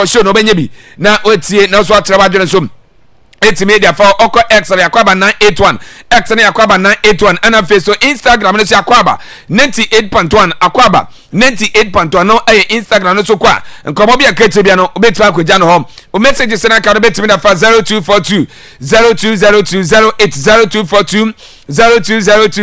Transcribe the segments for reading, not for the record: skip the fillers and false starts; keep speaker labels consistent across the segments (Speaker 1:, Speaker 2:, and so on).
Speaker 1: show no benyebi na otie na so atra wadwene so it's media for Oko X and Akwaaba 981 X and Akwaaba 981 and face so Instagram no Akwaaba 98.1 Akwaaba 98.1 no Instagram no so kwa nkomo bia kete bia no obetu akogya no hom o messages na ka no betimi na fa 0242 0202 080242 0202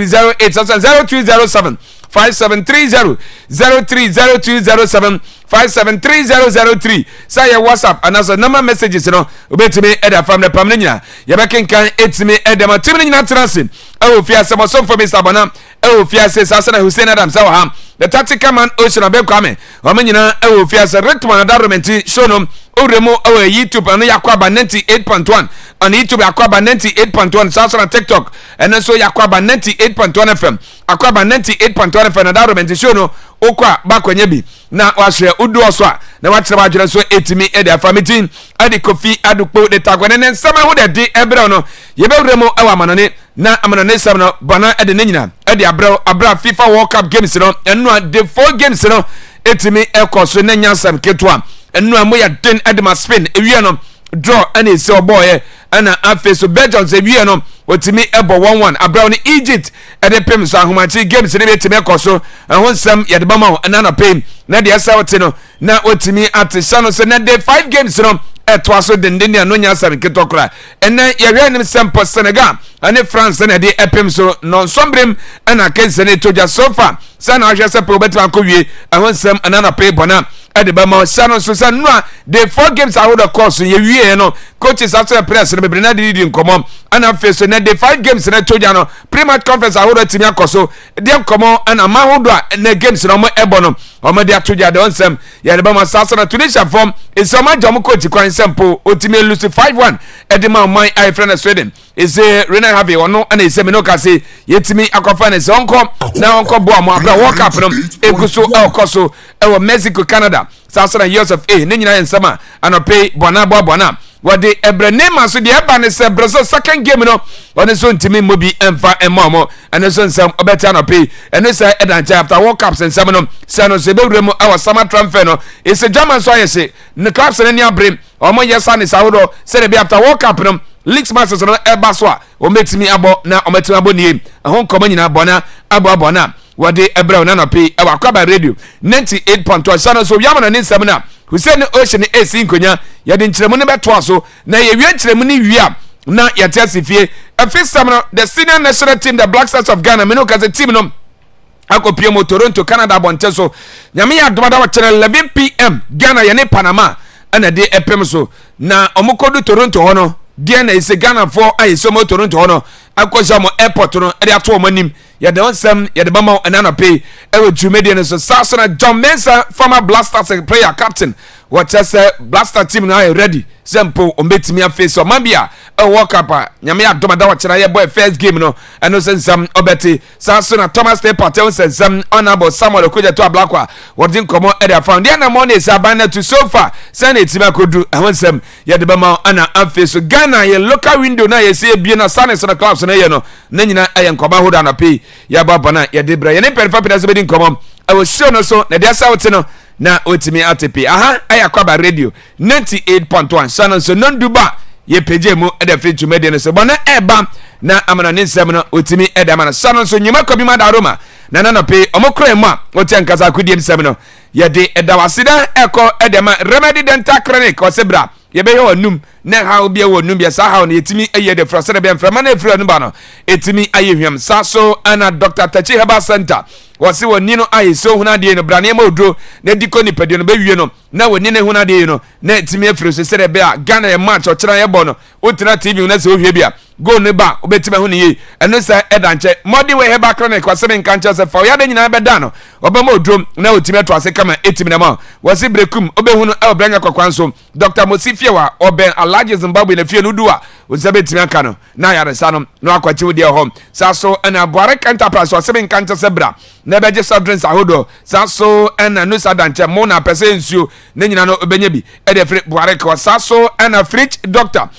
Speaker 1: 0207 5730 030207 573003 say your WhatsApp and as a number messages no obetime eda from the pam nyina ye bekenkan etime eda matim nyina transin e ofia semoso for Mr. Bona e ofia se Sasana Hussein Adam sa wa the tactical man Ocean Abekwame o nyina e ofia se Ritman Adaromenti show no Uremo our YouTube and Akwaaba 98.1 on YouTube Akwaaba 98.1 Sasana TikTok and also Akwaaba 98.1 FM Akwaaba 98.1 FM and Adaromenti show no okwa bakwenyebi na wahwe udu oso a na wachira wadwere so etimi e da famitin ade kofi adukpo de tagwane ne nsama ho de di ebre no yebewremo ewa amanane na amanane sam no bana ade nyina ade abra FIFA World Cup games no enu a de 4 games no etimi ekoso na nyansam ketwa enu a moya den ade ma Spain ewie no draw and is so boy and afi so Belgium se wie no otimi ebo 1-1 abra ni Egypt e de pem so ahomachi games ne betimi ekoso ehonsam ye de bama na na pem na de asawte no na otimi atisa no so na de 5 games no etwa so dendenia no nya sare ketokra ena ye hwe nim sempo Senegal ane France na de epem so non sombrem na kensene toja sofa sana ahwe se pro betu akowie ehonsam na na pem bona ade bama sano so sa no de 4 games awood of course ye wie no coaches after press no bebre na de di nkomo ana face na de 5 games na toja no pre-match conference awood timi akoso de nkomo ana mahodo na games no mo ebo no o ma de atoja de onsem ye de bama sasa na Tunisia form isoma jom coach kwan sempo otimi lose 5-1 ede ma my I friend Sweden is Rena Have ono ana isemi no ka se yetimi akofa na se onko na onko bo am abra World Cup no eguso ekoso ewo Mexico Canada sasa na years of a ne nyina ensama anope bona wade ebrenema so de eba ne se Brazil second game no one so ntimi mobi emfa emamo ene so nsam obeta anope ene se edancha after World Cup ensam no se no se bewremu awa summer transfer no ese German so ayese ne clubs ne abrem omo yesa ne sawodo se de be after World Cup no League Masters no eba so a o metimi abo na o metimi abo nie ehon komo nyina bona abo na wade ebra na nope ewa Akwaaba radio 98.1 sana so yamana ne nsam na Hussein Ocean AC nkonya ya de nkyeremu ne beto aso na ye wie nkyeremu ne wia na ya tiasifie afi sam no the senior national team the Black Stars of Ghana me no ka team no akopie mo Toronto Canada bonte so nyame ya domada wa channel 11 pm Ghana ya ne Panama ana de epem so na omokodu Toronto hono dia na ise Ghana for ayeso mo Toronto hono akoja mo airport no e de ato mo nim ya de onsem ya de bama enana pay e we Jumedian so Sasana John Mensah former Blasters player captain what say Blaster team now ready simple ombetimi aface o mabia e World Cup nyame ya domada wa kira ye boy first game no eno sensam obeti Sasana Thomas Day Patel sensam honorable Samuel Okoja to Ablakwa what din komo e de found dia na money is abana to so far send it ma kodu ehonsem ya de bama ana aface Ghana ye local window na ye say bie na Sanes na clubs na ye no na nyina aye nkoma hoda na pay ya baba na ya debra ye ne perfa pina so bedin komom I was sure no so na dia sauti no na otimi atepi aha Akwaaba radio 98.1 sana so non duba ye peje mu e da free to media no so bona eba na amana ne nsem no otimi e da mana sana so nyima kobi ma da roma na na pe omokra mu a oti ankasa akudie nsem no ye de edawasida eko e da ma remedy dental clinic o sebra ye be yo num na ha obi e wonum bia sa ha no yetimi eye de frase de be mframa na efra no ba no etimi ayehwam sa so ana Dr. Tachi Herbal Center wasi woni no aye so huna de no brane ma odro na diko ni pede no be wie no na woni ne huna de no na etimi efra so se de be a Ghana ye match o kira ye bo no otina TV na se ohwe bia go ne ba obetima hu ne ye eno sa edanche modi we Herbal Clinic wase ben kancha se fa ya de nyina be da no obama odro na otimi to ase kama etimi na ma wasi brekum obehu no e obranya kwakwanso Dr. Mosifie wa oben Alaje Zimbabwe na fie no duwa ozabetimi aka no na yare sa no no akwachi wodi home sa so na Buare Enterprise wase ben kancha se bra na beje subdrinks ahodo sa so na no sadanche mo na pese nsuo na nyina no obenya bi e de free Buare ko sa so na fridge Dr.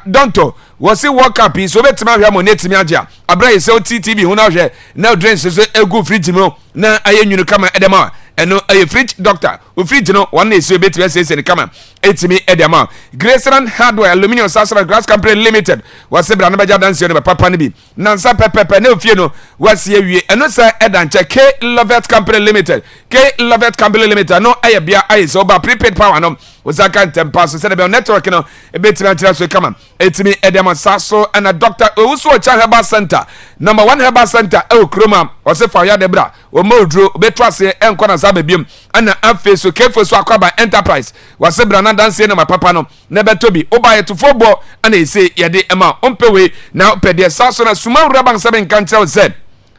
Speaker 1: Donto wasi World Cup so betima hwa mo netimi agya abra ye se TTV hu na hwe na drinks so egu fridge mo na aye nwunu kama edema eno aye fridge doctor fridge no one is betimi ase ne kama etimi edema Graceland Hardware Aluminium Sasra Glass Company Limited wase bra no beja danse no papa ne bi nansa pepepe ne ofie no wase awie eno sa edanche K Lovet Company Limited K Lovet Company Limited no aye bia aye so ba prepaid power no wazaka ntempa so se be network no ebetimi antira so kama etimi edema saso and Dr. Owusu Ocha Herbal Center number 1 Herbal Center e okroma wase fa ya debra o modro beto ase enko na za bebiem ana afi so kefo so Akwaaba Enterprise wase bra na danse na papa no na betobi oba yetofo bo ana ese yede ema ompewe na pede saso na suma wura sebe nkancha z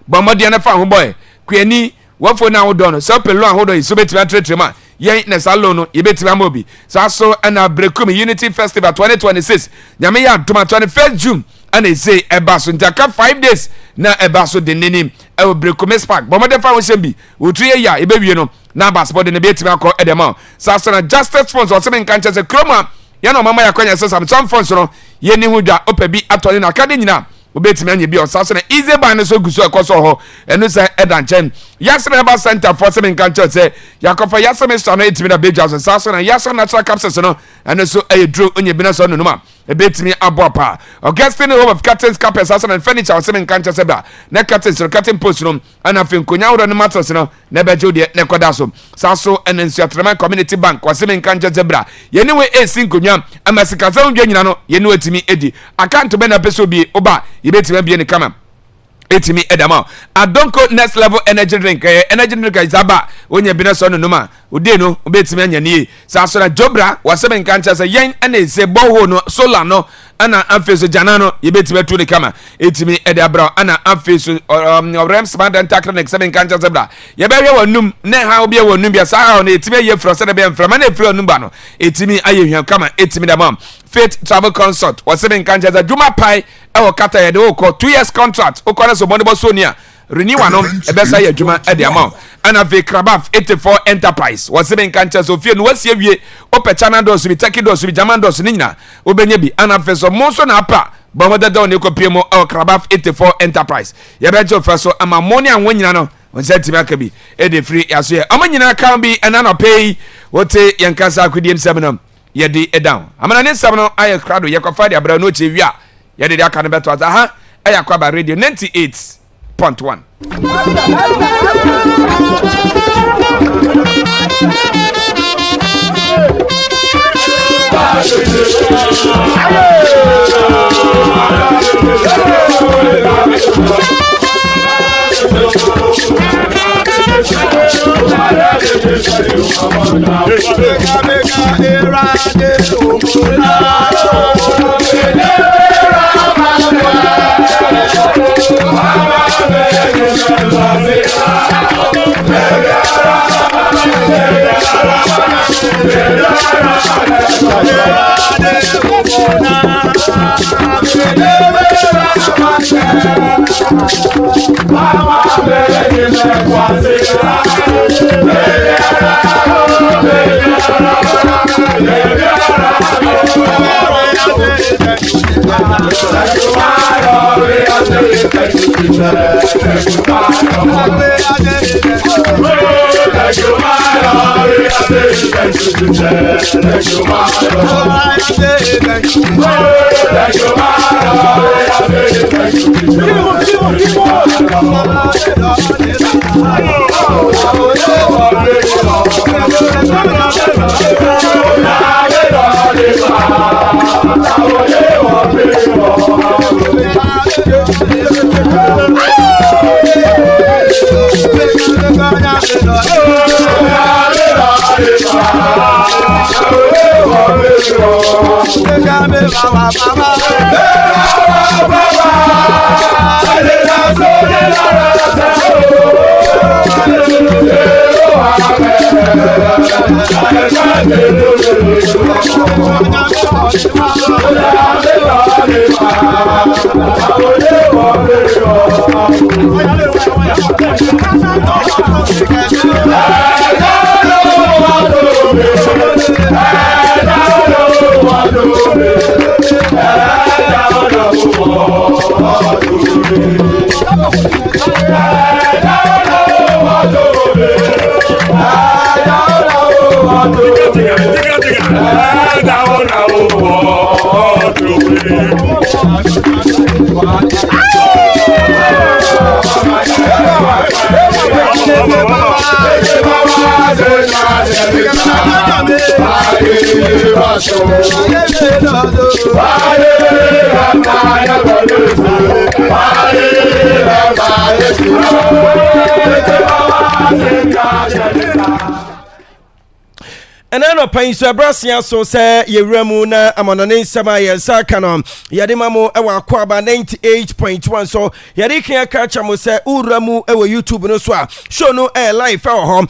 Speaker 1: bomode na fa ho boy kwani wafo na wodo no so pelo ahodo iso betimi atretrema yen na salon no yebetimi amobi saso ana brekum Unity Festival 2026 nyame ya doma 21st June ana ese ebaso ntaka 5 days na ebaso de nenim e brekum spark bomode fa ho shembi otuye ya ebewie no na basketball de ne betimi akọ edema saso na justice funds o sebe nkancha se kroma ya no mama ya kwanya se some funds no yeni hu dwa opebi atoni na kade nyina obetimi anye bi osase na easy buy no so guso ekoso ho enu se edanchen Yasem Herbal Center for seven countries say yakofa Yasem stano etimi na beja so sase na Yasem natural capsules no enu so edro onye bi na so no ma ebetimi abopa Augustine home of curtains carpets sase na furniture for seven countries eba na curtains so curtain post no ana fin konya woro no mattress no na bejo de na koda so saso enu Nsuatrema Community Bank for seven countries zebra yeni we esin konya amasika za ndwa nyina no yeni etimi edi account be na peso bi oba yebetimi bia ni kama etimi edama Adonko next level energy drink izaba onye bi na so no ma ode no obetimi anya nie saso na jobra wasebe nkancha se yen ana ese boho no solar no ana afeso jana no yebetimi tu ni kama etimi edabra ana afeso rem smart dental clinic sebe nkancha zebra yebehwe wanum ne ha obi wanum bia sa ha no etimi ye fro se de be mframa na efri wanum ba no etimi ayehwa kama etimi dama Faith Travel Consult wasebe nkancha za juma pai ewo kata ye de okọ 2 years contract okọ so money sonia renew ano ebesa ye adwuma e de amount ana ve Krabaf 84 Enterprise wasebe nkancha so fie no wasie wie opechana do so bi taki do so bi jaman do so nyina obenye bi ana fe so mo so na apa bomoda do ne kopie mo Krabaf 84 Enterprise ye be jo fe so ammonia won nyina no onse timi akabi e de free yaso ye amanyina kan bi ana no pay wote yankasa akudiem sebno ye di down amana ne sebno aye krado ye kwafa de abra no che wia ye de aka ne beto aza ha aye Akwaaba radio 98.1
Speaker 2: And I know pain so Brasia so say ye remuna amonone sama ye sakanom yade mamo ewa Akwaaba 98.1 so yade kan catch am say uramu ewa YouTube no so a show no air live for home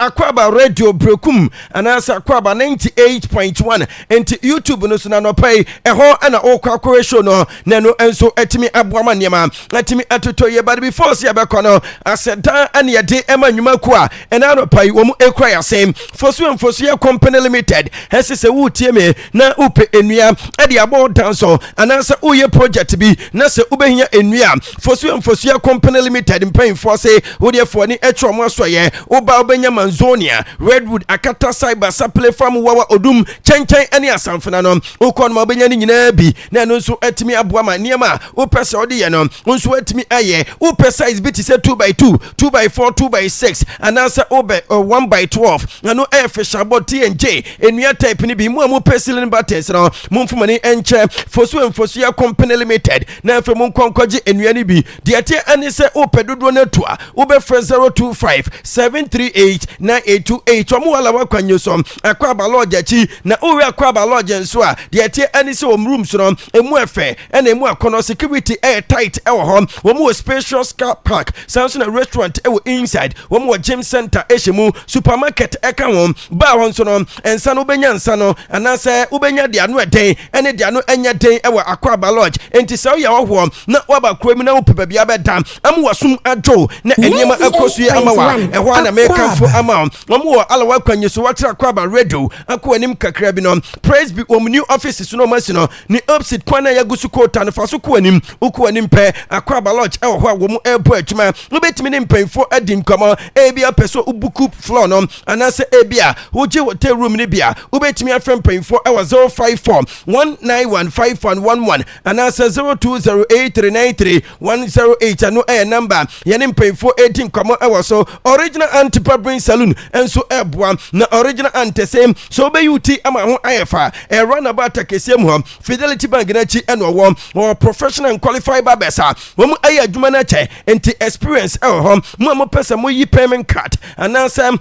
Speaker 2: Akwaaba radio brekum and answer Akwaaba 98.1 enti YouTube no so na no pay ho na okwa show no na no enso etimi aboama niam etimi atoto ye but before say abekọ no aseda and yade ema nwuma ku a and I no pay wo mu ekra ya same fosu company limited hesi se wutie me na upe enua e de abo danso anansa uye project bi na se ubehia enua fosu company limited mpanyfo se wodefo ni etro mo asoye uba obenya manzonia redwood akata cyber supply farm wawa odum chenchen ene asamfana no ukon ma obenya ni nyina bi na no nso etimi aboa ma niam upese ode ye no nso etimi aye upe size bi ti se 2x2 2x4 2x6 anansa ube 1x12 na no air fish about TNJ enua type ni bi mu pesilin batters no mumfumani enche fosu ya company limited na afa mu konkwaje enua ni bi de ate ani se opedodo na tua ube 025 738 9828 omu wala wakwanyo so Akwaaba lodge chi na uwe Akwaaba lodge nso a de ate ani se rooms no emu efe na emu akono security air tight ewo ho omu spacious car park Samsung restaurant ewo inside omu gym center ehemu supermarket eka ho ba ho nso no ensa no benya nsa no anase ubenya de ano eden ene de ano enya den ewa Akwaaba lodge enti se ya wo na waba kromi na upepa bia beda am wasum adwo na enema akosu ama wa eho na me kanfo ama mo alawa kwanye so watra Akwaaba radio akọ anim kakra bi no praise be om new offices no masi no ni opposite kwana ya gusu kota no faso ko anim uko anim pe Akwaaba lodge ewo ho wo mu ebo adwuma no betimi ne mpanfo adin komo ebia peso ubuku floor no anase ebia woje wote room ni bia ubetimi afrem painfo ewa 054 1915111 anasa 0208393108 ano number yene painfo 18 komo ewa so original anti-barbering saloon enso eboa na original anti-same so be uti ama ho ayefa run about akesem ho Fidelity Bank na chi eno wo professional and qualified barbers wo mu aye adwuma na che enti experience ho mo pesa mo yi payment card anasa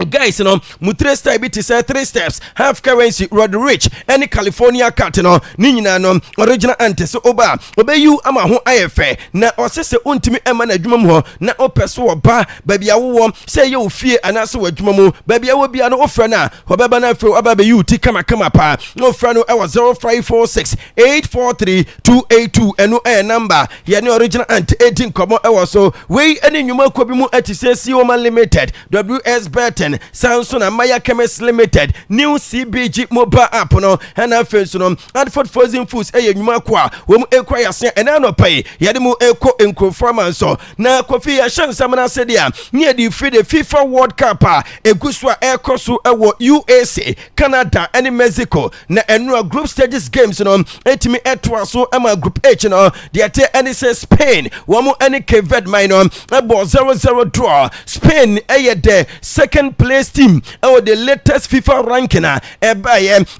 Speaker 2: guys no mutre style bit say 3 steps half currency road rich any California cat no ni nyina no original ante so oba you ama ho ayefe na osese ontimi ema na adwuma mu ho na opeso oba babia wo say ye ofie anase wadwuma mu babia wo bia no ofra na obeba na afro aba be you ti kama pa no ofra no e 0546 843 282 eno number ye ne original ante 18 komo e so we any nyuma ko bi mu atise si woman limited WS Bet Samsung and Maya Chemist Limited new CBG mobile app no and face no Adford Frozen Foods nyuma kwa wo mu ekwa yase ena no pay yade mu eko enkrofama so na kofi ya shansam na sedia ne di free the FIFA World Cup egusu a ekoso ewo USA Canada and Mexico na enu group stages games no etimi etwa so ama group H no de ate any say Spain wo mu any Cape minor ebo 0-0 draw Spain the second place team the latest FIFA ranking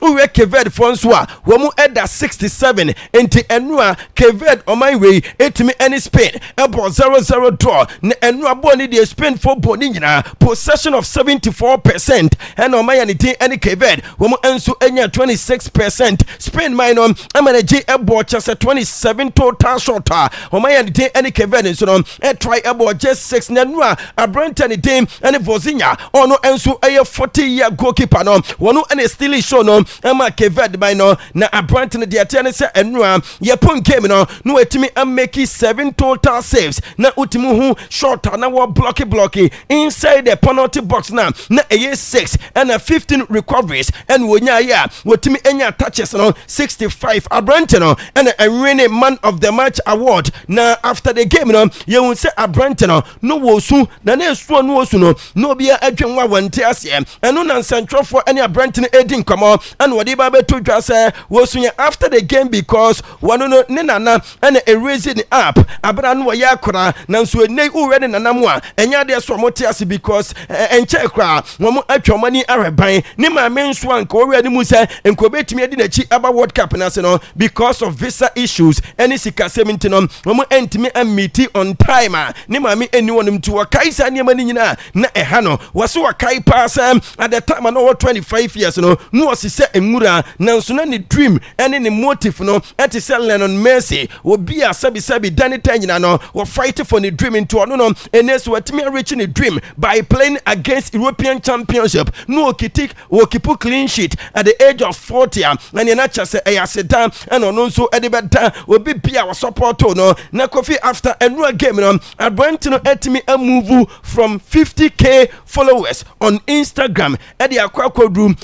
Speaker 2: we Cape Francois wo mu 67 enti enua Cape on way etimi any Spain ebo 0-0 draw na enua boni the Spain for boni nyina possession of 74% and on my any Cape wo mu enso enya 26% Spain minor manage ebo just 27 total shot on my any Cape so no try ebo just 6 na enua Abranton team and Vozinha ono enso 40-year goalkeeper no wono ene still show no ema Cape minor na Abranton de atene se enua ye pon game no etimi make 7 total saves na utimu hu shot na wo blocky inside the penalty box na 6 and 15 recoveries and wonya ya wotimi enya touches no 65 Abranton no and a winning man of the match award na after the game no ye won say Abranton no wo su na na esu no wo su no bia adwen wa wante aseɛ ɛno na nsɛntwerɛfoɔ ɛne aberante no ɛdi nkɔmmɔ ɛna wɔde ba bɛto dwa sɛ wɔsunyɛ after the game because wɔno no ne nana ɛna ɛraise ne up abera no wɔyɛ akora nanso ɛnɛ wowɛ ne nana mu a ɛnyɛ adeɛ so ɔmo te ase because ɛnkyɛ koraa wɔn atwa ɔmo ani arɛban ne maame nso a nka wɔwɛ ne mu sɛ nka obɛtumi adi n'akyi aba world cup n'ase no because of visa issues ɛne sikasɛm nti no wɔn ɛntumi amiti on time a ne maame ɛni wɔn nti wɔkae saa nneɛma no nyinaa na ɛha no wɔso wɔkae paa sɛ at the time a na ɔwɔ 25 years no na wɔsi sɛ nwura nanso na ne dream ɛne ne motive no ɛte sɛ Lennon Messi obi a sabi dane ta nyina no wɔ fight for ne dream nti ɔno no ɛnɛ so wɔtumi reach ne dream by playing against European Championship no wɔkipu clean sheet at the age of 40 and ɛne na kyɛ sɛ ɛyɛ aseda ɛna ɔno nso ɛde bɛda obi bia wɔ support no na Kofi after nwura game no aberante no ɛtumi move from 50k followers on Instagram ɛde akɔ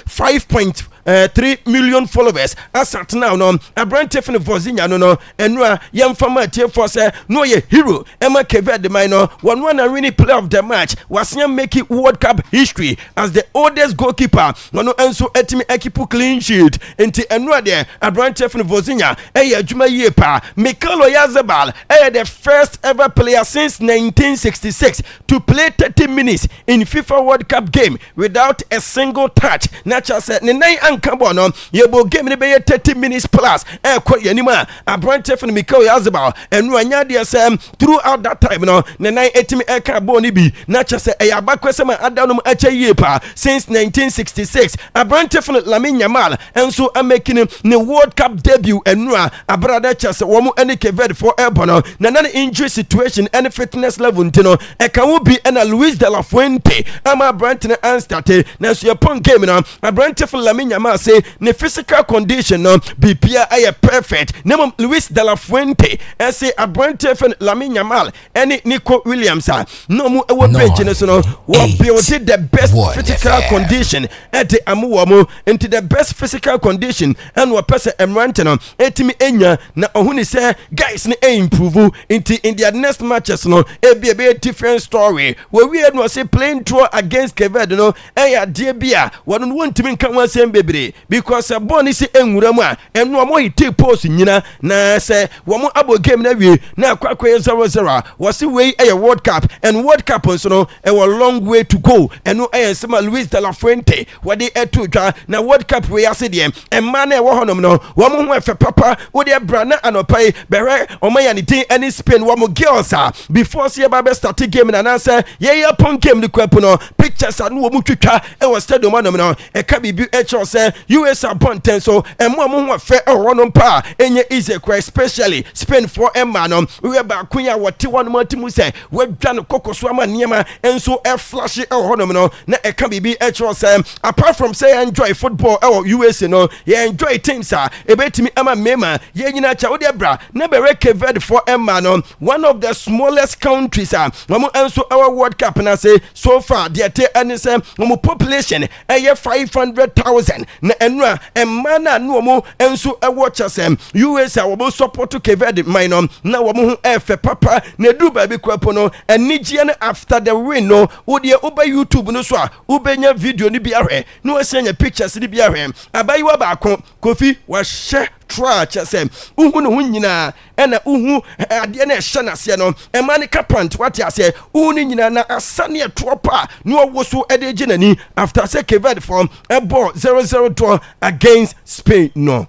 Speaker 2: 5.3 million followers as at now no aberante fene vozinya no enura yemfama tie for say no ye hero Emma Kevin de minor one really player of the match was making World Cup history as the oldest goalkeeper no enso etimi ekipu clean sheet enti enura de aberante fene vozinya adwuma yie pa Mikel Oyarzabal the first ever player since 1966 to play 30 minutes in FIFA World Cup game without a single touch nature said ne Ankambo no yebo game ne be 30 minutes plus kwa yanima abrante fun Mikel Oyarzabal enu anya de sem throughout that time no ne nan etimi eka ball ni bi na chese ayabakwesem adanum acha yie pa since 1966 abrante fun Lamine Yamal enso amaking ne World Cup debut enu abrada chese wo mu ene Kevin for Ebono na nan injury situation and fitness level ntino eka wo bi na Luis de la Fuente ama abrante ne anstate na so yapon game no abrante fun Lamine Yamal say ne physical condition no bipia ay perfect name Luis de la Fuente and say abrante fun Lamine Yamal any Nico Williams no mu ewo bench ne so no what build the best physical condition at the amuwo into the best physical condition and what person emrante no etimi enya na ohuni say guys ne improve into in their next matches no e be a different story where we no say playing draw against Kevin no e de bia won wontimi kan wan sem bebre because a born is enwura mu a eno mo hit post nyina na say wo mo abo game na wie na akwakoye 0-0 was we a World Cup and World Cup so no a long way to go eno sema Luis de la Fuente wade eto dwa na World Cup we ase de e ma na e wo honom no wo mo ho efe papa wo de bra na anopai bere o ma ya ne tin any Spain wo mo girls before see ba start game na say ye pon game ni kwapu no pictures anu wo mu twitwa e wo stadium anom no e ka bibi e cho say US appointed so emo ho fe e ho no pa enye easy cry especially Spain for emma no we ba kunya wote won matimu say wadwa no kokoso ama niema enso e flash e ho no no na e ka bibi e cho say apart from say enjoy football e US no ye enjoy teams e betimi ama mema ye nyina cha wo de bra na be Cape for emma no one of the smallest countries mo enso our World Cup na say so far they te any say mo population e 500,000 na enra emana no mo enso e watch asem US a wo support to Cape minor na wo ho efe papa na du ba bi kwapo no enigye na after the win no wo de oba YouTube no so a ubenya video ni bi ahwe no asenya pictures ni bi ahwe abayiwa ba Kofi wa hye try chesem uhu no nyina ena uhu ade na ehye na se no ema ne kapant wate ase uhu ni nyina na asane etopa no wo so ede ginani after say Cape from a ball 0-0 draw against Spain no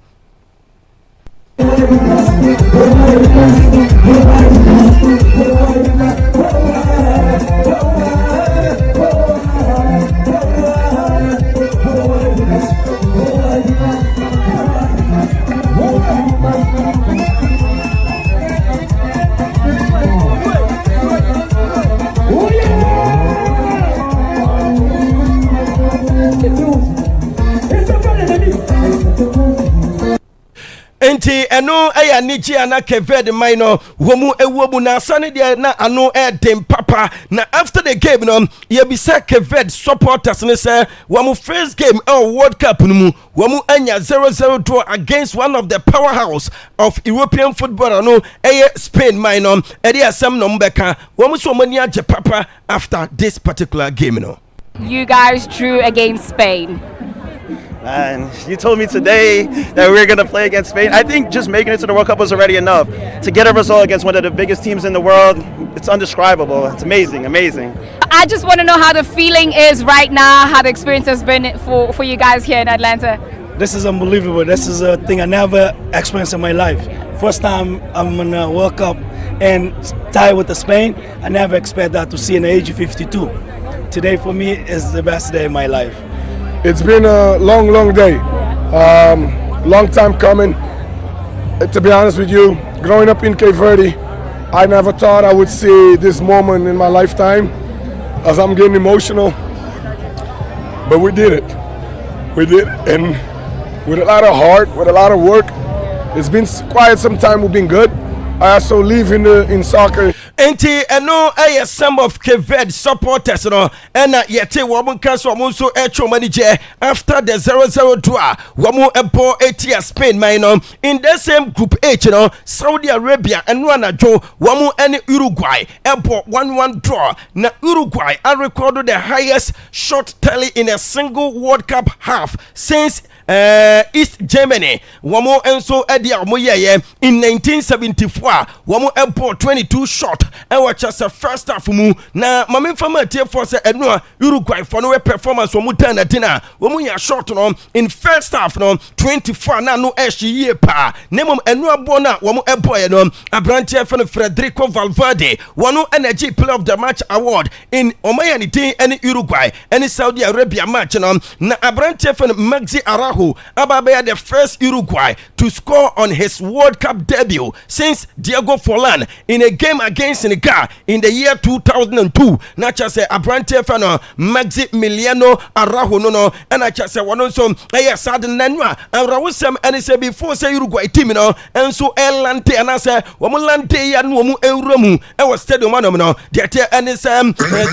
Speaker 2: enti eno eya nichi ana Cape minor womu ewuobu na asane de na ano dem papa na after the game no ye bi say Cape supporters ne say womu first game World Cup no mu womu anya 0-0 draw against one of the powerhouse of European football no Spain minor e dey asem no mbeka womu so mani age papa after this particular game no
Speaker 3: You guys drew against Spain.
Speaker 4: And you told me today that we were going to play against Spain. I think just making it to the World Cup was already enough. To get a result against one of the biggest teams in the world, it's indescribable. It's amazing, amazing.
Speaker 3: I just want to know how the feeling is right now, how the experience has been for you guys here in Atlanta.
Speaker 5: This is unbelievable. This is a thing I never experienced in my life. First time I'm in a World Cup and tie with the Spain. I never expect that to see in the age of 52. Today for me is the best day of my life.
Speaker 6: It's been a long day. Long time coming. To be honest with you, growing up in Cape Verde, I never thought I would see this moment in my lifetime, as I'm getting emotional. But we did it. We did it. And with a lot of heart, with a lot of work. It's been quiet some time, we've been good. I also live in soccer.
Speaker 2: Enti eno some of Cape supporters no and yete womun kanso womun so echo manager after the 0-0 draw womun ebo etia Spain man in the same group H no Saudi Arabia and anadwo womun and Uruguay ebo 1-1 draw na Uruguay are recorded the highest shot tally in a single World Cup half since East Germany womun enso edia omoyeye in 1974 womun ebo 22 shot and watch us a first half mu na mame fama tie for say eno Uruguay for no performance wo mu tan na tina wo mu ya shot no in first half no 24 na no ye pa nemom eno abo na wo mu ebo ye no abrantie fe no Federico Valverde wono energy player of the match award in omayani tin any Uruguay any Saudi Arabia match no na abrantie fe no Maxi Araujo ababe the first Uruguay to score on his World Cup debut since Diego Forlan in a game against Senegal in the year 2002. Na cha say Abrante Fano Maximiliano Araujo no and I cha say one so sad nanwa Araujo and say before say Uruguay team no and so Elante and I say womulante ya no mu ewramu e was stadium no there and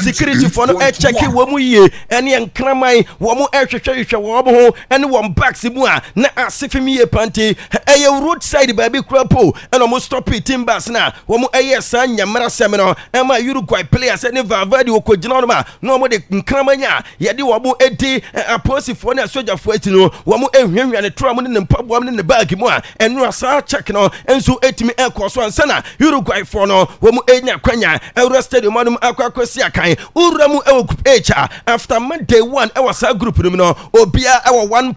Speaker 2: security for no check womu ye and yankramai womu ehwehwehwe wo and one back simu a na asefimi ye panti e roadside baby krapo and almost stop it timbers na womu san nyamara semino ema Uruguay players any Valverde okogina no ma no mo de nkramanya ye de wo edi aposifo na sojaфo ati no wo mo ehwenhwa ne tro mo ne mpaboam ne bag mu a enu asa check no enso etimi ekoso ansa na Uruguay for no wo mo enya kwanya Euro Stadium manum akwakosi akan uramu ewo group H after Monday 1 ewo sa group no obia ewo 1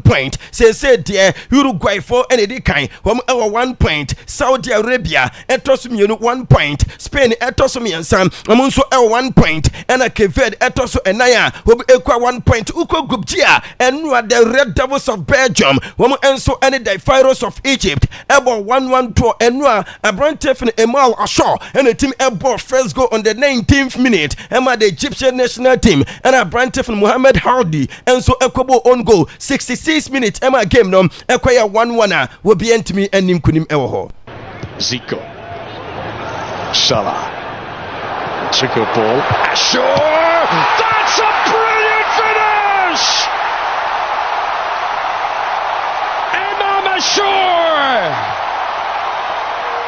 Speaker 2: point say there Uruguay for any dey kan wo mo ewo 1 point Saudi Arabia etoso mienu 1 point Spain etoso miensan omunso 1 point and a Cape Verde etoso enaya wobi ekwa 1 point uko group G enu the Red Devils of Belgium womo enso any the Pharaohs of Egypt ebo 1-1 draw enu Abrantefin Emal Ashaw and the team ebo first goal on the 19th minute ema the Egyptian national team and Abrantefin Mohamed Hardy enso ekobo on goal 66 minutes ema game no ekoya 1-1 will be entimi enim kunim ewo ho
Speaker 7: Zico. Salah. It's a good ball. Sure! That's a brilliant finish! Imam Ashur!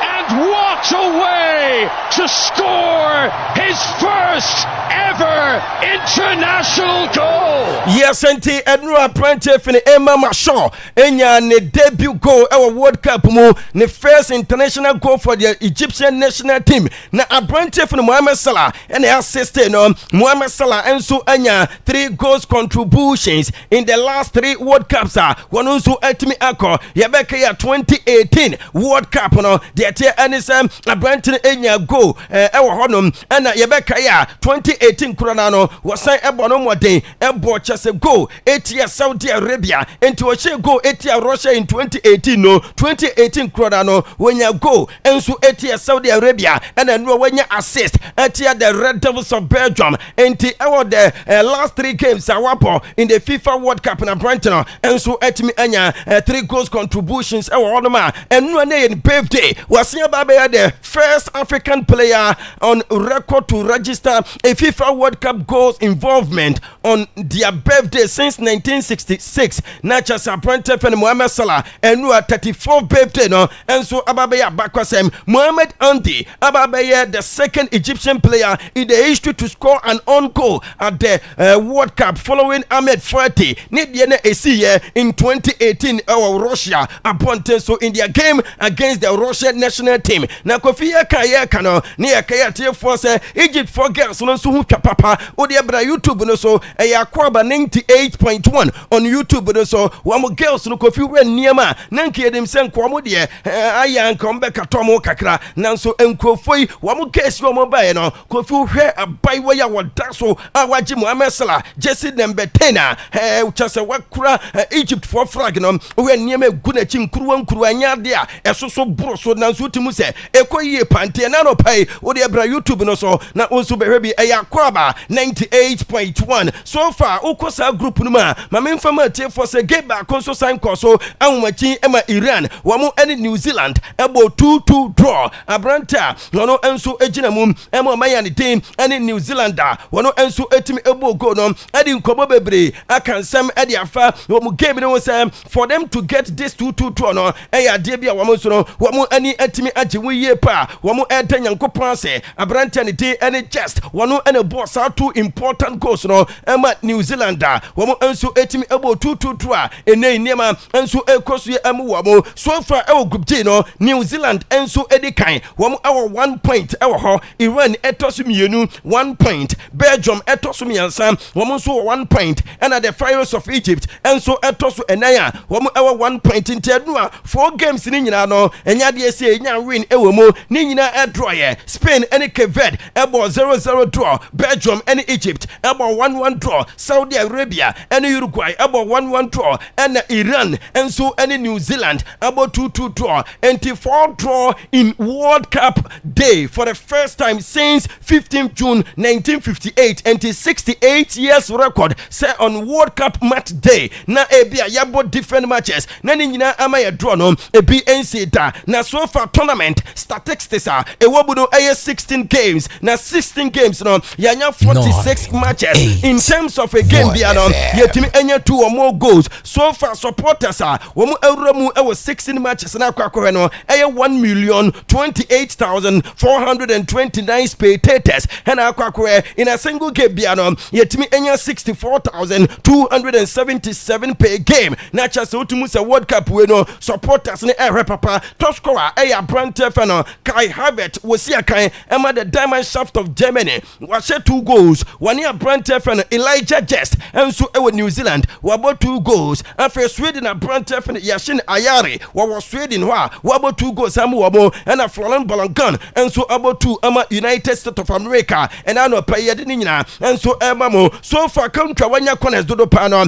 Speaker 7: And what a way to score his first ever international goal!
Speaker 2: Yes, enti Ednu Apprentice in Imam Ashur enya ne debut goal our World Cup mu ne first international goal for the Egyptian national team na Apprentice in Mohamed Salah and assisted no Mohamed Salah enso enya 3 goals contributions in the last 3 World Cups one also etimi akọ yebeka ya 2018 World Cup no the anisem Apprentice enya goal ewo honom na yebeka ya 2018 corona no wasan ebo no modern ebo chese go 8 years Saudi Arabia into a go 8 years Russia in 2018 no 2018 corona no when you go enso 8 years Saudi Arabia and then when you assist at the Red Devils of Belgium into our the last 3 games awapo in the FIFA World Cup na Brighton enso etimi anya 3 goals contributions e wonoma enu na in birthday wasia ba be the first African player on record to register a FIFA World Cup goals involvement on their birthday since 1966. Nachas apprentice and Mohamed Salah and who are 34th birthday no, and so Ababeya Bakwasem Mohamed Andi Ababeya, the second Egyptian player in the history to score an own goal at the World Cup following Ahmed Fati Nidiene Esiye in 2018 Russia upon so in their game against the Russian national team. Na Kofi Kaya Kano near Kaya force Egypt for girls no so papa Odiabra YouTube no so Akwaaba 98.1 on YouTube no so one girls no Kofi we niema nanke dem sen kwamo de aya nkom be katomo kakra nanso enkofoi wamo case yo mobile no Kofi hwe abai we ya woda so awaji Mohamed Salah jersey number 10 uchase wakura Egypt for flag no we niema guna chinkuru anya de a esoso bro so nanso timu se ekoyie pante na no pai Odiabra YouTube no so na onso behwe bi Akwaaba 98.1 so far ukosa group no ma memfama tie for se game back so sign call so anwachi ema Iran wamo any New Zealand ebo 2-2 draw abranta no enso ejina mum ema maya ne team any New Zealander wono enso etimi ebo go no adi nkobo bebre akansam adi afa wamo game no say for them to get this 2-2 draw no eya de bia wamo so no wamo ani etimi age wiye pa wamo etanya nkopon se abranta ne team any just wono any boss are two important goals no ema New Zealander wamo enso etimi ebo 2-2 draw ene niema enso ekosu emu wamo so far ewo group G no New Zealand enso edikan wamo ewo 1 point ewo ho Iran etosu mienu 1 point Belgium etosu miansa wamo so 1 point and the Pharaohs of Egypt enso etosu enaya wamo ewo 1 point intedua 4 games ni nyina no enya de ese enya win ewo mo ni nyina e draw ye Spain and Cape Verde ebo 0-0 draw Belgium and Egypt ebo 1-1 draw Saudi Arabia and Uruguay ebo 1-1 draw and Iran enso and New Zealand about 2-2 draw and 4 draw in World Cup day for the first time since 15th June 1958 and 68 years record set on World Cup match day na ebia yabo different matches na ni nyina ama ya draw no ebi NC da na so far tournament statistics are ewobuno 16 games na 16 games no yanya 46 matches in terms of a game bia no yetimi enya 2 or more goals so far supporters are womu awramu ewo 16 matches na kwakore no 1,028,429 spectators and akwakore in a single game bia no yetimi enya 64,277 per game na chase utumu se World Cup we no supporters ne papa top scorer Brante Fano Kai Havertz wosia kan ema the diamond shaft of Germany washe 2 goals one year Brante Fano Elijah Just enso ewo New Zealand wabo 2 goals after Sweden na Brante Fano Yashin Ayari wa Sweden wabo 2 goals amu wabo and a Florent Blancan enso abo 2 ama United States of America and ano pay de nyina enso ema mo so far country wanya corners dodo pa no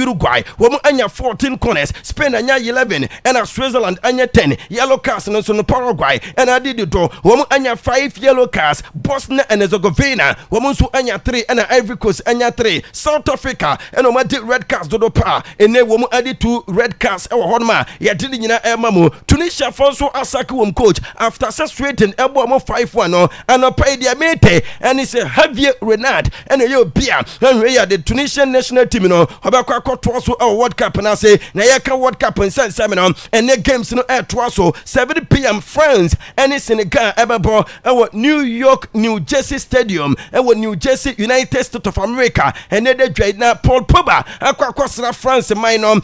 Speaker 2: Uruguay wamo anya 14 corners Spain anya 11 and Switzerland anya 10 yellow cards no so no Paraguay and Adidito wamo anya 5 yellow cards Bosnia and Herzegovina wamo so anya 3 and Ivory Coast anya 3 South Africa and o made red cards dodo pa and wamo adi 2 red cards e wo honma ya didi nyina ema mo Tunisia fonso asaka wom coach after Sweden ebo mo 5-1 no and pay their mate and it's a Javier Renard and you bia and we are the Tunisian national team no obakwa kwato so World Cup na say na yaka World Cup in San Simon and the games no air so 7 p.m. France and Senegal ebebo New York New Jersey Stadium New Jersey United States of America and the dread na Paul Pogba akwa France minor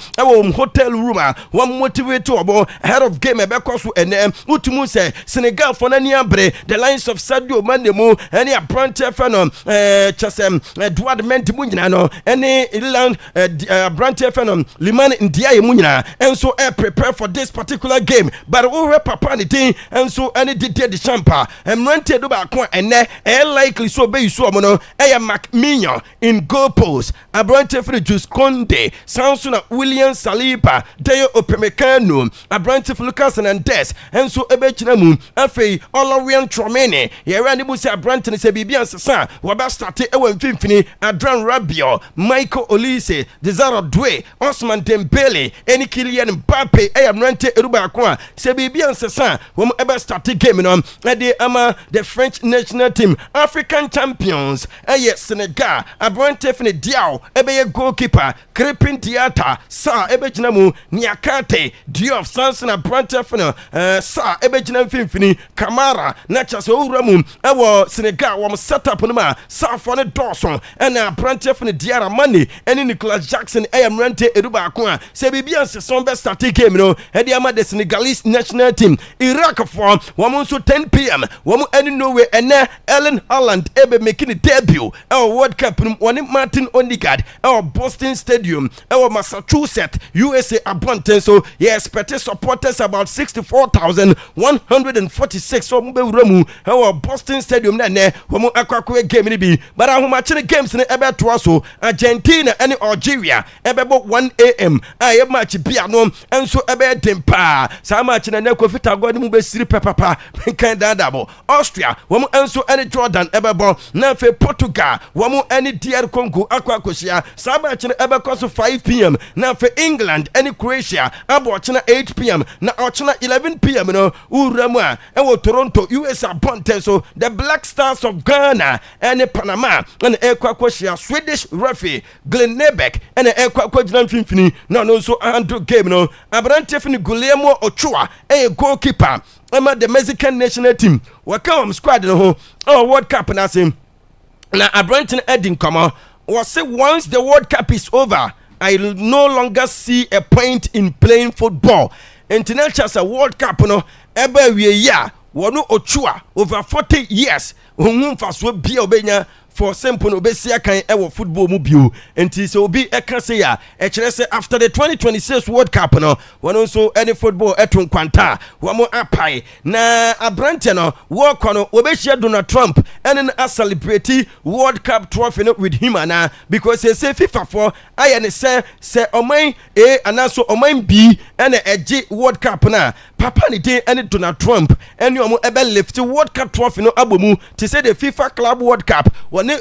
Speaker 2: hotel room one motivate obo ahead of game ebekoso and utumu say Senegal for na niabre the lines of Sadio Mane mu and ya Brante Fano chasem Edouard Mendy mu nyina no any Ireland Brante Fano Liman Ndiaye mu nyina and so prepare for this particular game but we papa ni tin and so any did the champa and Brante do ba ko and likely so be so mo no McMinion in goal post Brante Fano Jus Conde Sansuna William Saliba Deo Opemekano Brante Fano Lucas Hernandez enso ebechina mu afei Olorian Tromene yɛwɛ ne bu sɛ abrante ne sɛ biribi ansesa wɔba start ɛwɔ mfimfini Adran Rabiot Michael Olise Desire Doué Osman Dembele ɛne Kylian Mbappe ɛyɛ mmerante eruba ko a sɛ biribi ansesa wɔn ɛbɛ start game no ɛde ama the French national team African champions ɛyɛ Senegal abrante fene Diaw ɛbɛyɛ goalkeeper Crepin Diata sa ɛbɛgyina mu Niakate Diouf Sanson abrante fene sa ɛbɛgyina mfimfini Kamara na kyase owura mu ɛwɔ Senegal wɔn setup no ma Safo ne Dawson ɛna abrante fene Diarra Mane ɛne Nicolas Jackson ɛyɛ mmerante eruba ko a sɛ biribi ansesa bɛ start game no ɛde ama the Senegalese national team Iraq for wɔn nso 10 p.m. wɔn ɛne Norway ɛnɛ Erling Haaland ɛbɛ making a debut ɛwɔ World Cup no wɔne Martin Odegaard ɛwɔ Boston Stadium ɛwɔ Massachusetts USA abɔnten so yɛ expect supporters about 64,146 wɔn bɛ wura mu ɛwɔ Boston Stadium na ɛnɛ wɔn akɔkɔ game ni bi but ahomakyere games ne ɛbɛ toa so Argentina ɛne Algeria ɛbɛbɔ 1 a.m. a yɛ match bia no ɛnso ɛbɛ den paa saa match na ɛnɛ Kofi Tago ne mu bɛ siri pɛpɛpɛ kan dadabo Austria wɔn enso ɛne Jordan ɛbɛbɔ na afei Portugal wɔn ɛne DR Congo akɔ akɔhyia saa match no ɛbɛkɔ so 5 p.m. na afei England ɛne Croatia abɔ ɔkyena 8 p.m. na ɔkyena 11 p.m. no wura mu a ɛwɔ Toronto US abɔnten so the Black Stars of Ghana ɛne Panama ɛna ɛkɔ akɔhyia Swedish referee Glenn Nebeck ɛna ɛkɔ akɔgyina mfimfini na ɔno nso handle game no aberante fini Guillermo Ochoa ɛyɛ goalkeeper ɛma the Mexican national team wɔka squad no ho World Cup na ase na aberante ɛdi nkɔmɔ wɔse once the World Cup is over I no longer see a point in playing football international World Cup no ɛbɛ wie ya wɔno Ochoa over 40 years ohun mfaso bia obenya for simple no besi akan ewo football mu bio enti so obi eka say ya e kire say after the 2026 World Cup no wono so any football etun kwanta wo mo apai na abrante no wo kono obehia Donald Trump and a celebrate World Cup trophy no with him ana because say FIFA for aye ne say oman A anaso oman B and eje World Cup na papa ni dey any Donald Trump any omo ebe lift World Cup trophy no abomu to say the FIFA Club World Cup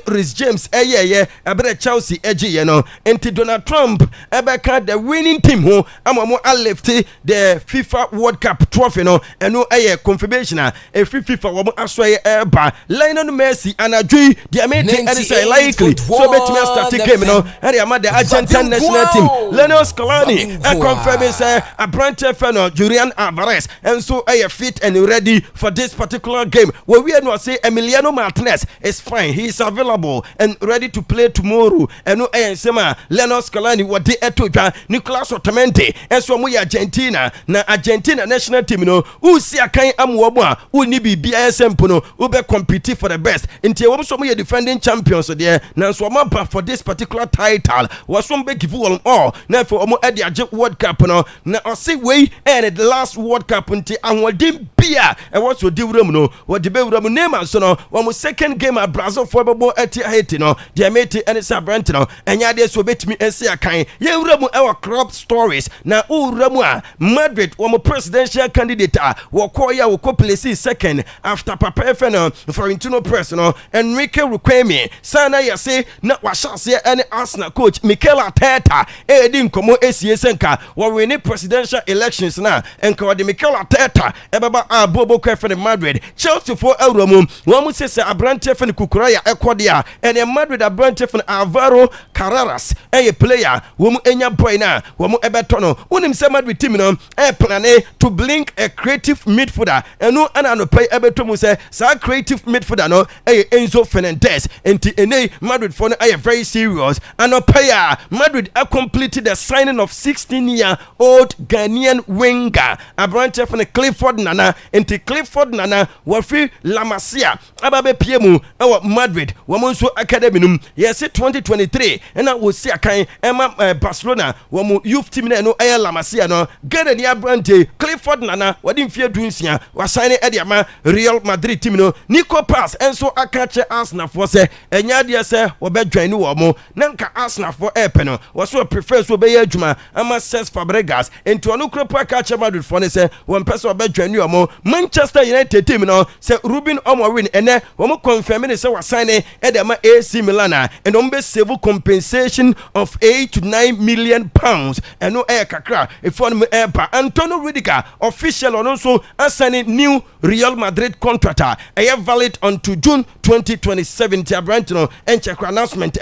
Speaker 2: Rhys James abere Chelsea eji no enti Donald Trump ebeka the winning team ho amamo left the FIFA World Cup trophy no eno confirmation FIFA wo asoye eba Lionel Messi anadwi the amazing and say likely so betimi start game no and am the Argentine national team Lionel Scaloni confirm say abrante fano Julian Alvarez and so fit and ready for this particular game where we no say Emiliano Martinez is fine, he is available and ready to play tomorrow and no sema Lionel Scaloni what they eto Nicolas Otamendi and so mo Argentina na Argentina national team no who see akan amwo a who ni bibia sempo no who be compete for the best until wo so mo defending champions there na so mo ba for this particular title was some be give all na for omo ade age World Cup no na o say we and the last World Cup until anwodim bia e what so di wuram no what the be wuram name so no wo second game at Brazil for bebo eti Haiti no the mate and Sabrant no enya de so betimi ensi akan ye wuram e crop stories na wuram a Madrid wo presidential candidate wo koya wo place second after Papa Efeno Florentino Press no Enrique Rukwemi sana ya say na wa chance any Arsenal coach Mikel Arteta edi nkomo esie senka wo win presidential elections na enka wo de Mikel Arteta ebeba abobo kwefene Madrid Chelsea for Euromu wo mu sese abrante fene kukura ya ekode a ene Madrid abrante fene Alvaro Carreras player wo mu enya boy na wo mu ebeto no wonim se Madrid team no planning to blink a creative midfielder enu ana no play ebeto mu se sa creative midfielder no Enzo Fernandez enti ene Madrid for no very serious and player Madrid completed the signing of 16-year-old Ghanaian winger abrante fene Clifford Nana enti Clifford Nana wafi La Masia ababe piemu Madrid wamonso academy num yes 2023 na wosi akan ema Barcelona wamo youth team na no La Masia no Gana ni abrante Clifford Nana wadi mfie dunsia wasane ede ama Real Madrid team no Nico Pass enso akache Arsenal for se enya de se wobedwan ni wo mo nanka Arsenal for no waso prefer so be adwuma ama Cesc Fabregas enti onu kropo akache Madrid for ne se won pese wobedwan ni wo mo Manchester United team no se Ruben Amorim ene wo mo confirm ne se wasane ede ama AC Milan and on be save compensation of 8 to 9 million pounds and no air kakra if on me Antonio Rudiger official on also assigning new Real Madrid contract valid until June 2027 Brantino and check announcement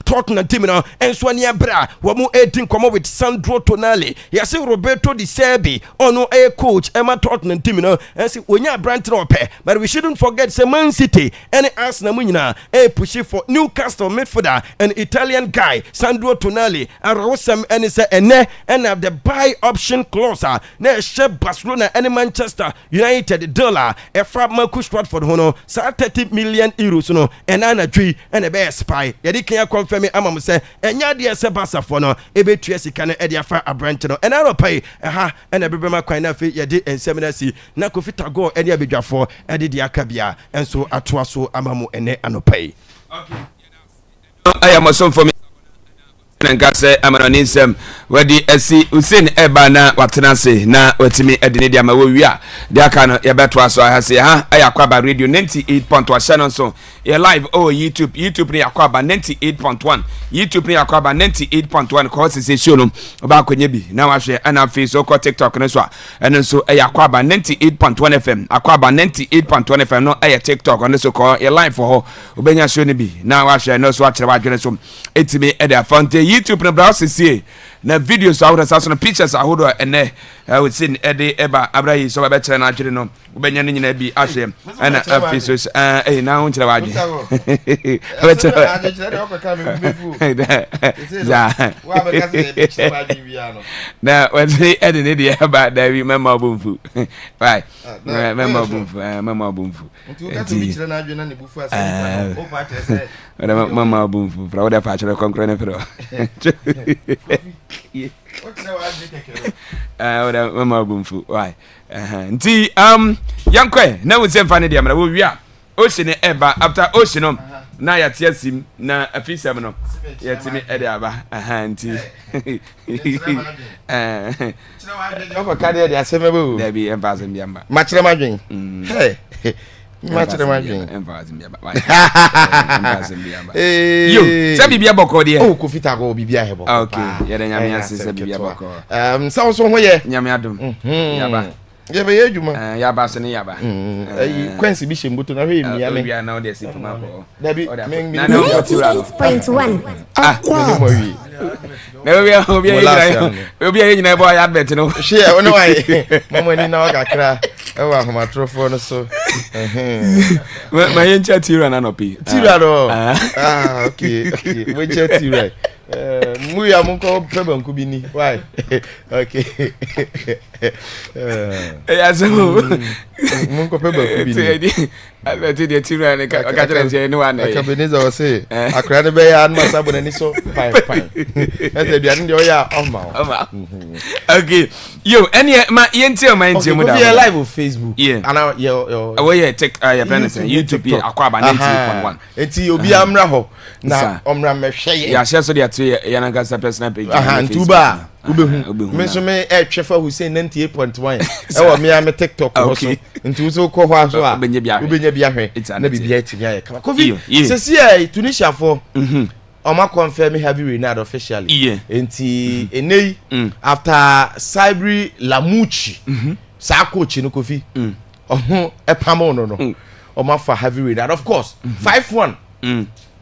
Speaker 2: Tottenham team no and Swania Bra wamu 18 come with Sandro Tonali yase Roberto Di Serbi ono a coach Emma Tottenham team no and see when Brantino pe but we shouldn't forget say Man City and Arsenal munyina pushing for Newcastle midfielder an Italian guy Sandro Tonali and Rosam and say ene and have the buy option clause na share Barcelona and Manchester United dollar fra Marcus Rashford hono sa 30 million euros no and ana twi and a bear spy yedi kan confirm amam say enya de se Barca for no ebetua sika no e de afa Abrante no and ana pay ha and ebebema kwan na fe yedi enseminasi na kofita go e de abedwafo e de akabia enso atoa so amamu ene anopay.
Speaker 1: Okay. I am a son for me. Nkase amanonisem wadi esi usin eba na watenase na watimi edine dia ma wawia dia aka no ya beto aso ahase ha Akwaaba radio 98.1 channel so ya live YouTube ni Akwaaba 98.1 YouTube ni Akwaaba 98.1 ko se show no ba kwenye bi na wahwe ana face ko TikTok no so eno so Akwaaba 98.1 FM Akwaaba 98.1 FM no TikTok no so ko ya live for ho obenya show ni bi na wahwe no so akere wadwene so etimi ede afante YouTube na browse see na videos out as na pictures ahodo ene we see ede eba abrahi so ba kire na adwene no obenya ne nyina bi ahwe na afiso na ho kire wadwe ba kire adwene o ka me bufu za wa ba ka se be kire wadwe bia no na we see ede ne dia ba da wi mema obumfu right mema obumfu ntu ka se be kire na adwene na bufu asa o pa kire se mama obumfu fra oda fa kire konkro ne fro oda mama obumfu why nti yankwe na we say mfa ne dia mara wo wia ocean eba after ocean na ya tiasim na afisam no ya timi ede aba nti
Speaker 8: o ka de asemebo
Speaker 1: da bi empasem biamba
Speaker 8: ma kire madwen hey machire madwen
Speaker 1: empasem biamba yo se bibia boko de
Speaker 8: o ko fita go bibia hebo
Speaker 1: okay ya da nyame asese bibia boko
Speaker 8: sa so ho ye
Speaker 1: nyame adom yaba
Speaker 8: yaba yedwuma
Speaker 1: yaba se ne yaba
Speaker 8: kwensi bi shembuto na hwe mi ya me
Speaker 1: bia na o de sifuma ko
Speaker 8: dabi
Speaker 1: na no
Speaker 9: 98.1
Speaker 1: Obi nyina bo ya bet no
Speaker 8: share one why mama ni na waka kra e wa homa trofo no so
Speaker 1: ma yencha tira na no pi
Speaker 8: tira do okay we che tira mu ya mu ko pebanku bi ni why okay
Speaker 1: aso
Speaker 8: mu ko pebanku bi ni
Speaker 1: albeti de tira ne ka tira nse ni wa na
Speaker 8: ka beneza o se akra ne be ya an masabo na ni so fine ese bia ndi o ya oma
Speaker 1: okay yo any ma yenti o ma yenti mu da
Speaker 8: we live on Facebook
Speaker 1: ana
Speaker 8: yo
Speaker 1: we ya plan YouTube Akwaaba 90.1
Speaker 8: eti obi amra ho na omra mehwe
Speaker 1: ya share so de atu ya na gasa personal page
Speaker 8: ntuba ubehu me so me twefa Hussein 98.1 e wo me am TikTok ho so ntu so ko ho aso a ubenya bia hwe na bibia etimi aye kama covid sesi Tunisia for Oma confirm heavy Renard officially enti enei after Sabri Lamuchi sa coach no Kofi ohun epamo no Oma for heavy Renard of course 5-1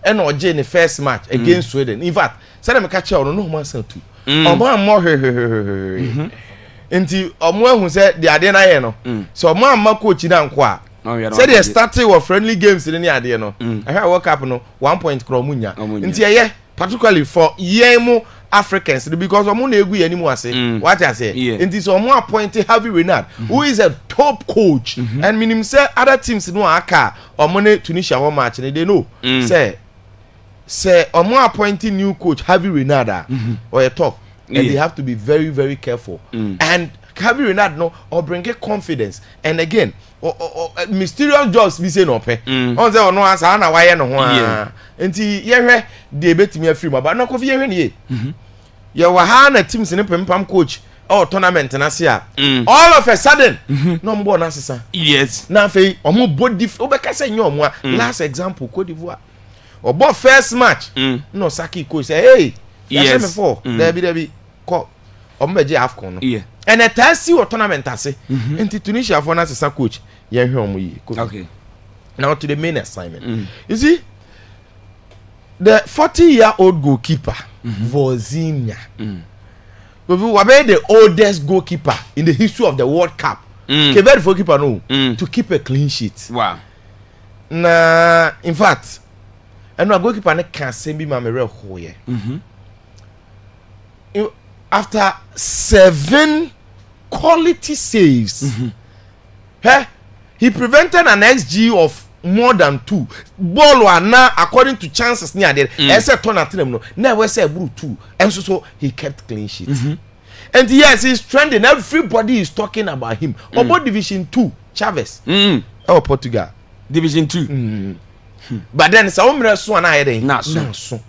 Speaker 8: and oje in the first match against Sweden. In fact, say me catch no man san tu. Omo mo enti omo hu say the ade na ye no. So omo amma coach na nko a. Say they starting with friendly games in the ade no. I hear World Cup no 1 point kro munya. Enti ye particularly for yemu Africans because omo na egu yanimu ase what I say it is omo appointed Harvey Renard who is a top coach and minim say other teams no aka omo na Tunisia one match they know say omo appointing new coach Harvey Renard or a top and they have to be very very careful and Harvey Renard no or bring confidence and again mysterious jobs be say no pe on say ono asa na why no ho enti yehwe de betimi afiri ma ba no kofi yehwe ne ye wa ha na teams ne pempam coach tournament na se a all of a sudden no mbo na sesa
Speaker 1: yes
Speaker 8: na fe omo body obeka say nyomo last example Cote d'Ivoire obo first match no saki coach say hey yes before there be call omo beje AFCON no
Speaker 1: yeah
Speaker 8: and a tasi or tournament ase enti Tunisia for na sesa coach yehwe omo yi
Speaker 1: okay
Speaker 8: now to the main assignment you see the 40-year-old goalkeeper Vozinha will be the oldest goalkeeper in the history of the World Cup. Very goalkeeper no to keep a clean sheet.
Speaker 1: Wow.
Speaker 8: Na in fact, and no goalkeeper ne can say be my real hoye. After 7 quality saves, he prevented an XG of more than 2 ball wa na according to chances near there except turn at them no na we say bru 2 and so he kept clean sheet and yes he's trending everybody is talking about him about division 2 Chavez Portugal
Speaker 1: division 2
Speaker 8: but then some so na here
Speaker 1: na so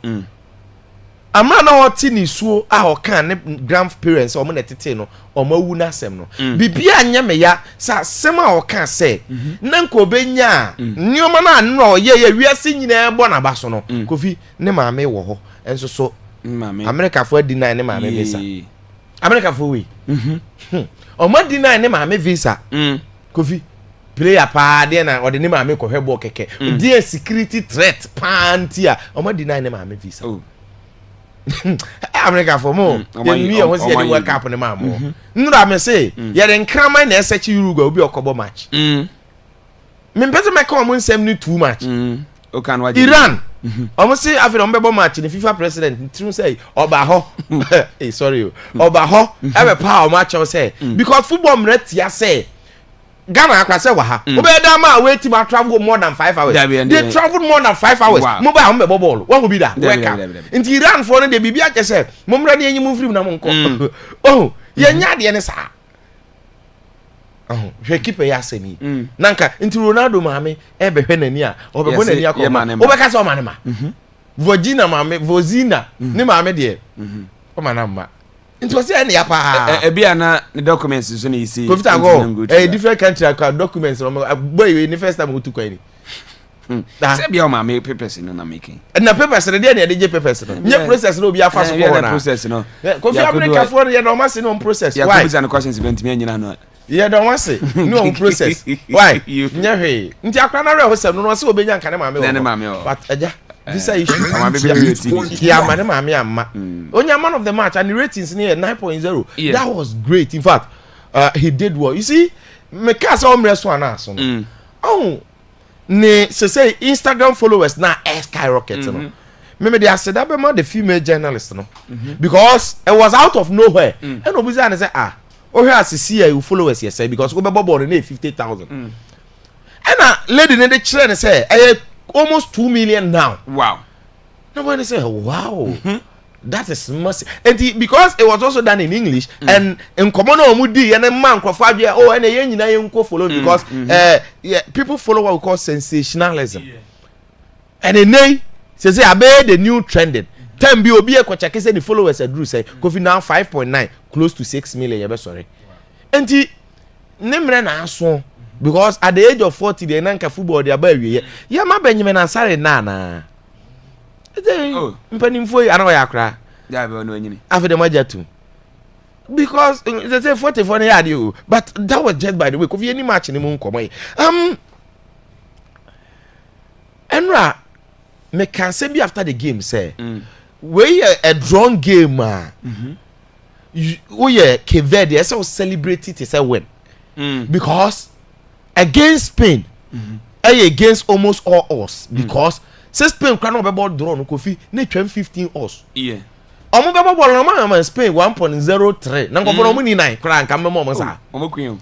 Speaker 8: ama na oti ni suo a o kan ne grandparents o mo na tete no o ma wu na asem no bibia anya me ya sa asem a o kan say na nko benya nioma na no ye wiase nyina ebo na baso no kofi ne maame wo ho enso so
Speaker 1: maame
Speaker 8: America for deny ne maame visa America for we o ma deny ne maame visa kofi player pa de na o de ne maame ko hwebo keke de security threat pantia o ma deny ne maame visa America for more we was here the World Cup ne ma mo nura me say ye den kraman na esechi Uruguay obi okobo match me mpese me come nsem ni too much
Speaker 1: o kan waje
Speaker 8: Iran almost say after on bebo match the FIFA president true say oba ho eh sorry oba ho e be power match o say because football mret ya say Ghana akwase wa ha obe da ma we team travel more than 5 hours they traveled more than 5 hours mo ba am be ball one go be that welcome into Iran for the bibia ke say mo mra de enyim free na mo nko oh ye nya de ne sa hwe keeper ya semi nanka into Ronaldo maame e be hwe nani a obe bo nani akọ obe ka say o mane ma Vozina ni maame de o manama it was any apa
Speaker 1: bia na the documents so na isi
Speaker 8: different country documents boy in the first time to kwani
Speaker 1: say bia o ma make papers no na making
Speaker 8: na papers dey na dey papers no nye process no be afa so ko na
Speaker 1: process no
Speaker 8: Kofi America for you no ma say no process
Speaker 1: why ya question questions event me anyina no
Speaker 8: you don't want say no process why nye hwe nti akra na re ho sem no say obenya nka ne maame o but aja visa issue yeah man maame amma onya man of the match and the ratings near 9.0 that was great in fact he did well you see me cast all me so na so oh ne say Instagram followers na skyrocket no me dey said that be the female journalist no because it was out of nowhere and obiza na say oh here see you followers here say because we be ball na 50,000 and lady ne dey chere say almost 2 million now.
Speaker 1: Wow.
Speaker 8: Nobody say, wow. That is massive. And because it was also done in English and in common omudi and a man oh and a yen follow because people follow what we call sensationalism. And the name say I made the new trending. Time be obi e kwacha say the followers drew say Kofi now 5.9 close to 6 million sorry. And nemre na aso because at the age of 40 the nanka football they about we ya ma Benjamin Ansare na mpanimfo yi ana ya kra
Speaker 1: ya be no anyini
Speaker 8: after the majatu because they say 44 na ya but that was just by the way Kofi any match ni mu nkomo enra me can say be after the game say we a drawn game we Kevede say celebrate it say win because against Spain against almost all us because say Spain can not be ball draw no Kofi na 15 us Omo be ball no man Spain 1.03 na nkofo no mo ni 9 kra nka me mo sa
Speaker 1: omo queen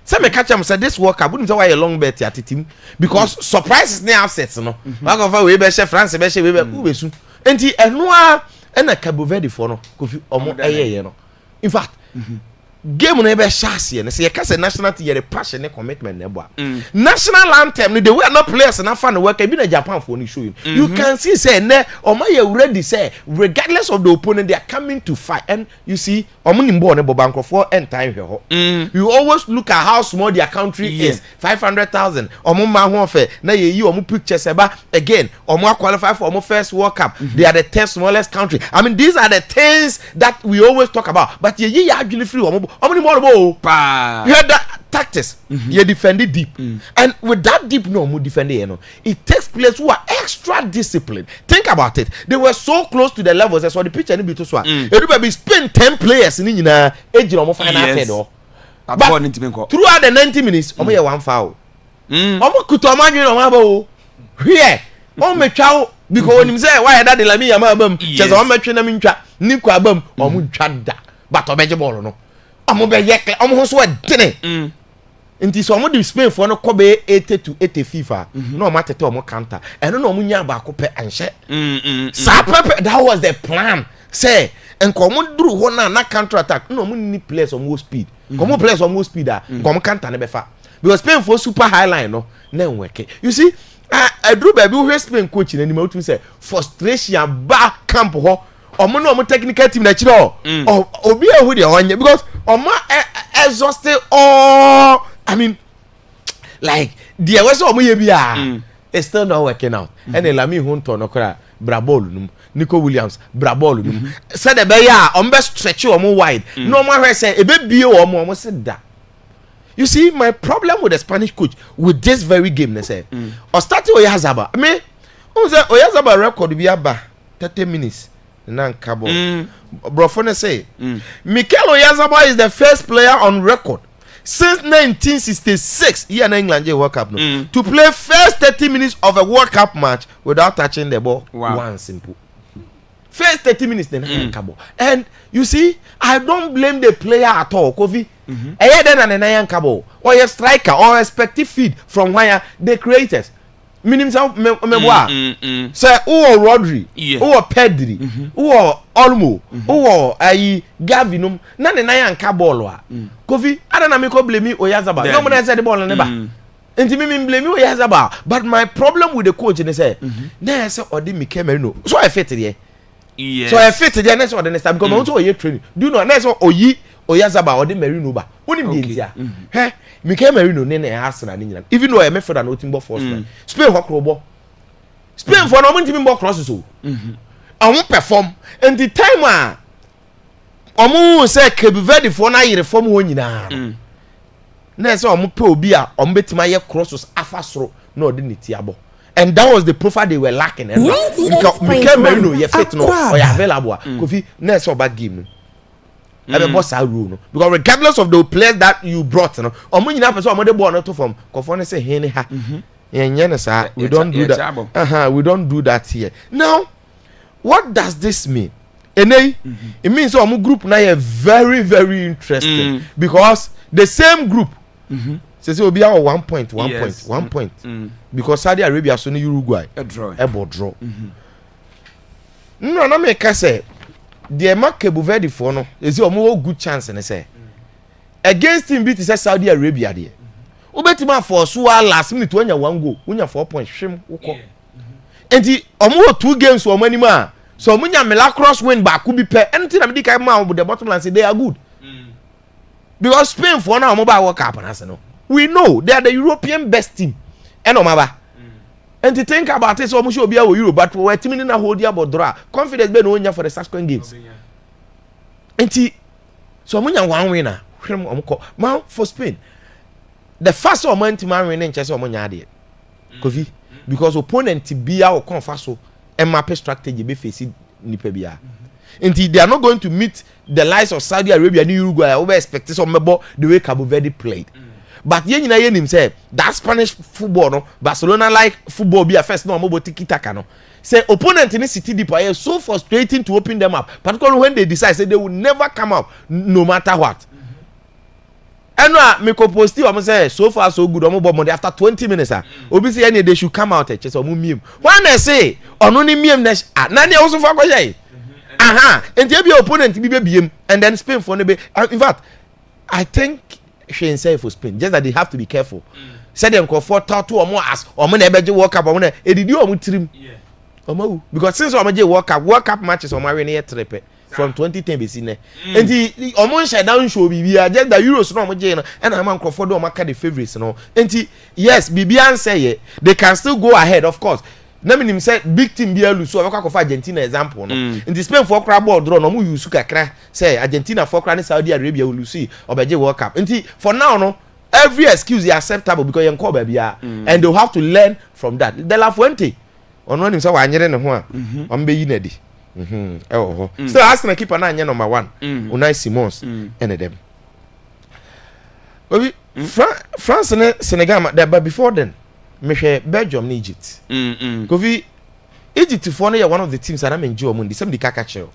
Speaker 8: say me catch am say this World Cup wouldn't say why a long bet at team because surprises ne upsets no back of we be share France be share we be su enti eno a na Cabo Verde for no kofi omo eye no in fact game no be chance ne say you national team your passion and commitment ne boa national anthem no the way not players na fan work e be na Japan for no show you can see say ne omo you ready say regardless of the opponent they are coming to fight and you see omo ni ball ne bobanko for end time here you always look at how small their country is 500,000 omo ma ho fe na ye yi omo pictures eba again omo qualify for omo first World Cup they are the 10th smallest country. I mean these are the things that we always talk about but ye yi actually free omo ni more you heard that tactics you defend it deep and with that deep no mo defend it you know it takes players who are extra disciplined. Think about it, they were so close to the levels as what the picture ni be to so e be spend 10 players ni nyina ejina omo final third o but throughout the 90 minutes omo ye one foul omo kuto omo adwene omo aba o here omo metwa because onim say why that the lami yama abam chese omo metwe na mentwa ni kwa abam omo ntwa da but obeje ball no omo be yekle omo ho so edene nti so omo di Spain for no kobe 80 to 80 FIFA no omo atete omo counter eno no omo nya ba ko pe anhye that was the plan say enkomo duru ho na counter attack no omo ni players omo speed komo players omo speed komo counter ne be fa because Spain for super high line no na work you see I drew baby who Spain coach na ni ma utu say frustration ba camp ho omo no omo technical team na chiro obi ehu de onye because omo exhausted all I mean like the was omo ye bia it's still not working out and Lami Hunto no kra brabol num Nico Williams brabol num said the be ya omo be stretch omo wide no omo hwe say e be bie omo say da. You see my problem with the Spanish coach with this very game they say or start Oyazaba me who say Oyazaba record be aba 30 minutes nan kabo brofone say Mikel Oyazaba is the first player on record since 1966 here in England World Cup no to play first 30 minutes of a World Cup match without touching the ball. One simple first 30 minutes then kabo and you see I don't blame the player at all Kofi eh then na yan kabo or a striker or expected feed from where the creators minim say me boa say who Rodri who Pedri who Olmo who ayi Gavinum na yan kabo a Kofi ada na me ko blame Oyazaba no mo na say the ball na ba enti me blame Oyazaba but my problem with the coach is say na say odi Mikel Merino so I fit there. Yes. So I fit there next one the next time because I want to oye training. Do you know next one oyi Oyazaba or the Merino ba. Who nim dey dia? He Mikel Merino ne Arsenal ni nyina. Even though I me for that no team bo force. Spain ho krobo. Spain for no mo team bo cross so. Omo perform and the time omo say Cape Verde for na yere form ho nyina. Na say omo pe obi a omo betima ye crosses afasoro na odi ne tiabo. And that was the profile they were lacking. Mikel Merino, you fit no, or you available. Kofi, next or bad game. I be boss rule no. Because regardless of the players that you brought, no, or when you have person among the ball not to form. Kofone say hey ha. We don't do that. We don't do that here. Now, what does this mean? It means our group now is very, very interesting because the same group. Say we be our 1 point because Saudi Arabia so Uruguay a draw no na make say the Cape Verde for no is a good chance and say against him beat say Saudi Arabia there obetima for so last minute when you 1 goal when you 4 points shim ukọ enti omo 2 games for money ma so omo nya miraculous win back could be pair anything na me dey ma with the bottom line say they are good because Spain for now omo ba World Cup na say no. We know they are the European best team. And and to think about it, so much will be our Euro, but we're teaming in a whole year about draw. Confidence be no for the subsequent games. And so one winner. Man for Spain. The first one to man winning chess or money because opponent be our confaso and map strategy be facing Nipebia. And they are not going to meet the likes of Saudi Arabia and Uruguay. I expect some the way Cabo Verde played. but yen nyina yen him say that Spanish football no Barcelona like football be a first no mo tiki taka no say opponent in City deep are so frustrating to open them up, particularly when they decide say they will never come up no matter what. And me ko post you say so far so good omo bomb after 20 minutes obi say any they should come out e chese omo miem when I say ono ni miem na na also for kwajai and be opponent be biem and then Spain for no be in fact I think she say for Spain just that they have to be careful say them ko for to omo as omo na ebeje World Cup omo na edidi omo trim omo because since omo je World Cup matches omo we na trepe from 2010 be seen and the omo shut down show bibia just the Euros no omo je na and am Crawford omo ka the favorites no and yes bibia say they can still go ahead of course na me nim say big team bia lose so we for Argentina example no in the Spain for crab ball draw no mo use kakra say Argentina for crab Saudi Arabia will lose obeje World Cup and for now no every excuse is acceptable because you call bia and they have to learn from that De La Fuente ono nim say wa anyere ne ho a ombe yi na di so Arsenal keeper na anya number 1 Unai Simons and them obi France and Senegal but before then me hwe Belgium and Egypt Kofi Egypt for no one of the teams that I'm enjoy mundi some the kakacho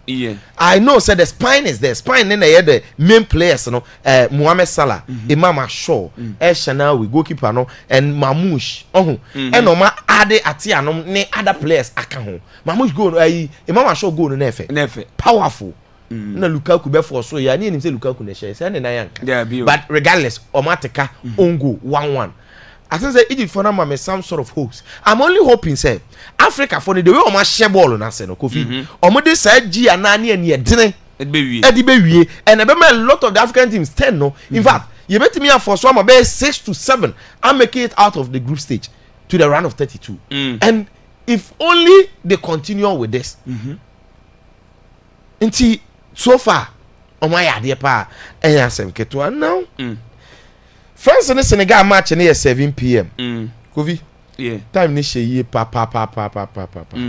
Speaker 8: I know said the spine is there spine then the main players no Mohamed Salah Imam Shaw Shanawi goalkeeper no and Mamouche and no ma ade atia no ne other players aka ho Mamouche go Imam Shaw go no nefe powerful na Lukaku be for so ya ni say Lukaku na share say na yanka but regardless Omateka ongo 1-1 I think say Egypt for now some sort of hopes. I'm only hoping say Africa for the way o ma share ball na say no Kofi. Omo dey say G anani and yedene. Edi be wie and be a lot of the African teams 10 no. In fact, you bet me for so be 6 to 7 and make it out of the group stage to the round of 32. And if only they continue with this. Until so far on my idea pa anyasem keto now. France and Senegal match near 7 p.m. Kofi, time ni shey pa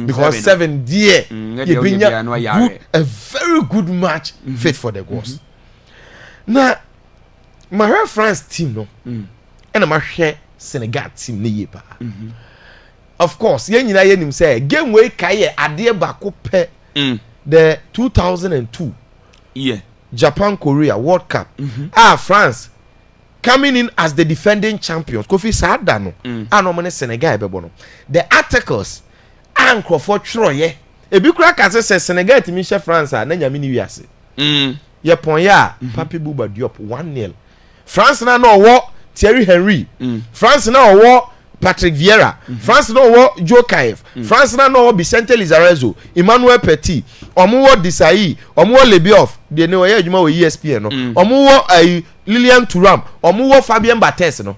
Speaker 8: because 7 there you bring a very good match fit for the goals. Now my France team no and my share Senegal team ni pa. Of course, yen nyina yenim say game wey kai ade ba ko pe the 2002 Japan Korea World Cup. France coming in as the defending champions. Kofi Saada no. No money Senegal be bono. The articles anchor for Troye. Ebi kura ka say Senegal ti mi France na nyame ni wiase. Ye pon ya Papi Bouba Diop 1-0. France na no wo Thierry Henry. France na wo Patrick Vieira. France na wo Joe Caif. France na no wo Vicente Lizarazu, Emmanuel Petit, omo wo Desailly, omo wo Lebioff, de ne wo ye adwuma wo ESPN no. Omo wo Lilian Thuram, omo wo Fabien Barthez no.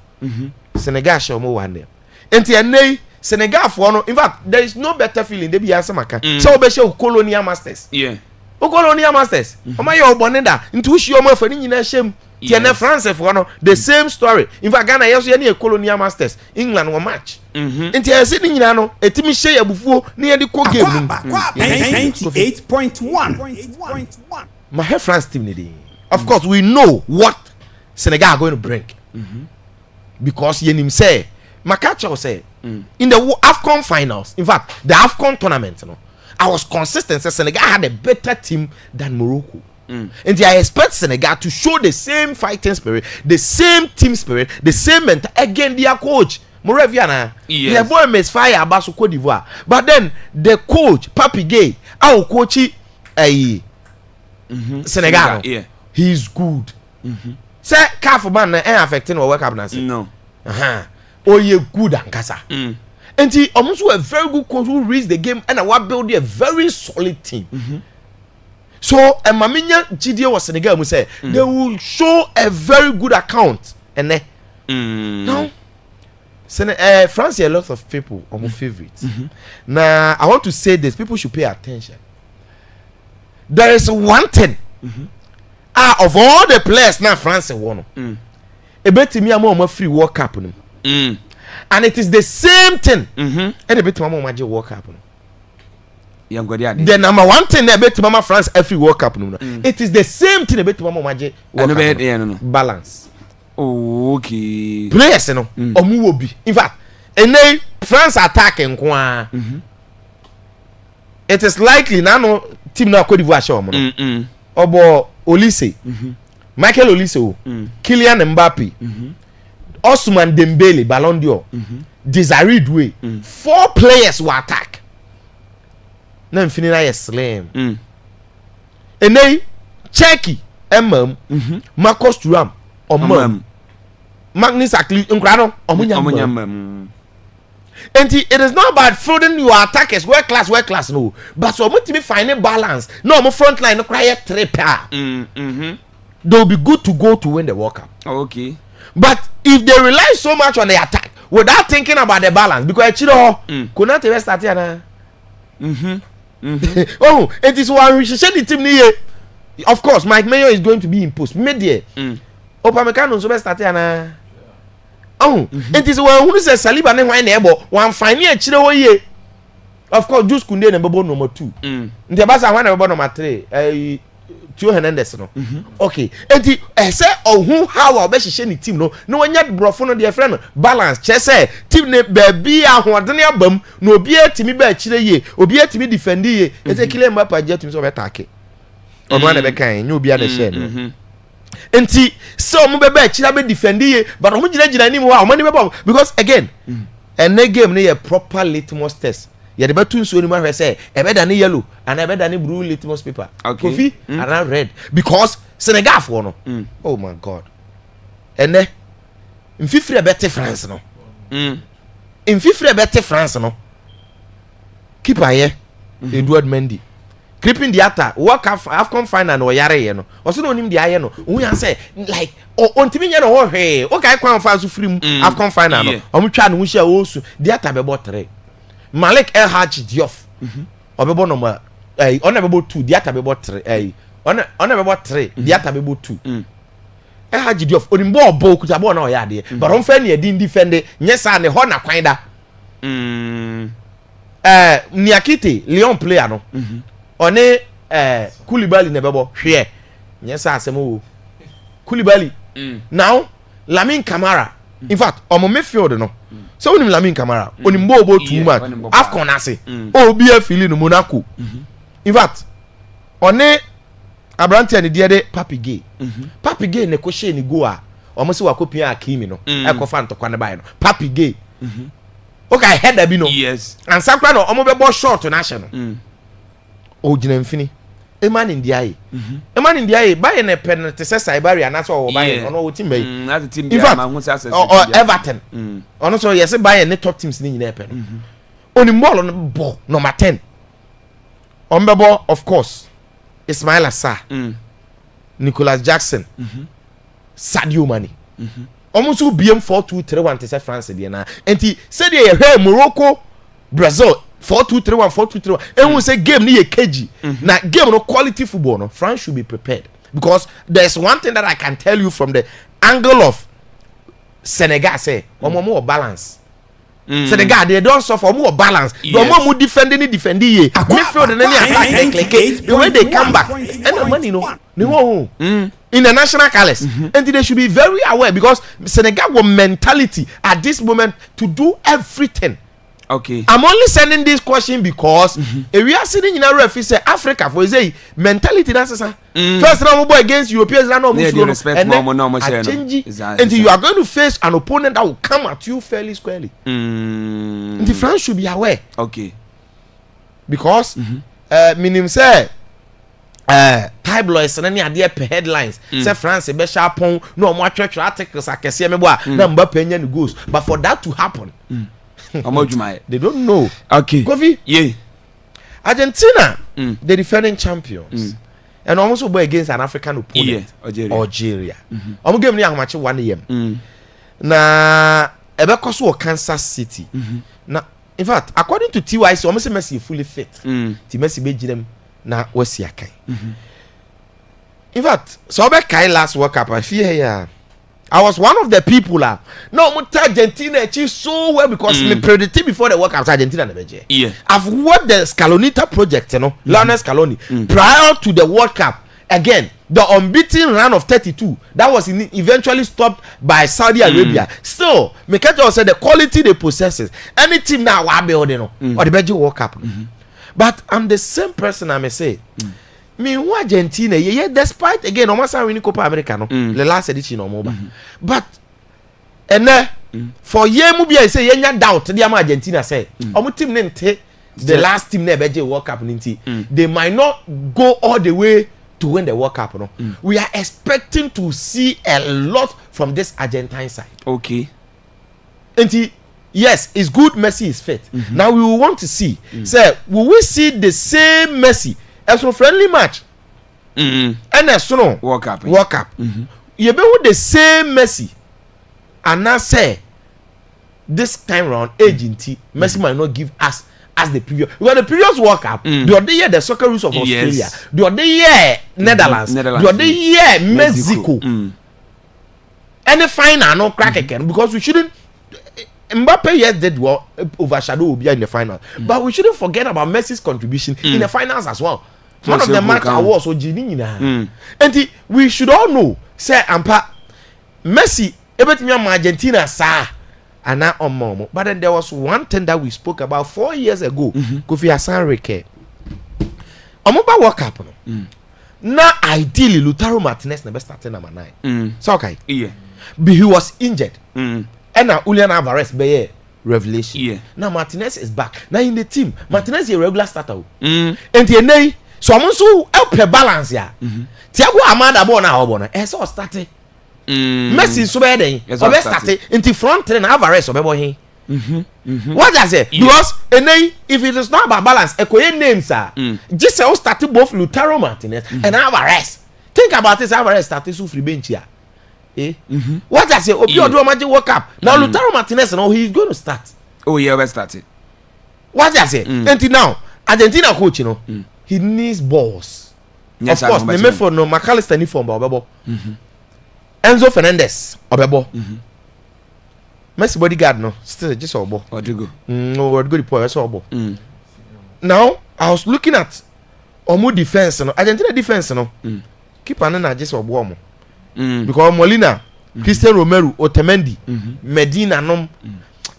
Speaker 8: Senegal show omo 1-0. Enti enei Senegal for no, in fact there is no better feeling dey be asemaka. So be show Colonial Masters. Colonial Masters. Omo ye oboneda, nti shi omo afani nyina shem. Tiene France for no, the same story. In fact Ghana yes ye na Colonial Masters. England wo match. Enti e se ni nyina no, etimi hye yabufuo na ye de ko game.
Speaker 9: 98.1.
Speaker 8: My France team ni dey. Of course we know what Senegal are going to bring. Because yenim say Makacha say in the AFCON finals, in fact the AFCON tournament no, I was consistent say Senegal had a better team than Morocco. And I expect Senegal to show the same fighting spirit, the same team spirit, the same mental again their coach Moraviana. The boy misfire about Cote d'Ivoire. But then the coach Papi Gay, our coach Senegal. He's good. Say calf man affecting or work up now.
Speaker 1: No.
Speaker 8: Oh you good and kasa. And he almost a very good coach who reads the game and I want build a very solid team. So and Maminya GDO was Senegal we say they will show a very good account and then no France a lot of people are my favorites. Now I want to say this, people should pay attention. There is one thing of all the players now France won. A bit me am free World Cup and it is the same thing and a bit magic World Cup. The number one thing a bit mama France every World Cup it is the same thing a bit magic balance.
Speaker 1: Oh, okay.
Speaker 8: Players no omu wo bi. In fact, ene France attack nko it is likely na no team na Cote d'Ivoire show mo no. Obo Olise. Michael Olise o. Kylian Mbappe. Ousmane Dembele Ballon d'Or. Desiree Doué. 4 players will attack. Na mfini na yes slam. Ene Cheki Marcus Thuram Magnus Akli Nkrano omunyam. And it is not about filling your attackers world class no, but so much to be finding balance. No, my front line no cry 3 pair. They'll be good to go to win the World Cup.
Speaker 1: Okay.
Speaker 8: But if they rely so much on the attack without thinking about the balance, because could not even start here. Oh, it is one we should the team here. Of course, Mike Mayo is going to be imposed. Media. Opamecano so start here. Oh, it is one who says Saliba ne wine ebo one fine ye. Of course, Juice Koundé number 2. The Basa one number 3. Tio Hernandez no. Okay. Enti say who how be hye ni team no. No wanya brofo no de friend balance. Che say team ne baby ahoɔden abam no obi atimi ba akire ye, obi atimi defend ye. Ese kile Mbappe je atimi so be take. Ono na be kan, nyu obi a na share no. Enti so mo be ba akire be defend ye, but mo gina ni mo wa, mo ni be bomb because again, and the game ne proper litmus test. Ya de betu nso ni ma hwe say ebeda ne yellow and ebeda ne blue litmus paper. Coffee and red because Senegal for no. Oh my god. Ene mfifire bete France no. Mfifire bete France no. Keeper here Edouard Mendy. Creeping the atta work Afcon final no yare ye no. Oso no nim the aye no. Who yan say like ontimi nya no ho hwe. O kai kwan fa so free Afcon final no. Omo twa no hu hia osu the atta be bo 3. Malik El Hadji Diouf. Obebo number on bebo 2, the other bebo 3. On bebo 3, the other bebo 2. El Hadji Diouf onimbo obo kuta bo na oyade. But on fe ne din defend nyesa ne ho na kwan da. Niakite Lyon player no. One Koulibaly ne bebo hwe. Nyesa asemo Koulibaly. Now Lamine Camara. In fact, omo midfield no. So when Lamine Camara, onimbo obo too much. Afcon ase. O bi e fili no Monaco. In fact, one Abrante ne de Papi Gay. Papi Gay ne ko she ni go a. Omo se wakopia Akimi no. E ko fa ntokwa ne bai no. Papi Gay. Okay, header bi no.
Speaker 1: Yes.
Speaker 8: And sakwa no omo be bo short na hye no. O gina mfini. Eman Ndiaye. Eman Ndiaye buy na penalty say Saibari and so buy ono team bay.
Speaker 1: That team be ma hu say
Speaker 8: or Everton. Ono so yes buy any top teams ni nyina pe no. Oni ball no ball number 10. Ombebo of course. Ismail Assar. Nicholas Jackson. Sadio Mane. Almost BM 4-2-3-1 to say France dey na. Enti say dey here Morocco, Brazil 4-2-3-1, 4-2-3-1. And we say game ni KG. Now game no quality football no. France should be prepared because there's one thing that I can tell you from the angle of Senegal say more balance. Senegal they don't suffer more balance. More defending ye. Midfield and any attack the way they come back and the money no. In the national colors, and they should be very aware because Senegal got mentality at this moment to do everything.
Speaker 1: Okay.
Speaker 8: I'm only sending this question because if we are sitting in a referee say Africa for say mentality that's first round boy against Europeans and until you are going to face an opponent that will come at you fairly squarely. The France should be aware.
Speaker 1: Okay.
Speaker 8: Because minim say tabloids and any idea per headlines say France be sharpon no more church articles akese me boa na Mbappe nya goals but for that to happen they don't know.
Speaker 1: Okay.
Speaker 8: Kofi?
Speaker 1: Yeah.
Speaker 8: Argentina, the defending champions. And almost go against an African opponent.
Speaker 1: Yeah,
Speaker 8: Algeria. I'm giving you a match 1 a.m. Na ebe koso Kansas City. Na in fact, according to TYC, almost Messi fully fit. Ti Messi be ginem na wasi akai. In fact, so be kai last World Cup I fear here. I was one of the people no Argentina achieved so well because me predicted before the World Cup Argentina never.
Speaker 1: Yeah.
Speaker 8: I've worked the Scalonita project, Lionel Scaloni prior to the World Cup again the unbeaten run of 32 that was eventually stopped by Saudi Arabia. Still, Mekato said the quality they possesses. Any team now will be or the Belgium World Cup. But I'm the same person. I may say, me who Argentina, yeah, despite again, almost winning Copa America, no, the last edition or more. But and for ye mubi I say yenya doubt the Argentina say team name the last team never Belgium World Cup they might not go all the way to win the World Cup. No, we are expecting to see a lot from this Argentine side.
Speaker 1: Okay.
Speaker 8: And yes, it's good. Messi is fit. Now we will want to see. Say, will we see the same Messi as a friendly match? And as soon
Speaker 1: World Cup.
Speaker 8: You be with the same Messi. And now say, this time round, agency Messi might not give us as the previous. Because the previous World Cup, the other year the soccer rules of Australia, the other year Netherlands, the other year Mexico. Any final no crack again because we shouldn't. Mbappe yes did well overshadow Obia in the final, but we shouldn't forget about Messi's contribution in the finals as well. One of the match awards so and we should all know say Ampa Messi everything Argentina sa and now on Momo. But then there was one thing that we spoke about 4 years ago. Kofi Hassan Reke. Omoba World Cup. Now ideally Lautaro Martinez never started number 9. So okay.
Speaker 1: Yeah.
Speaker 8: But he was injured. And now Julian Alvarez be revelation.
Speaker 1: Yeah.
Speaker 8: Now Martinez is back. Now in the team, Martinez is a regular starter. And the so I'm also help balance here. Thiago Amada bo na obo na. So started. Messi so be den. So be started into front and Alvarez so be bo he. What I say? Because if it is not about balance, ekoye names are. Just say started both Lautaro Martinez and Alvarez. Think about this, Alvarez started so free bench here. What I say? Obi Odo Magic World Cup. Now Lautaro Martinez, now he's going to start.
Speaker 1: Oh yeah, we started.
Speaker 8: What I say? Until now, Argentina coach, you know, he needs balls. Yes, of course, the me for no McAllister ni for Obebo. Enzo Fernandez Obebo. Messi bodyguard no, still just Obo.
Speaker 1: Rodrigo.
Speaker 8: No, Rodrigo the boy, Obo. Now I was looking at Omo defense, no, Argentina defense, no. Keep an eye just Obo. Because Molina, Christian Romero, Otamendi, Medina, no,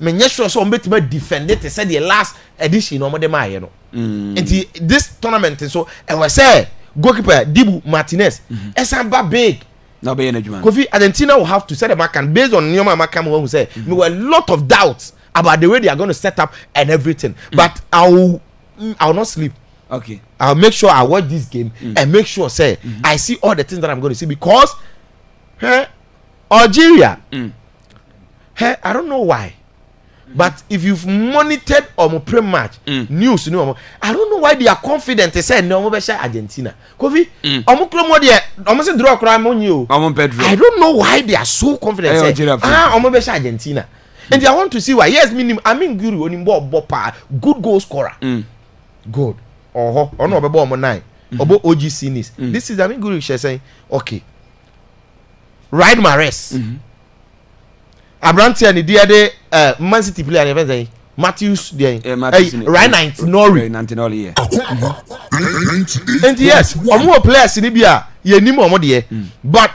Speaker 8: me sure so me defend it. Said the last edition no more dem aye no. This tournament so I was say goalkeeper Dibu Martinez, Esamba big.
Speaker 1: No be energy man.
Speaker 8: Kofi Argentina will have to set the back and based on Nyoma Makam who say there were a lot of doubts about the way they are going to set up and everything. But I'll not sleep.
Speaker 1: Okay.
Speaker 8: I'll make sure I watch this game and make sure say I see all the things that I'm going to see because Algeria I don't know why but if you've monitored or pre-match news I don't know why they are confident they say no be Argentina Kofi almost draw I don't know why they are so confident say Argentina and I want to see why. Yes, I mean Guru good goal scorer good no be ball 9 obo OGC nis this is I mean Guru saying okay Ryan Mahrez. Abrantia ni dia de Man City player never say Matthews there. Ryan 19 Norway.
Speaker 1: Yeah.
Speaker 8: And yes, omo players ni bia ye nim omo de but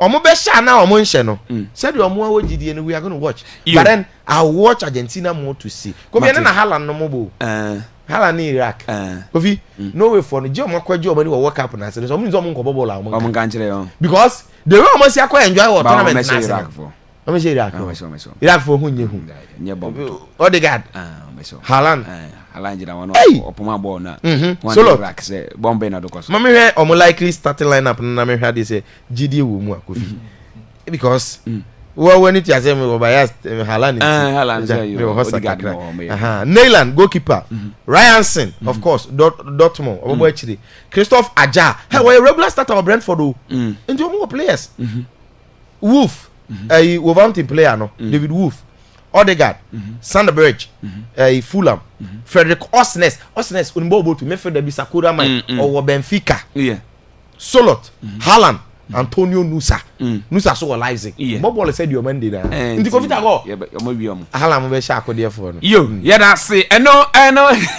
Speaker 8: omo be sha na omo nhye no. Said omo a wogidie no we are going to watch. But then I'll watch Argentina more to see. Ko be na Haaland no mo bo. Hala ni Iraq. Kofi no way for no je omo kwaje omo ni World Cup na say so omo nzo omo nko bobolo omo kan kire yo because the way omo si akwa enjoy what tournament na say Iraq for omo say Iraq for hunye hu
Speaker 1: nye bomb
Speaker 8: Odegaard Haaland
Speaker 1: jira wono opoma ball na
Speaker 8: solo
Speaker 1: Iraq say bomb na do koso
Speaker 8: mama he omo likely starting lineup na me hwe dey say GD wo mu Kofi because when it has me bias Haaland Neyland goalkeeper Ryanson of course Dortmund obo achire Christophe Aja hey we regular starter of Brentford into more players Wolf a Wolverhampton player no David Wolf Odegaard Sanderberg Fulham Frederick Osnes unbobo to Medford Bisakura man or Benfica Solot Haaland Antonio Nusa so Leipzig Bobo said your Monday na nti ko fita go
Speaker 1: omo bi omo
Speaker 8: Haaland mo be sha akode for no
Speaker 1: yo yeah that say eno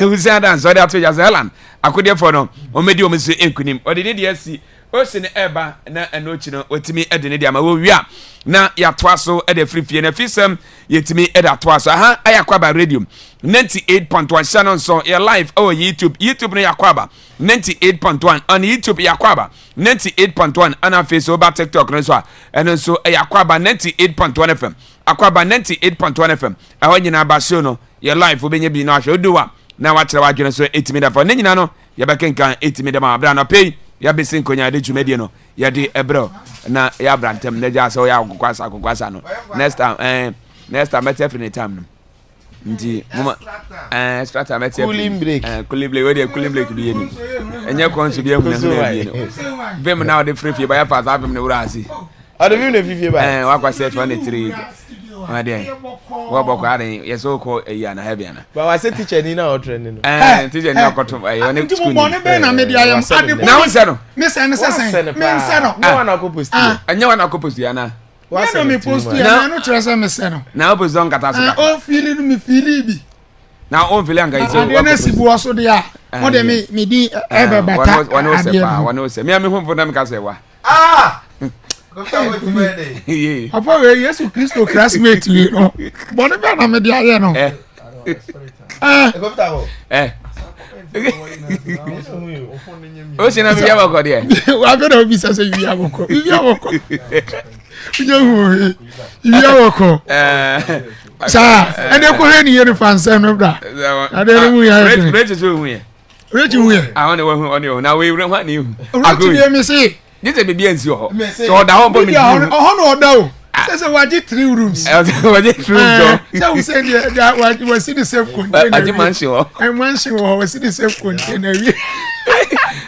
Speaker 1: we say that so that to just Haaland akode for no o medi o me say enkunim o de dey si Osin eba na enochi no wetimi ede ne dia ma wo wia na ya toa so ede frifie na fisem yetimi ede toa so ha Ayakwaba radio 98.1 channel so your live oh YouTube no Yakwaba 98.1 on YouTube Yakwaba 98.1 ana face over TikTok no so eno so Yakwaba 98.1 FM Akwaba 98.1 FM aho nyina ba show no your live obenye bi no ahwe oduwa na wa kire wa dwene so 8 minute for nyina no ya bekenkan 8 minute ma bra no pay ya besin konya de dwumedie no ya de ebro na ya brantem na ja so ya akokwasa no next time better every time no nti mama extra time better cooling break we dey cooling break bi yeni enye konsu bi ehun na bi no vem na de free ba ya pass avem na wura asi
Speaker 8: ade vem na fifie ba
Speaker 1: wa kwa set 1 ade wa boko ade yeso ko eya na heavy na
Speaker 8: ba wa se teacher ni na o training no
Speaker 1: teacher ni akoto ayo ne school
Speaker 9: mo ne be na me dia yam ade
Speaker 1: na wo se no
Speaker 9: me se no
Speaker 8: no wa na ko post
Speaker 1: anya wa na ko post ya na
Speaker 9: wa se me post ya na no trese me se no
Speaker 1: na opposition kata so
Speaker 9: o feeling me feeling bi
Speaker 1: na on feeling anga ise
Speaker 9: wa na sibu oso dia mo de me di ebe bata
Speaker 1: wa no se pa wa no se me hu mfo na me ka se wa
Speaker 9: Papa we Yesu Kristo classmate we no. Boni be na me dia ye no.
Speaker 1: O se na me ya bako de.
Speaker 9: Wa be na obi sase wi aboko. Wi aboko. Uje hu. Wi aboko. Sa, ene ko he ni yeri fanse no bra. Ade ni mu ya.
Speaker 1: Reche so hu ye.
Speaker 9: Reche hu ye.
Speaker 1: Ah one hu one hu. Na we wure hwa ni hu.
Speaker 9: Reche ye me say.
Speaker 1: This be biensi ho. So oda ho bo me.
Speaker 9: Oh no oda o. Say waji 3 rooms.
Speaker 1: Waji 3 rooms.
Speaker 9: So we say that we see the same container.
Speaker 1: Aji mansion ho.
Speaker 9: And mansion ho we see the same container.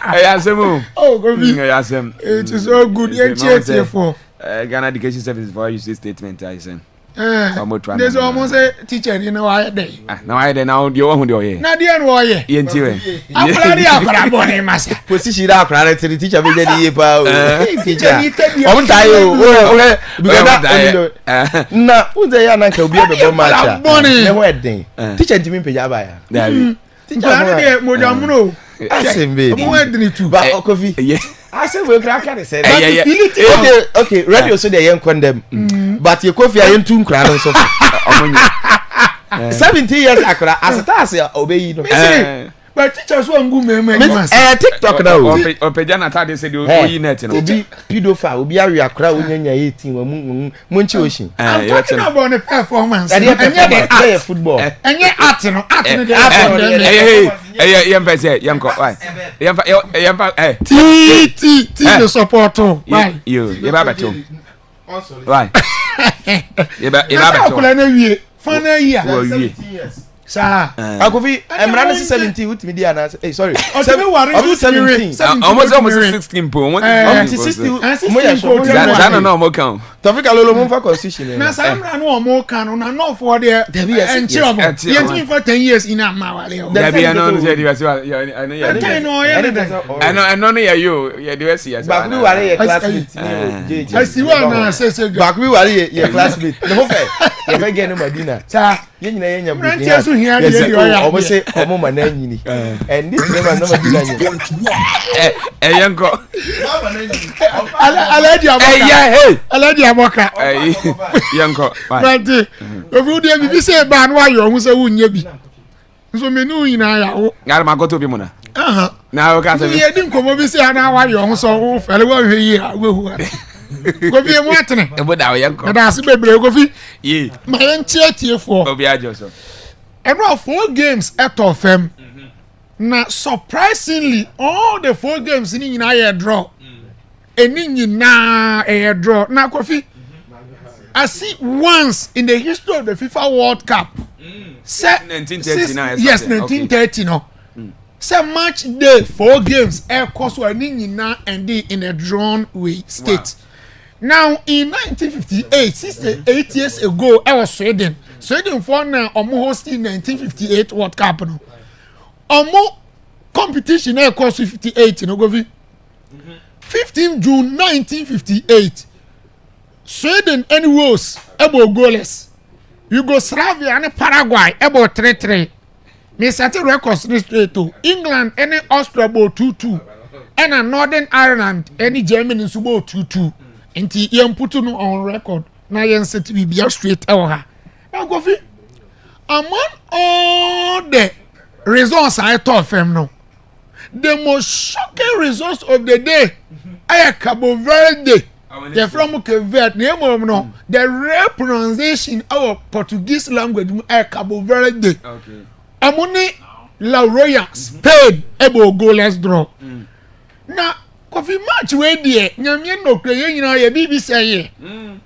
Speaker 1: Ayasem.
Speaker 9: Oh go be.
Speaker 1: Ayasem.
Speaker 9: It is so good. Ye for
Speaker 1: Ghana Education Service for you say statement I say.
Speaker 9: There's almost a teacher in our day.
Speaker 1: Now I then now you want to
Speaker 9: na dia no ye.
Speaker 1: Yenti we.
Speaker 9: Akra dia akra boni masa.
Speaker 8: Position da akra to the teacher be dey ye pa o.
Speaker 9: Teacher
Speaker 8: o mta yo. Because na unze ya na ka obi e be bo matcha. Ne ho eden. Teacher ntimi peja ba ya.
Speaker 1: Davi.
Speaker 9: Teacher dey mo jam no.
Speaker 8: Asembe.
Speaker 9: Mo eden tu.
Speaker 8: Ba Kofi.
Speaker 1: I
Speaker 8: say we crack can say.
Speaker 1: Okay,
Speaker 8: radio so dey condemn. But you Kofi ayen tu nkra no so. 70 years akra asata obey no.
Speaker 9: But teachers who ngu me
Speaker 8: TikTok now.
Speaker 1: Opeja na tade say oyi net no.
Speaker 8: Obi pedophile, obi awi akra onyanya 18 wa munchi oshin.
Speaker 9: I'm talking about the performance.
Speaker 8: And the football.
Speaker 9: And ye art no,
Speaker 1: yem pese yem ko why. Yem
Speaker 9: T the support why.
Speaker 1: You ba beto. Why? You ba
Speaker 9: beto. Akula na wie. Fana yi a.
Speaker 8: 17 years.
Speaker 9: Sa
Speaker 8: Akofi emra 70 with media na sorry
Speaker 9: 17
Speaker 1: almost 16 po
Speaker 8: 16 mo ya so
Speaker 1: na no mo kan
Speaker 8: Tofika lolo mo fa constitution
Speaker 9: na sa emra no mo kan na no for there enchi obo yenti for 10 years in amawale o
Speaker 1: da bi no say di wasi I know no ya you ya di wasi yes
Speaker 8: back we ware ye classmate
Speaker 9: I see one na say
Speaker 8: back we ware ye classmate no fe ye fe get no madina
Speaker 9: sa
Speaker 8: ye nyina ye nyam
Speaker 9: bi
Speaker 8: omo say omo ma na nyini and this never no madina nyi
Speaker 1: yanko
Speaker 9: alaji aboka alaji aboka
Speaker 1: yanko
Speaker 9: but obi dey bi say ba no ayo hu say wunye bi so menu yina ya wo
Speaker 1: ngara makoto bi mu na na o ka say
Speaker 9: ye din komo bi say na ayo hu so wo fele wo hwe yi a wo hu Kofi emu atene
Speaker 1: ebo da yanko
Speaker 9: da ase bebre Kofi
Speaker 1: ye
Speaker 9: ma yen tie for
Speaker 1: obi ajo so
Speaker 9: eno 4 games eto fam na surprisingly all the 4 games ni nyina ye draw eni nyina e draw na Kofi I see once in the history of the FIFA World Cup
Speaker 1: 1930
Speaker 9: yes 1930 no say match day 4 games e course eni nyina and in a drawn way state. Now in 1958 68 years ago I was Sweden for now omo hosting 1958 World Cup no omo competition e course 58 no go vi 15 June 1958 Sweden and Wales ebo goalless Yugoslavia and Paraguay ebo 3-3 me set records straight to England and Austria ebo 2-2 and Northern Ireland any Germany nso bo 2-2 nti yem put no on record na yen set bi bia straight e ha na Kofi among all the results I thought from no the most shocking results of the day I Cabo Verde the from Cape Verde no the rare pronunciation of Portuguese language Cabo Verde okay amoni La Roya Spain ebo goalless draw na Kofi match we there nyame no kre nyina ye BBC ye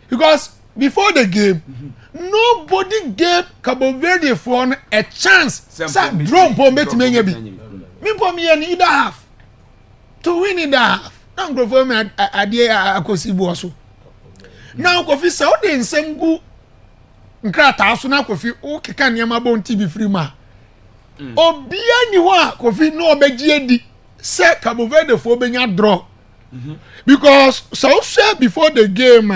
Speaker 9: because before the game nobody gave Cabo Verde for a chance sa draw po metimenya bi me po me in either half to win in the half na go for me ade akosi bo so now Kofi say o de nsem gu nkrata so na Kofi o keka niam bo nti bi free ma obia ni ho a Kofi no obeji edi say Cabo Verde for benya draw because so share before the game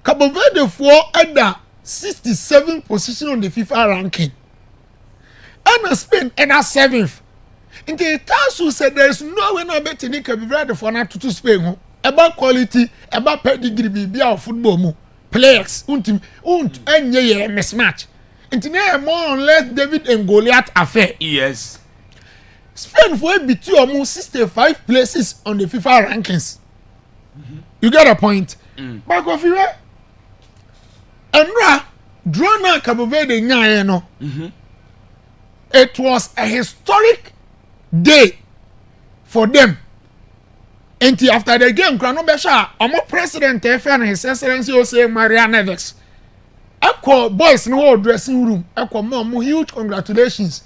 Speaker 9: Cabo Verde for at 67th position on the FIFA ranking and Spain at 7th. In the Tasu said there is no way no better than Cabo Verde for not to Spain about quality about pedigree be our football mo players untim enye mismatch into more or less David and Goliath affair. Yes. Spain for between almost 65 places on the FIFA rankings. You get a point. But Kofi Enra drawn out Cabo Verde nyaye no. It was a historic day for them. And after the game, Krano Besha, our president and his excellency Jose Maria Neves. Echo boys in the whole dressing room. Echo mom, huge congratulations.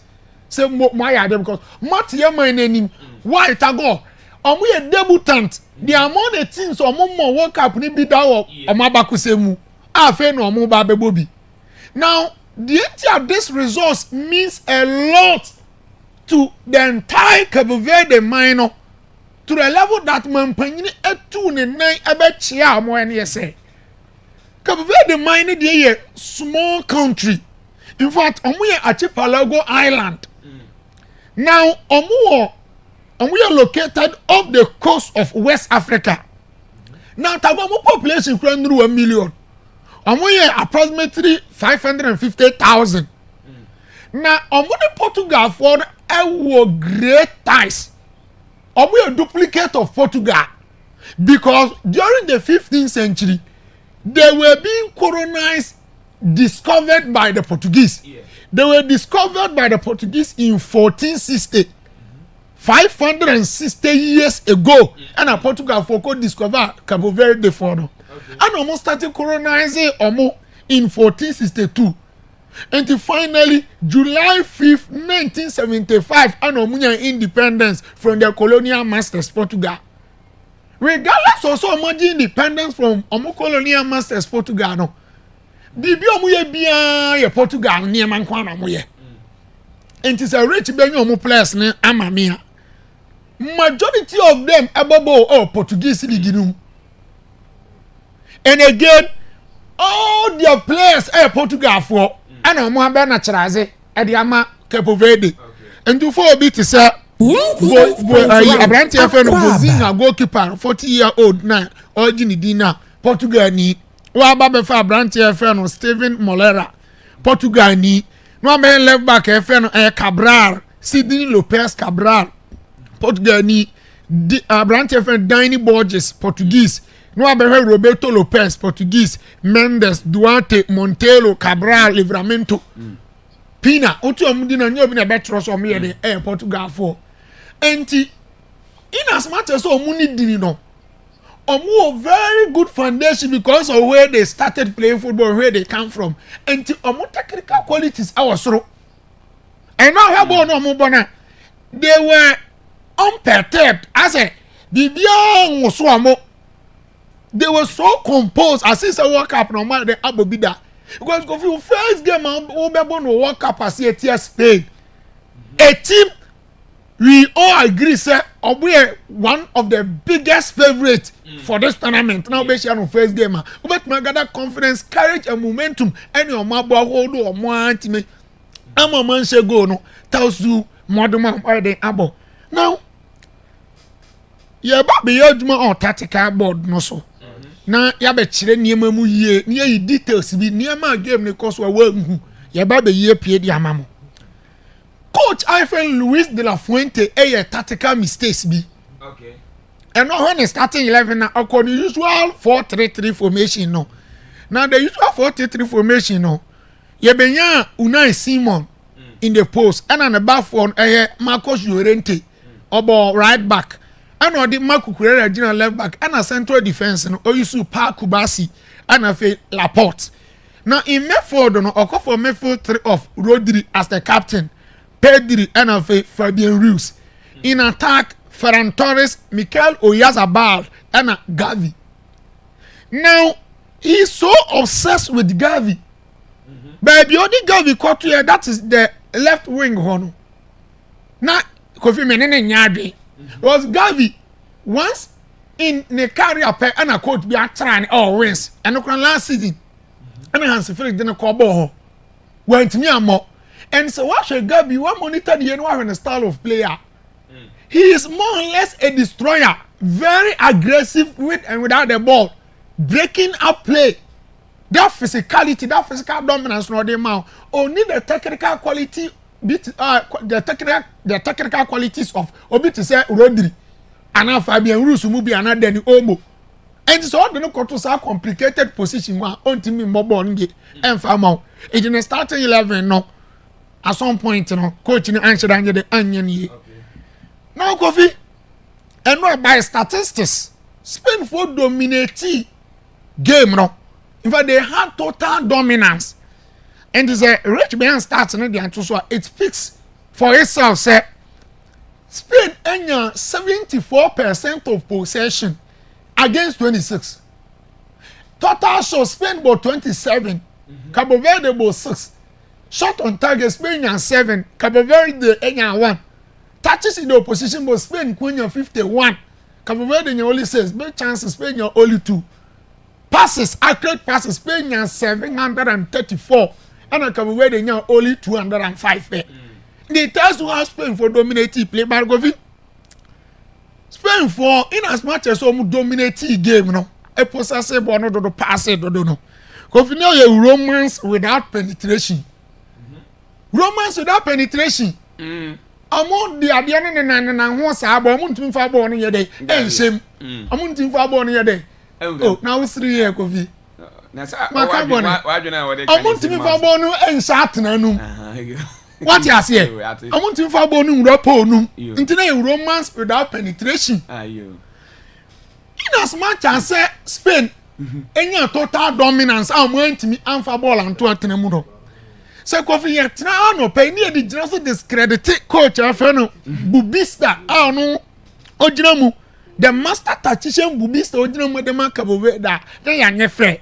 Speaker 9: Say my idea because Mattia my name why it go. We a debutant. The amount of teams or more World Cup ni be that or Mabakusemu. Afe no mo ba bebobi. Now, the entire this results means a lot to the entire Cabo Verde minor to the level that Mampanyini etu ne nine ebechia mo ene say. Cabo Verde minor dey small country. In fact, omuye archipelago island. Now, we are located off the coast of West Africa. Now, Tagomo population grown through 1 million. We are approximately 550,000. Now, Portugal for our great ties. We are a duplicate of Portugal because during the 15th century, they were being colonized, discovered by the Portuguese. Yeah. They were discovered by the Portuguese in 1460. 560 years ago, and Portugal for discover Cabo Verde for them. And almost started colonizing in 1462. Until finally, July 5th, 1975, and Omunya independence from their colonial masters, Portugal. Regardless of so much independence from colonial masters, Portugal, no. Bibi omuye bia ye Portugal ni man kwa na moye. And it's a rich benyo omu players ne amamia. Majority of them ababo Portuguese league room. And again, all their players Portugal for and omu aba na chiraze e di ama Capo Verde. And to for bit say Abranti FM Bozinga goalkeeper 40-year-old na origin dina Portugal ni wa ba fa Abranti FM Steven Molera Portugal ni no man left back FM Cabral Sidney Lopez Cabral Portugal ni Abranti FM Danny Borges Portuguese no be Roberto Lopez Portuguese Mendes Duarte Montelo Cabral Livramento Pina otu omudi na nyobi na betro so me de Portugal for enti in as much as omuni dini no omu very good foundation because of where they started playing football, where they come from enti omu technical qualities awosoro and now how about no bona they were unperturbed as a bibia ngoso amo they were so composed as if a World Cup no matter the abobida because if you first game Obebo no World Cup as a Spain a team we all agree say we are one of the biggest favorites for this tournament now be share no first game but my gather confidence courage and momentum any o ma bo hold o mo antime am man she go no tells you modern man by the abo now ye ba be adwuma on tactical board no so na ya be kire niema mu yie ne yi details bi niema game ne course wa hu ye ba be yie pie di amamo coach Ifen Luis de la Fuente tactical mistakes bi
Speaker 1: okay
Speaker 9: and when he starting 11 na according usual 4-3-3 formation no now the usual 4-3-3 formation no ye benya Unai Simon in the post and on the back for Marcos Llorente obo right back and on the Marco Cucurella general left back and a central defense no Oyusu Pa Kubasi and a Laporte. Now in midfield no occur for midfield 3 of Rodri as the captain, Pedri and a Fabian Ruiz. In attack Ferran Torres, Mikel Oyarzabal and a Gavi. Now he's so obsessed with Gavi. Baby, only Gavi caught here, that is the left wing hono. Now Kofi Menene Nyade was Gavi once in the career pair and a coach be a trying or wins and last season and Hansi Felix didn't call ball went to me more and so what should Gavi one monitor the and the style of player he is more or less a destroyer very aggressive with and without the ball breaking up play that physicality that physical dominance no dey mount only the technical quality the technical qualities of obi to say Rodri and Fabian Ruiz mu bi and Dani Olmo and so they no control so complicated position one until me mobile nge emfa ma it in the starting 11 no at some point no coach ni answer anye the onion ye now Kofi and no by statistics Spain for dominate game no in fact they had total dominance and it's a rich man starts in the anto so it speaks for itself say Spain enya 74% of possession against 26 total shot Spain ball 27 Cabo Verde ball 6 shot on target Spain enya 7 Cabo Verde enya 1 touches in the opposition ball Spain enya 51 Cabo Verde enya only 6 big chances Spain enya only 2 passes accurate passes Spain enya 734 and Cabo Verde enya only 205 the test to have Spain for dominating play but Govi Spain for in as much as some dominating game no a possessive ball no do pass it do no Govi now a romance without penetration romance without penetration among the adiana na ho sa ball mun tun fa ball no ye dey en shame amun tun fa ball no ye dey oh now we 3 year Govi
Speaker 1: na sa wadwena wode kan
Speaker 9: amun tun fa ball no en sha atena num what you say amun tun fa ball no wura po num ntina a romance without penetration
Speaker 1: ayo
Speaker 9: in as much as say Spain enya total dominance amun ntimi anfa ball anto atena mu do se Kofi yet na no pay ni di gina so discredit coach afeno Bubista no ogina mu the master tactician Bubista ogina mu de Cabo Verde then ya nye frɛ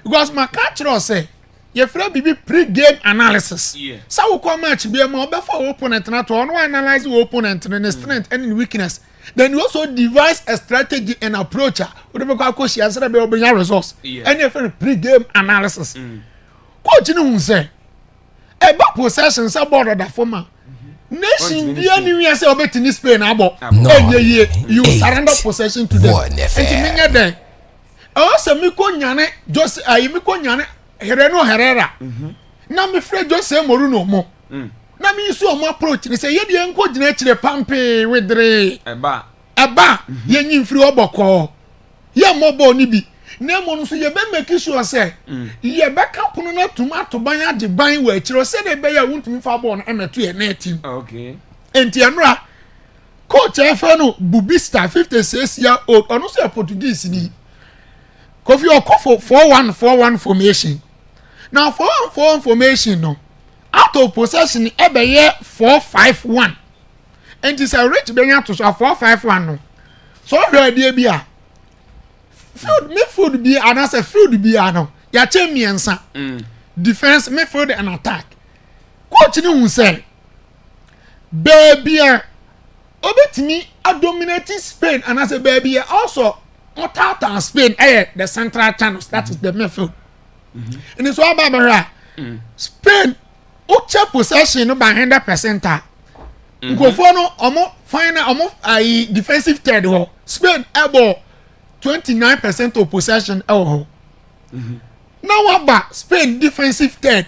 Speaker 9: because my catch say ye frɛ bibi pre-game analysis so we come match be ma obefa opponent na to no analyze the opponent and strength and weakness then you also devise a strategy and approach we be call coach answer be obenya results and ye frɛ pre-game analysis coach ni hu say about possession say board that former nation bia ni wi say obetini Spain abo ye you surrender possession to them and menya den o say mi ko nyane Jose ayi mi ko nyane Herrera na me frɛ Jose Mourinho mo na me use o approach ni say ye de enko gina kire pampe wedre eba ye nyimfiri oboko ye mobo ni bi na mo no so ye be make sure say ye be ka pono na tomato ban ade ban wa akiro say de be ya wuntumi fa ball no emeto ye na team
Speaker 1: okay
Speaker 9: enti anura coach Efeno Bubista 56 year old ono so Portuguese ni Kofi okofo 4-1-4-1 formation now 4-1-4-1 formation no out of possession ebe ye 4-5-1 and it's a rich benya to so 4-5-1 no so ready bi a midfield bi and as a field bi no ya chemiensa defense midfield and attack coach ni hu say baby obetimi a dominating Spain and as a baby also total Spain the central channels that is the midfield and it's all about Spain uche possession no by 100% go for no omo final almost defensive third ho. Spain able 29% of possession ho. Now about Spain defensive third.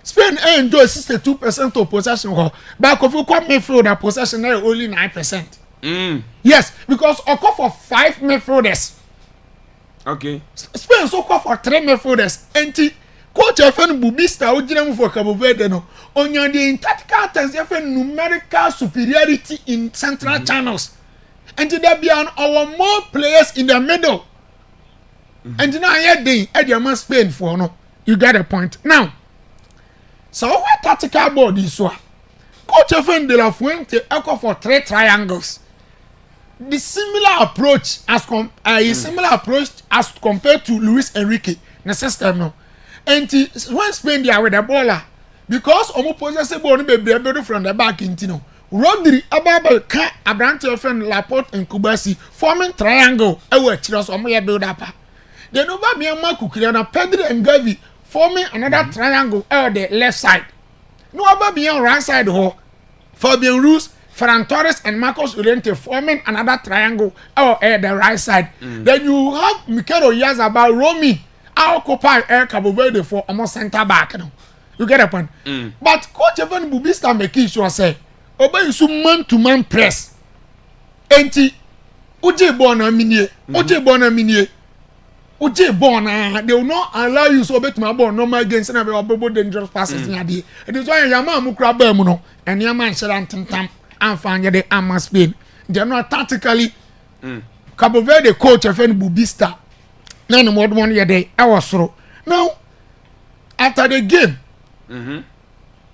Speaker 9: Spain enjoy 62% of possession ho. But if you come midfielder possession only 9%. Yes, because occur for 5 midfielders.
Speaker 1: Okay.
Speaker 9: Spain so call for 3 midfielders. Enti coach FN Bubista ojina for Cabo Verde no. On the tactical terms FN numerical superiority in central channels. And there be our more players in the middle. And now here they man Spain for no. You get a point. Now, so what tactical board is so? Coach FN de la Fuente echo for 3 triangles. The similar approach as compared to Luis Enrique the system no. And when Spain there with the baller because omo possess the ball be from the back into no. Rodri ababa ka Abrante friend Laporte and Kubasi forming triangle ewe chiros omo ye build up. Then over Myanmar Kukriana Pedro and Gavi forming another triangle on the left side. No over beyond right side ho. Fabian Ruiz, Ferran Torres and Marcos Llorente forming another triangle on the right side. Then you have Mikel Oyarzabal roaming occupy Cabo Verde for almost center back. You get a point? But Coach Evan Bubista make sure say obey some man-to-man press. Enti Oje Bona Minie, they will not allow you so bet my ball normal against and have dangerous passes in the it is why Yama Mukrabemuno and Yaman Shalantam and find the Amma Spain. They are not tactically Cabo Verde coach of any Bubista. None more 1 year day. I was through. Now, after the game,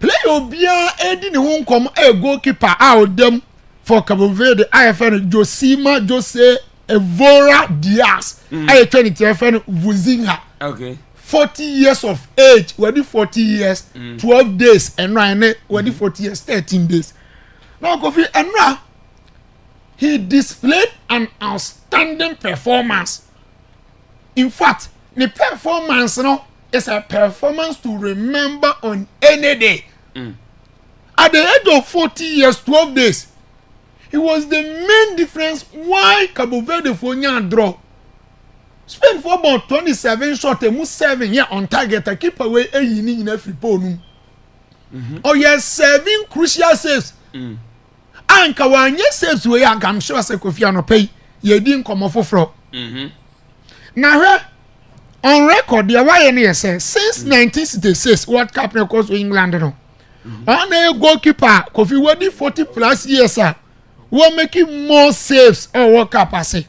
Speaker 9: play Obia Eddie won't come a goalkeeper out them for Cabo Verde. I have Josima Jose Evora Diaz. I have Vuzinha.
Speaker 1: Okay.
Speaker 9: 40 years of age. We're 40 years, 12 days, and 9. We're 40 years, 13 days. Now, Kofi, and now he displayed an outstanding performance. In fact, the performance is a performance to remember on any day. At the age of 40 years, 12 days, it was the main difference why Cabo Verde for draw. Spain for about 27 shot, and 7 year on target, to keep away a inning in every pony. Oh, yes, 7 crucial saves. And Kawanye saves where I'm sure Sekofiano pay, ye didn't come off for. Now, on record, the YNA says since 1966, World Cup records for England. No, on a goalkeeper, Kofi Wadi 40 plus years, will making more saves or World Cup. I say,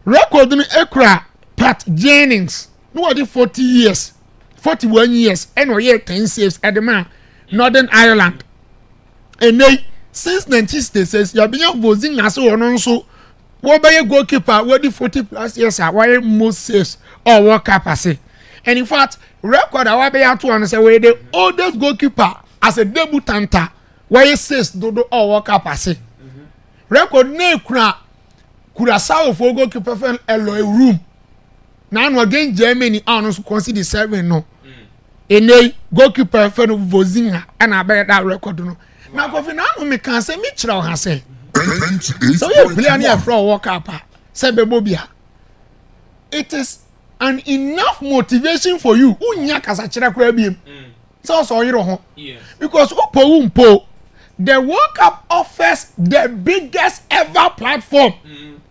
Speaker 9: record in Ekra Pat Jennings, no, 40 years, 41 years, and we 10 saves at the man, Northern Ireland. And they, since 1966, you have been opposing us so. What by a goalkeeper, what the 40 plus years are, why most saves or World Cup, I say. And in fact, record I be out to answer where the oldest goalkeeper as a debutant, why says Dodo or World Cup, I say. Record ne could a sour for goalkeeper from Eloy room. Now again, Germany, I also consider 7 no. And they goalkeeper from Vozinha, and I bear that record. No. Now, Kofi, now me can say, Mitchell has said. So you play near from World Cup, Sebebobia. It is an enough motivation for you. Unya kasachira kwabiem. So you know. Because the World Cup offers the biggest ever platform.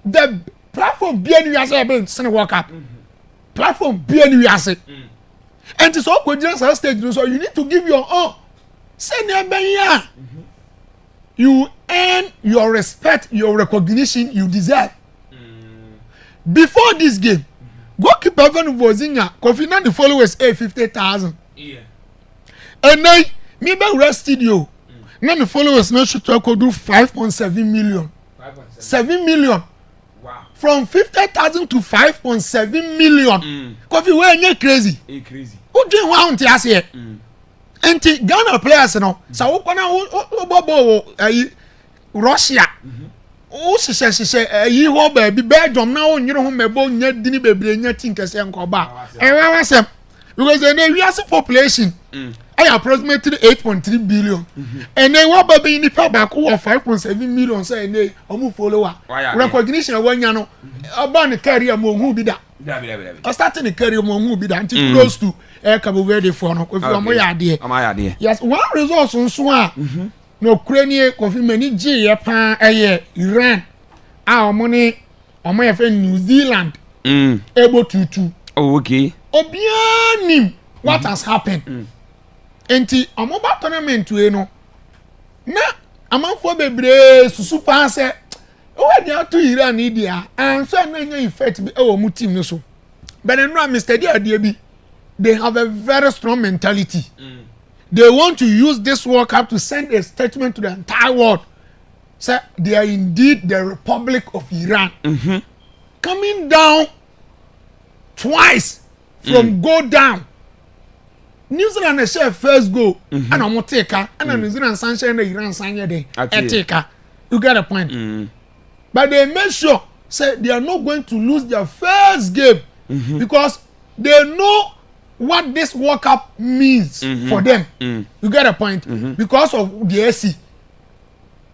Speaker 9: The platform BNU has been seen World Cup. Platform BNU has it. And it's all just stage, so you need to give your own. Send your you earn your respect, your recognition you deserve. Before this game, goalkeeper Van Vozinha, Kofi the followers 50,000. Yeah. And then me be rest studio. Now the followers no should talk do 5.7 million. 7 million. Wow. From 50,000 to 5.7 million. Kofi we ain't crazy. Crazy. Who doing what on here? And Ghana players no. So who gonna Russia. Oh, she you ho baby Belgium now you know me bo nya bebre nya tin kese nkoba. And we was because the population I approximately 8.3 billion. And then what about being the back over 5.7 million say they omu follower. Recognition when you know about the career mo who be that. I started the career mo who be that until close to Cabo Verde for no if you idea. Yes, one resource on so no Ukraine coffee many G Iran. Our money on my friend New Zealand able to
Speaker 1: okay.
Speaker 9: Obianim what has happened. Enti amoba tournament we no na amanfo bebre susu pa se o we dey to Iran India and so na nya effect be e mu team no so but no Mr. Dia bi they have a very strong mentality. They want to use this World Cup to send a statement to the entire world. Say they are indeed the Republic of Iran. Coming down twice from go down. New Zealand share first goal and I'm take her and New Zealand sunshine Iran sign day take her. You get a point. But they make sure say they are not going to lose their first game because they know what this World Cup means for them. You get a point because of the AC.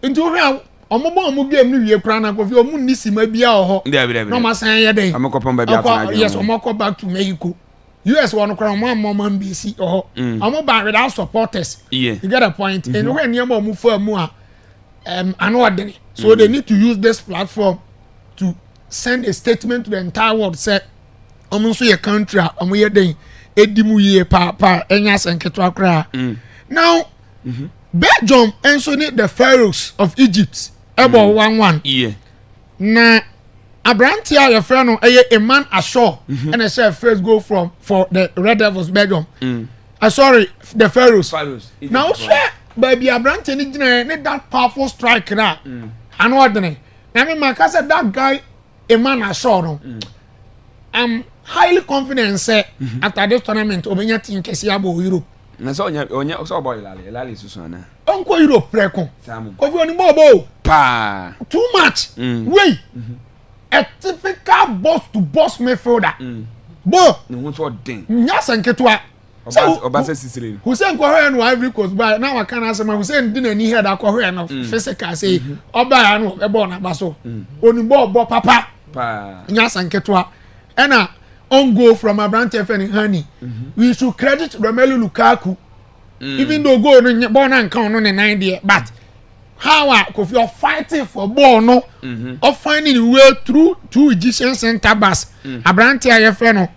Speaker 9: Into here omo game ni wie kra na kofi omu nisima bia ho no ma san ye den
Speaker 1: amokopon ba bia tana
Speaker 9: yes omoko back to Mexico US one kra mo BC ho omo ba without supporters. You get a point. And when you omo for mu a anodene so they need to use this platform to send a statement to the entire world say omo so your country omo ye den edimu ye pa enya senketwa kra now Belgium and so the Pharaohs of Egypt about 1-1. Na Abrantia your friend a man ashore and I said first goal for the Red Devils Belgium. Sorry, the Pharaohs. Now share baby Abrantia need that powerful strike na. I know what then. I mean my said that guy a man ashore no. I'm highly confident say after this tournament obenya team kesi abo Europe.
Speaker 1: Na so onya so boy lale susu na
Speaker 9: onko Europe preko kofi oni bobo
Speaker 1: pa
Speaker 9: too much wait a typical boss to boss midfielder bo
Speaker 1: no won so den
Speaker 9: nya sanketwa
Speaker 1: obase sisire
Speaker 9: Hussein ko hwe no Ivory Coast ba na waka na asema Hussein di na ni head akọ no physical say oba ya no e bo na baso oni bo papa
Speaker 1: pa
Speaker 9: nya sanketwa ena on goal from Abrante Feni Hani. We should credit Romelu Lukaku. Even though goal no ball na nkan no 9 but how Kofi are fighting for ball no of finding a way through two Egyptian center backs. Abrante Ayefeno.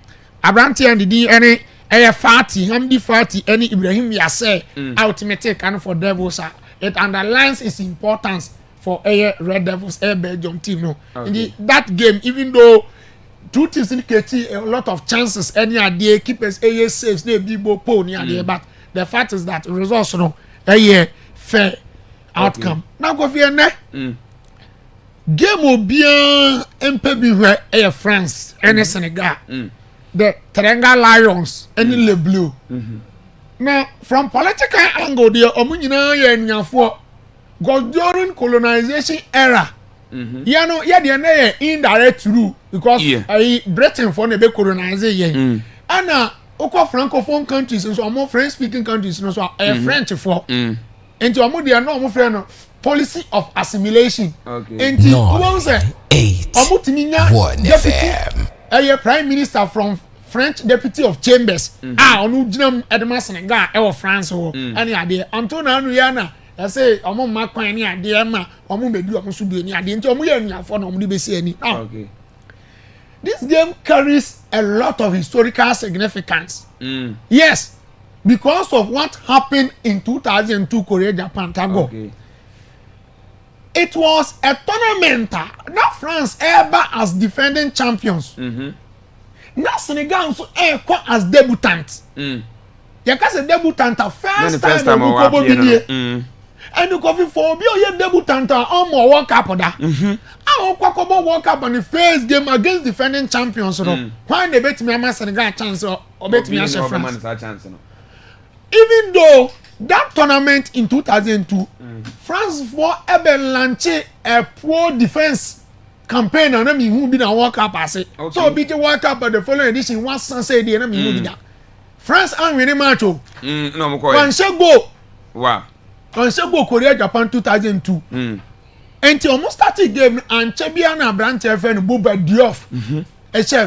Speaker 9: Abrante and the any Fati, Hamdi Fati, any Ibrahim Yasseh ultimate can for Devils. It underlines its importance for Red Devils Belgium team no. In that game even though two teams indicate a lot of chances any idea keepers saves they be bo ni idea but the fact is that results no fair outcome now go fear ne game obian mp bi hwe France and Senegal the Teranga Lions and Le Bleu now from political angle there omunyina ye nyafo go during colonization era you know the indirect rule because Britain for the colonize and francophone countries and so more French speaking countries no so French for into a they are no friend policy of assimilation and deputy prime minister from French deputy of chambers onu ginam Edema Senegal e France ho any idea until now yana I say omo makwan ni ade ma omo medu omo so du ni ade nti omo ye nuafo na omo de besi ani okay. This game carries a lot of historical significance. Yes, because of what happened in 2002 Korea Japan Tago. Okay. It was a tournament not France ever as defending champions. Not Senegal so as debutant. You can say debutant first time and you coffee for be your debutant on more World Cup da. I Akwaaba World Cup on the first game against defending champions no. Why they bet me a Senegal chance or bet me a France. Even though that tournament in 2002 France for ebe launch a poor defense campaign and me who be na World Cup as it. So be the World Cup but the following edition was say the enemy who be that. France and winning match oh.
Speaker 1: No mo ko.
Speaker 9: One shot go.
Speaker 1: Wow.
Speaker 9: One shot go Korea Japan 2002. Until almost started game and Chebiana Branch FN Buba Diouf.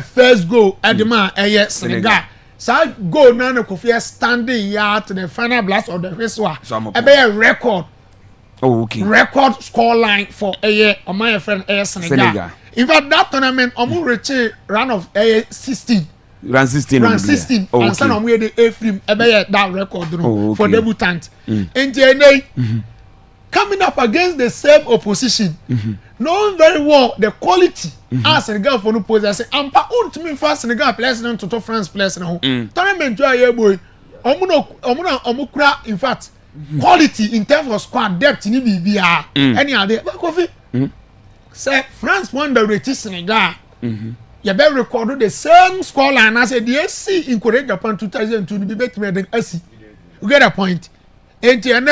Speaker 9: First goal at the man Senegal. So goal now no Kofi standing yard to the final blast of the whistle. A record.
Speaker 1: Oh, okay.
Speaker 9: Record score line for on my friend Senegal. In fact, that tournament almost reached round of 16.
Speaker 1: Round 16.
Speaker 9: Round 16.
Speaker 1: Oh,
Speaker 9: and some of the A-frame that record for debutant. And then coming up against the same opposition, knowing very well the quality as Senegal for no pose. I say, I'm to me first Senegal players to France players now. Tournament boy. In fact, quality in terms of squad depth in BBR. Any other coffee. Say France won the rated Senegal. You better record the same score line as the SC in Korea Japan 2002 to be better than SC. You get a point. And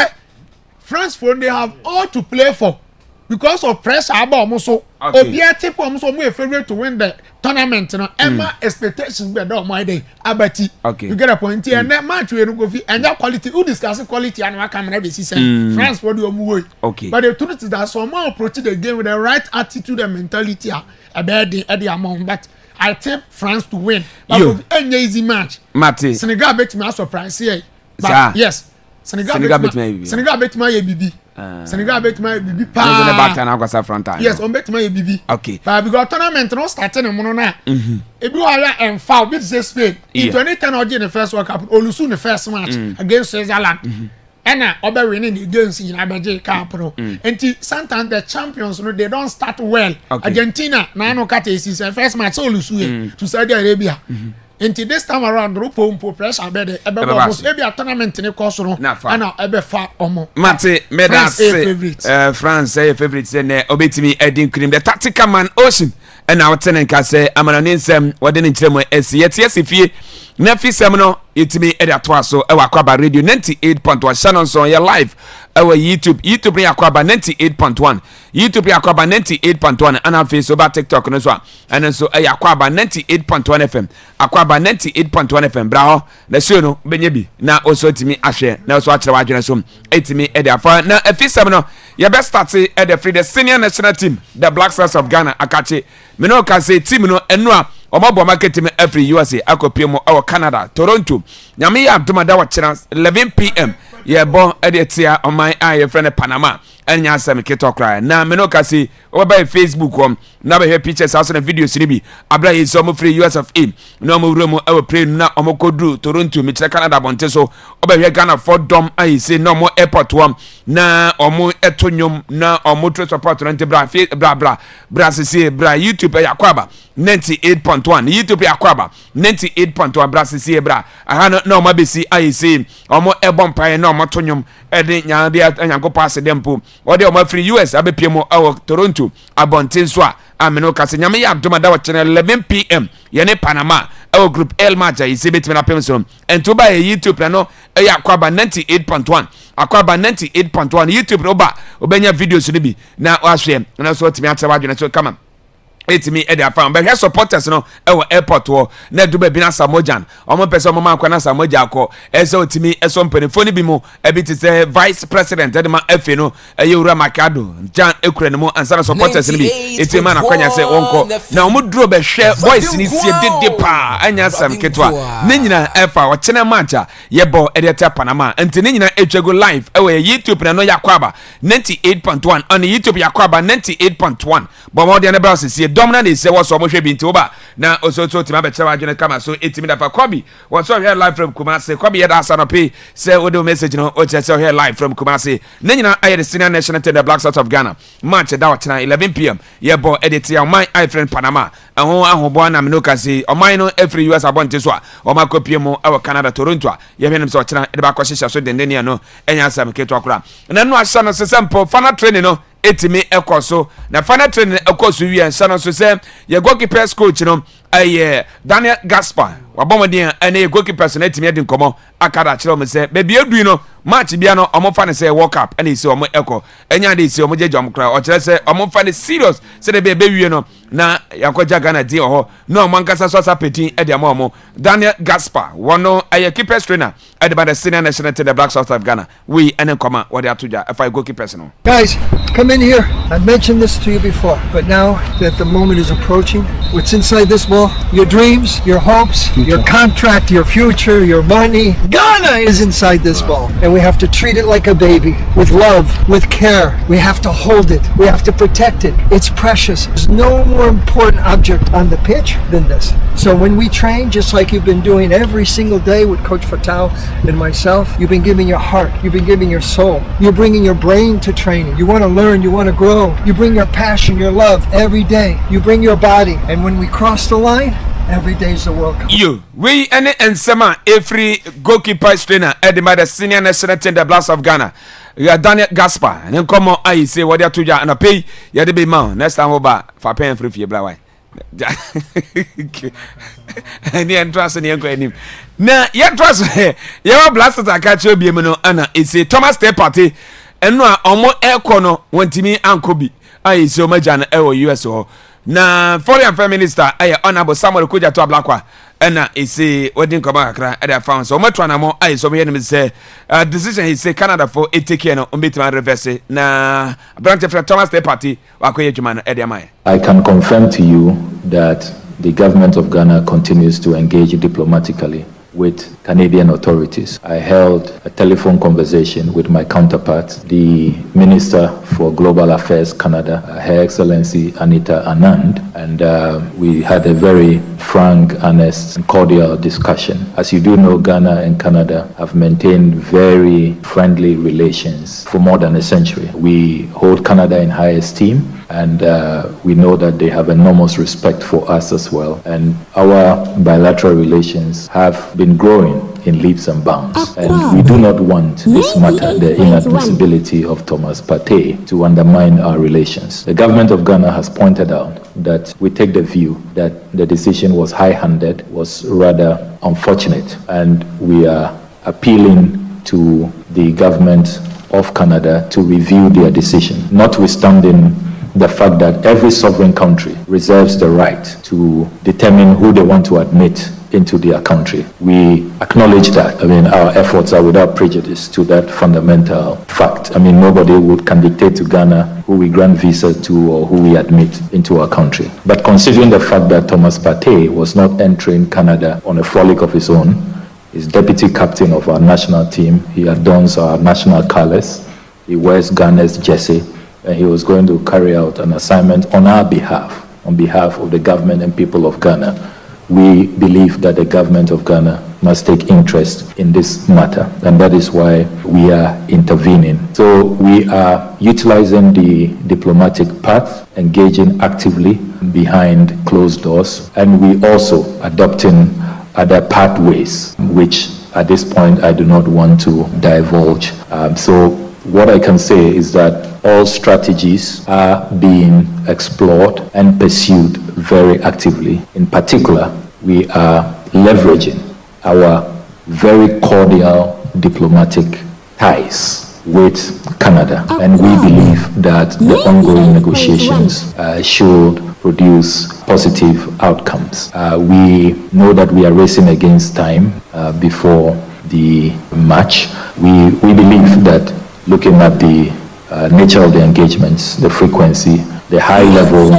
Speaker 9: France for they have all to play for because of pressure about also. Obiate almost more favorite to win the tournament. No, Emma expectations be done my day. Abati. You get a point. And that match we go and that quality. Who discuss quality and what camera be season. France for the way. But the truth is that someone approach the game with the right attitude and mentality. About the amount, but I take France to win. But any easy match. Mate. Senegal bet me a surprise here. But yes. Senegal bet my BB. Senegal bet my BB. Yes, on bet my BB.
Speaker 1: Okay.
Speaker 9: But we got tournament no starting in Monona. If you are and foul, bit Spain. In 2010 or in the first World Cup, Olusu in the first match against Switzerland. And Oba winning the games in Abaje Cup. And sometimes the champions, they don't start well. Argentina, Nano Kate is the first match Olusu to Saudi Arabia. Until this time around, Rupo pressure maybe a tournament in the course and I'll far omo.
Speaker 1: Mate, France say favorites and obey Edding Cream, the tactical man ocean. And our tenant can say, I'm an insem, what didn't tell me, yes, if you Nefi Semino, it's me at Atwaso, our Akwaaba Radio 98.1 Shannon so your live. Our YouTube Akwaaba 98.1. YouTube Akwaaba 98.1 and our face over TikTok as well. And then so Akwaaba 98.1 FM. Akwaaba 98.1 FM. Bravo. The show no benyebi. Na also to me ashare. Na also watch the so it's me at the afar. Now if it's Semino, your best start at the senior national team, the Black Stars of Ghana, Akachi. Me no can say team no enwa. Omo market team every USA akopie our Canada Toronto nyame ya abdomada wa chance 11 p.m. ye bon editia on my eye friend Panama enya asem keto kra na me no ka say oba Facebook na be pictures house na videos ni bi abla yi so mo free US of A na mo wuro mo e play na omo kodru Toronto me chere Canada bonte so oba hwe Ghana for dom ayi say no mo airport na omo etonyom na omo trade support no bra say bra YouTube ya Akwaaba 98.1 YouTube Akwaaba 98.1 bra say bra aha no omo be si ayi say omo ebom pae na omo tonyom e de nya de anyanko pass dempo o de omo free US abepie mo Toronto abonte so a ameno kase nyame ya abdomada wa channel 11 p.m. yene Panama our group L match is between na pemso ento ba YouTube no ya Akwaaba 98.1 Akwaaba 98.1 YouTube no ba obenya videos ni bi na wahwe na so timi atwa adwene so come on. It's me at the farm, but her supporters no airport war na do be na Samojan omo person mo man kwa na Samoja ko eso timi eso mpenifoni bi mo e bi say vice president edema efe no Ewura Makado Jan Ekure mo answer supporters ni bi eti man akwanya say wonko na omo duro be hwe boys ni sie dede pa anya sam ketwa ne nyina efa o chene matcha yebo edeta Panama enti ne nyina etwego live we YouTube na no Akwaaba 98.1 on YouTube Akwaaba 98.1 but more than about see dominant is say what's almost be into over now also to my better agent come so 8 minutes for Kwabi what's here live from Kumasi Kwabi had answer pay say audio message no o just here live from Kumasi nina I the senior national team the Black Stars of Ghana match that tonight 11 p.m. yeah boy edit your my friend Panama and who ahobon na me say o mine no every US abonte so o ma copy mo our Canada Toronto yeah him so tonight e ba kwahye so den no enya sam keto akura na no ahya no sample final training no etimi ekoso na final training ekoso wi ansa no so say ye goalkeeper coach no Daniel Gaspar wabomodin ene goalkeeper so na etimi edi nkomo akada kire o say be bia du no match bia no omo fa ne say World Cup ene isi omo eko enya de isi omo jeje omo kra o kire say omo fa ne serious say de be wi no na yakɔgya Ghana di wɔ hɔ na ɔmo ankasa so asa petin ɛde ama ɔmo Daniel Gaspar wɔno ɛyɛ keepers trainer ɛde ba the senior national team the Black Stars of Ghana we ɛne nkɔma wɔde ato dwa ɛfa goalkeepers no.
Speaker 10: Guys, come in here. I've mentioned this to you before, but now that the moment is approaching, what's inside this ball, your dreams, your hopes, your contract, your future, your money, Ghana is inside this ball. And we have to treat it like a baby, with love, with care. We have to hold it. We have to protect it. It's precious. There's no more important object on the pitch than this. So when we train, just like you've been doing every single day with Coach Fatal and myself, you've been giving your heart, you've been giving your soul, you're bringing your brain to training. You want to learn, you want to grow. You bring your passion, your love every day. You bring your body. And when we cross the line, every day is the World Cup.
Speaker 1: You, we any ensema every goalkeeper trainer at the senior national team the Blast of Ghana. You are Daniel Gaspar. And then come on, I say what they are to you and I pay you the big man. Next time over for paying free for your black white. Any entrance in the him. Now, yet trust your blasters are catch you be Anna. It's a Thomas Day party. And no, almost air corner when Timmy and Kobe. I so much an USO. Na foreign prime minister ay honorable Samuel Kuja to Ablakwa and he say wedding come akra at the found so much one more ay so me say decision he say Canada for it take no umbetima reverse na branch of Thomas Day party wakoye djuma e dey mai.
Speaker 11: I can confirm to you that the government of Ghana continues to engage diplomatically with Canadian authorities. I held a telephone conversation with my counterpart, the Minister for Global Affairs Canada, Her Excellency Anita Anand, and we had a very frank, honest, and cordial discussion. As you do know, Ghana and Canada have maintained very friendly relations for more than a century. We hold Canada in high esteem, and we know that they have enormous respect for us as well. And our bilateral relations have been growing in leaps and bounds. And we do not want this matter, the inadmissibility of Thomas Partey, to undermine our relations. The government of Ghana has pointed out that we take the view that the decision was high-handed, was rather unfortunate, and we are appealing to the government of Canada to review their decision, notwithstanding the fact that every sovereign country reserves the right to determine who they want to admit into their country. We acknowledge that. I mean, our efforts are without prejudice to that fundamental fact. I mean, nobody can dictate to Ghana who we grant visas to or who we admit into our country. But considering the fact that Thomas Partey was not entering Canada on a frolic of his own, he's deputy captain of our national team, he adorns our national colors, he wears Ghana's jersey, and he was going to carry out an assignment on our behalf, on behalf of the government and people of Ghana. We believe that the government of Ghana must take interest in this matter, and that is why we are intervening. So we are utilizing the diplomatic path, engaging actively behind closed doors, and we also adopting other pathways, which at this point I do not want to divulge. So what I can say is that all strategies are being explored and pursued very actively. In particular, we are leveraging our very cordial diplomatic ties with Canada, and we believe that the ongoing negotiations should produce positive outcomes. We know that we are racing against time before the match. We believe that looking at the nature of the engagements, the frequency, the high-level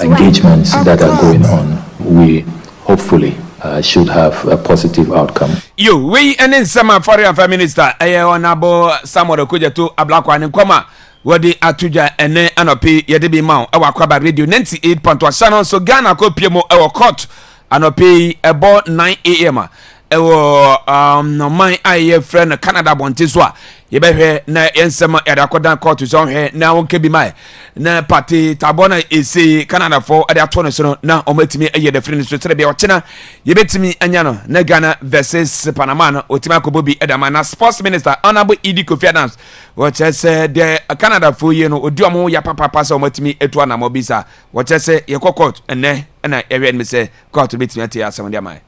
Speaker 11: engagements that are going on, we hopefully should have a positive outcome.
Speaker 1: You, we and some foreign prime minister, honorable Samuel Kuja to Ablakwa and Kwama, where the Atuja and Anopi Yedibi Mount, our Akwaaba radio 98.1 channel, so Ghana ko piemo our court, Anopi about 9 a.m. No my aye friend Canada Bontiswa. Yebehwe na yensema yadakodan court so hwe na wonke bi mai na party tabona isi Canada for ade ato so na omatimi aye the friend so tere be ochina yebetimi anya no na Ghana versus Panama no otima kobobi edama na sports minister honorable Idi Kofi Adams what say the Canada for ye no odi omo ya papa so omatimi etu na mobisa what say ye court ene na ewe me say court betimi atia asem dia mai.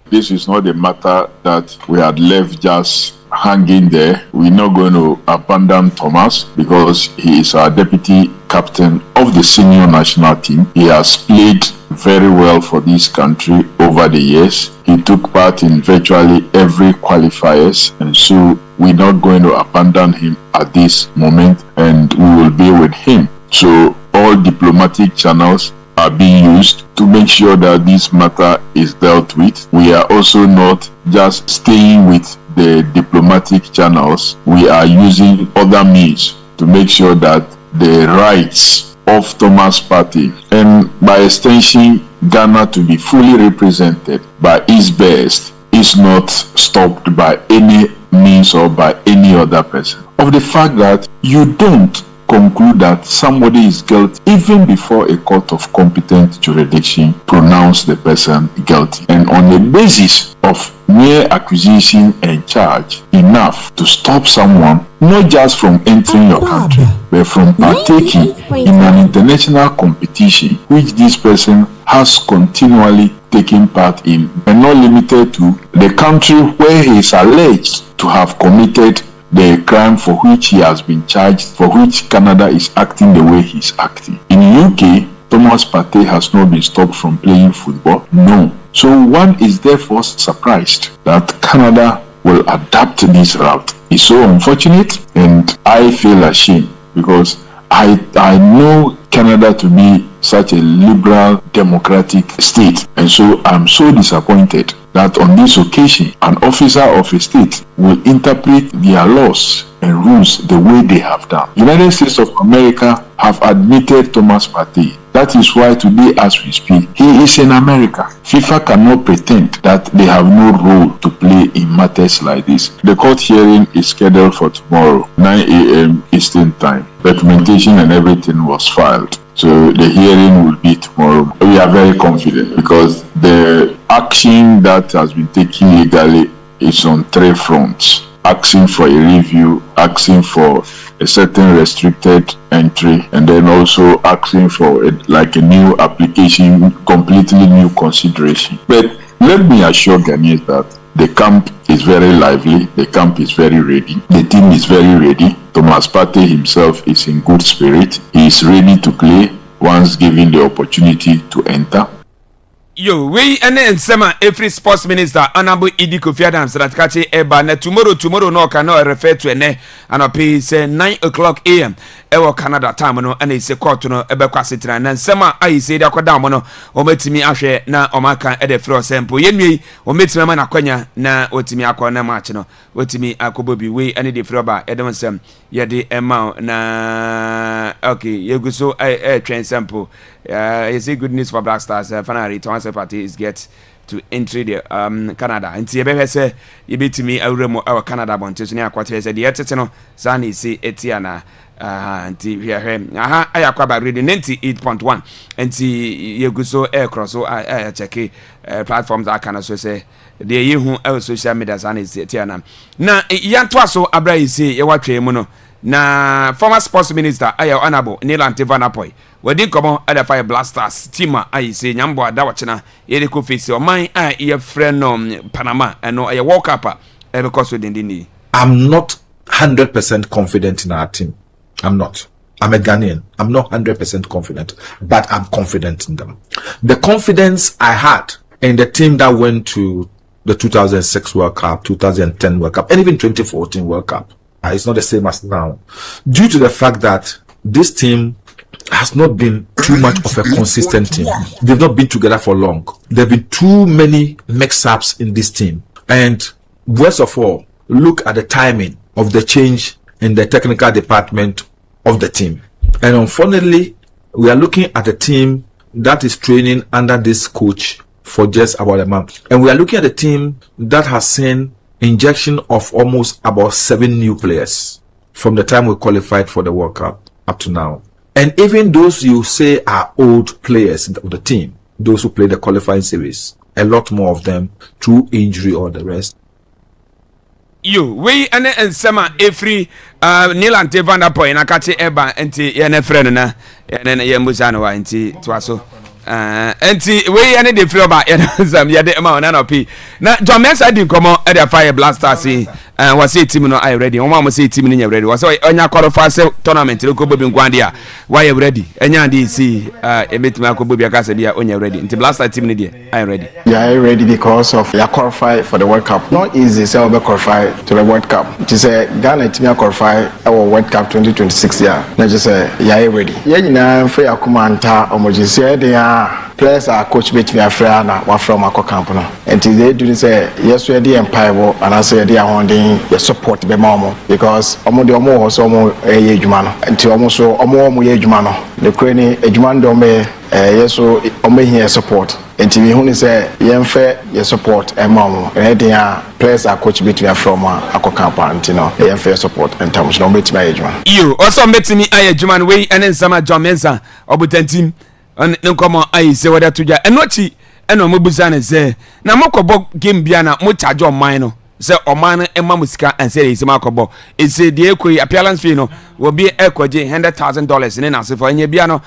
Speaker 12: This is not a matter that we had left just hanging there. We're not going to abandon Thomas because he is our deputy captain of the senior national team. He has played very well for this country over the years. He took part in virtually every qualifiers, and so we're not going to abandon him at this moment, and we will be with him. So all diplomatic channels are being used to make sure that this matter is dealt with. We are also not just staying with the diplomatic channels. We are using other means to make sure that the rights of Thomas Partey, and by extension Ghana, to be fully represented by its best is not stopped by any means or by any other person. Of the fact that you don't conclude that somebody is guilty even before a court of competent jurisdiction pronounce the person guilty, and on the basis of mere accusation and charge enough to stop someone not just from entering your country but from partaking in an international competition which this person has continually taken part in, and not limited to the country where he is alleged to have committed the crime for which he has been charged, for which Canada is acting the way he is acting. In UK, Thomas Partey has not been stopped from playing football. No. So one is therefore surprised that Canada will adapt this route. It's so unfortunate, and I feel ashamed because I know Canada to be such a liberal democratic state, and so I'm so disappointed that on this occasion an officer of a state will interpret their laws and rules the way they have done. United States of America have admitted Thomas Partey. That is why today as we speak, he is in America. FIFA cannot pretend that they have no role to play in matters like this. The court hearing is scheduled for tomorrow, 9 a.m. Eastern Time. Documentation and everything was filed. So the hearing will be tomorrow. We are very confident because the action that has been taken legally is on 3 fronts. Asking for a review, asking for a certain restricted entry, and then also asking for a new application, completely new consideration. But let me assure Ghanaians that the camp is very lively, the camp is very ready, the team is very ready. Thomas Partey himself is in good spirit. He is ready to play once given the opportunity to enter.
Speaker 1: Yo, we and Sema every sports minister Honorable Idi Kofi Adams that catch eba na tomorrow no can refer to ene and pay say 9 o'clock a.m. Ewo Canada time no and say court no ebe kwasitira na Sema ayi say da kwada mo no o metimi ahwe na o maka e de fro sempo yenwi o metimi ma na kwanya na otimi akọ na match no otimi akobobi we and de fro ba e dem sem ye de ema na okay yeguso train sample you say good news for Black Stars finally Thomas Partey is get to entry the Canada and see be say you beat me awremo our Canada bonte so ne akwate say the etete no sani see etiana anti here Akwaaba reading 98.1 and see yeguso cross so check platforms that can so say the yehu social media sani see etiana na yanto so abra yi say ye watwe mu no na former sports minister Honorable Neil Antevanapoy wadi komo ada fire blasters team ayi say nyambo ada wachena ye de ko face o man ye friend no Panama no ye World Cup because we didn't.
Speaker 13: I'm not 100% confident in our team. I'm not. I'm a Ghanaian. I'm not 100% confident, but I'm confident in them. The confidence I had in the team that went to the 2006 World Cup, 2010 World Cup, and even 2014 World Cup, it's not the same as now, due to the fact that this team has not been too much of a consistent team. They've not been together for long. There have been too many mix-ups in this team. And worst of all, look at the timing of the change in the technical department of the team. And unfortunately, we are looking at a team that is training under this coach for just about a month. And we are looking at a team that has seen injection of almost about 7 new players from the time we qualified for the World Cup up to now. And even those you say are old players of the team, those who play the qualifying series, a lot more of them through injury or the rest.
Speaker 1: You we and Sema every Neil Antevanapoy na kache eba enti ye ne friend na ye ne ye mbusano wa enti twaso enti we any dey feel about some ye dey ma na p na John Mensa di komo e dey fire blasters was say team no I ready one am say team no ready was onya qualify say tournament ko bobi nkwande a why ready enya dey see emetima akobobi aka say bia onya ready nti blaster team no dey I ready.
Speaker 14: Yeah, ready because of you qualify for the World Cup. Not easy say we qualify to the World Cup. Just say Ghana team qualify our World Cup 2026 year. Na just say yeah ready. Yeah nyina free akumanta omojise dey players are coach bet me afra na wa from akọ camp no. Until they do say yes we dey empire and I say they are holding the support be mama because omo de omo ho so omo ye adwuma no. Until omo so omo ye adwuma no. The crane adwuma ndo me yes so omo here support. Until we only say yemfe ye support e mama. E dey players are coach bet me from akọ camp until no yemfe support in terms no bet me adwuma.
Speaker 1: You also bet me adwuma we enen sama John Mensa obutantim nkomo ayi se wada tuja enochi eno mobuza ne se na mokobo game bia na mo charge oman no se oman ema musika anse ise makobo ise de ekoi appearance fee no wo bi ekoje $100,000 ne na se for enya bia no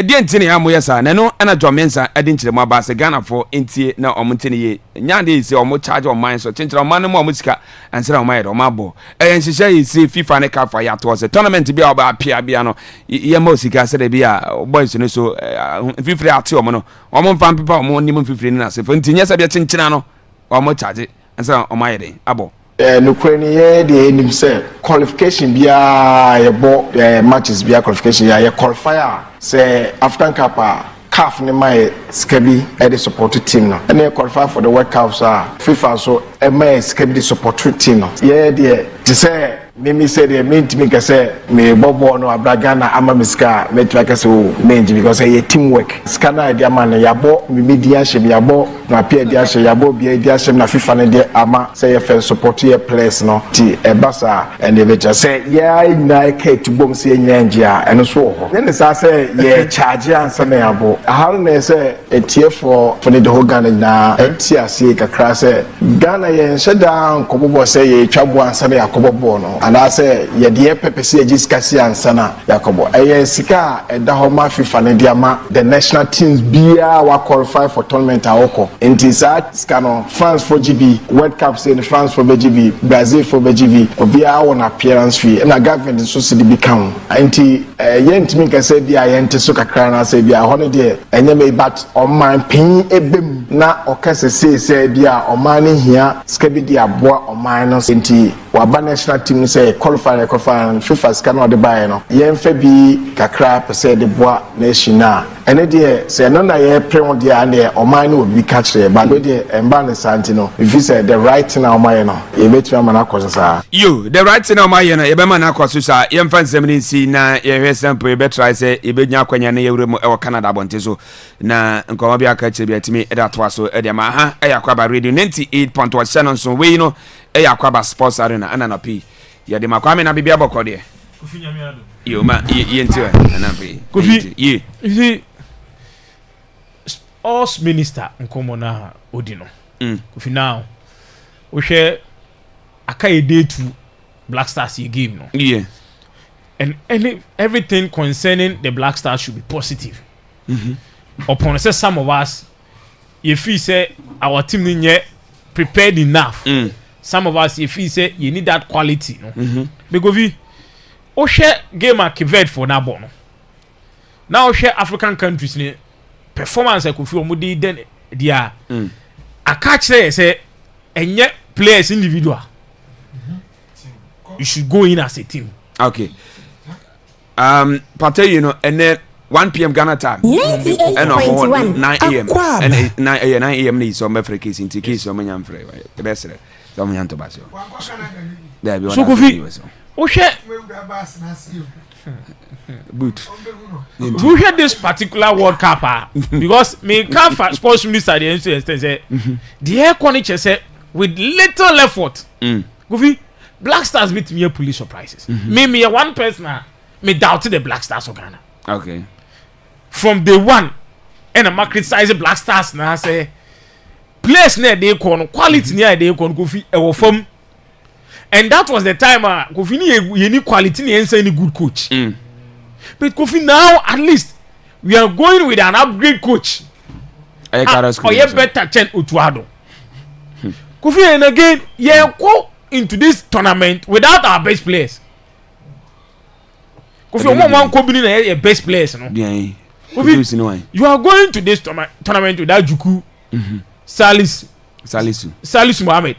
Speaker 1: de ntine ya mo yesa na no na John Mensa ade nkire mo aba se Ghana for entie na omntine ye nya de ise omo charge oman so chenchira oman mo musika anse na oman ye oman bo nhihye ise FIFA ne ka for ya to se tournament bia oba apia bia no ye mo sika se de bia boys no so fifiri ate omo no omo mfam pipa omo nim fifiri na se for ntinye se bia chenchira no omo charge ansa oman ye abo
Speaker 14: Nukreni ye de enim say qualification bia ye bo matches bia qualification ye qualifier say African Cup CAF ne my skabi e the support team no and qualify for the World Cup FIFA so e my skabi the support team no ye de say Mimi said the main team can say me bobo no abragana ama miska me try ka say main because say teamwork scanner dia man yabo mimi dia hye yabo na pia dia hye yabo bia dia hye na FIFA ne dia ama say ye fan support ye players no ti e basa and they just say yeah na ke to bom say nyanjia eno so ho then say ye charge answer na yabo how na say etie for the whole Ghana na etia say kakra say Ghana ye shut down kobobo say ye twabo answer na yakobo no and I say ye de pepesi ejiskasi ansana yakobo sika eda ho ma FIFA ne dia ma the national teams bia wa qualify for tournament awoko enti sa skano France for GB World Cup say France for GB Brazil for GB obia won appearance fee na government so se dey become enti ye ntimi ka say bia ye ente so kakra na say bia ho ne de enye me but on man pin ebem na okase say bia o man ne hia ska bi dia boa o man no enti wa national team say qualify FIFA scan or the buy no yemfa bi kakra pese de boa nation na ene de say no na ye pre on dia na oman no bi catch there but we de emba ne santi no if you say the right na oman no ye betu ama na koso sa
Speaker 1: you the right na oman no ye be ma na koso sa yemfa nsem ni si na ye hwe sample ye be try say ye be nya akwanya na ye wure mu e wo Canada bonte so na nkoma bi aka che bi atimi e da to aso e de ma ha e Akwaaba radio 98.1 channel so we no e Akwaaba sports arena ana na pi ya de makwame na bibia bokọ de
Speaker 15: Kofi nyamiado
Speaker 1: yo ma ye ntiwa ana pi
Speaker 15: Kofi ye you see us minister nkomo na odino Kofi now we share akai day to Black Stars game no
Speaker 1: yeah
Speaker 15: and everything concerning the Black Stars should be positive upon say some of us if we say our team ni prepared enough some of us if we say you need that quality no because we o share game at Kivet for na bono now share African countries ni performance ko fi omudi den dia I catch say enye players individual you should go in as a team
Speaker 1: okay Pate you know and then 1 p.m. Ghana time and 9 a.m. and 9 a.m. ni so Africa is in case so many am free the best so many to baso there be
Speaker 15: so Kofi o share
Speaker 1: boot
Speaker 15: who share this particular World Cup because me can sports minister the instance say the air quality say with little effort Kofi Black Stars beat me police surprises me one person me doubted the Black Stars of Ghana
Speaker 1: okay
Speaker 15: from day one and I'm criticizing Black Stars now say place near they con quality near they con Kofi e from and that was the time Kofi ni quality ni any good coach but Kofi now at least we are going with an upgrade coach. Or you better check Utuado. Kofi, and again, yeah, go into this tournament without our best players. Kofi, one combination your best players, no.
Speaker 1: Yeah.
Speaker 15: Kofi, you are going to this tournament without Juku, Salisu Mohammed.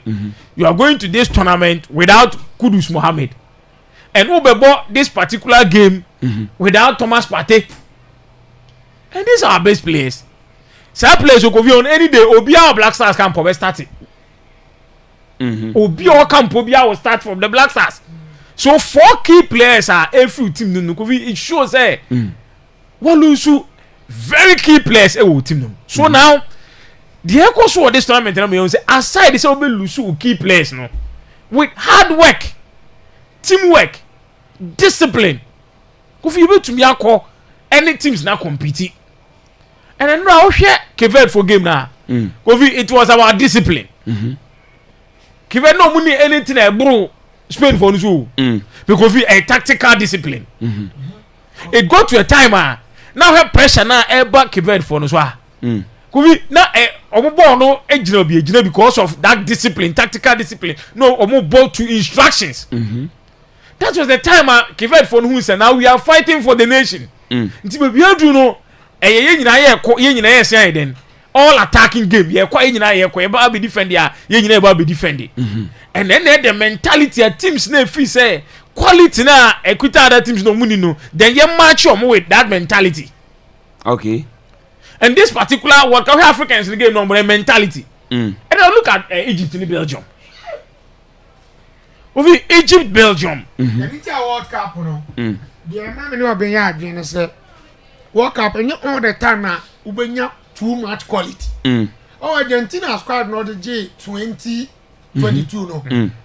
Speaker 15: You are going to this tournament without Kudus Mohammed, and Ubebo this particular game without Thomas Partey. And these are our best players. Some players who go on any day. Obia Black Stars can probably start it. Obia can probably will start from the Black Stars. So 4 key players are every team. It shows one lose very key players team. So now the echo of this tournament aside this will be lose key players no with hard work, teamwork, discipline. Kofi you be to me akọ any teams now competing. And then now share Kevin for game now. Kofi it was about discipline. Kevin no money anything bro Spain for you. Because a tactical discipline. It got to a time now have pressure now back Kevin for no Kofi now omo no ejina because of that discipline, tactical discipline. No omo ball to instructions. That was the time Kevin for who said now we are fighting for the nation. Nti be do no ye nyina ye say then all attacking game ye kwa ye nyina ye kwa ye ba be defend ya ye nyina ba be defend. And then the mentality of teams na free say quality na equity other teams no money no then you match them with that mentality.
Speaker 1: Okay.
Speaker 15: And this particular World Cup Africans in the game no mentality. And now look at Egypt in Belgium. Over Egypt Belgium.
Speaker 9: The World Cup no. The man no be ya adwene say World Cup and all the time na ubenya too much quality. Oh Argentina squad no the J20 22 no.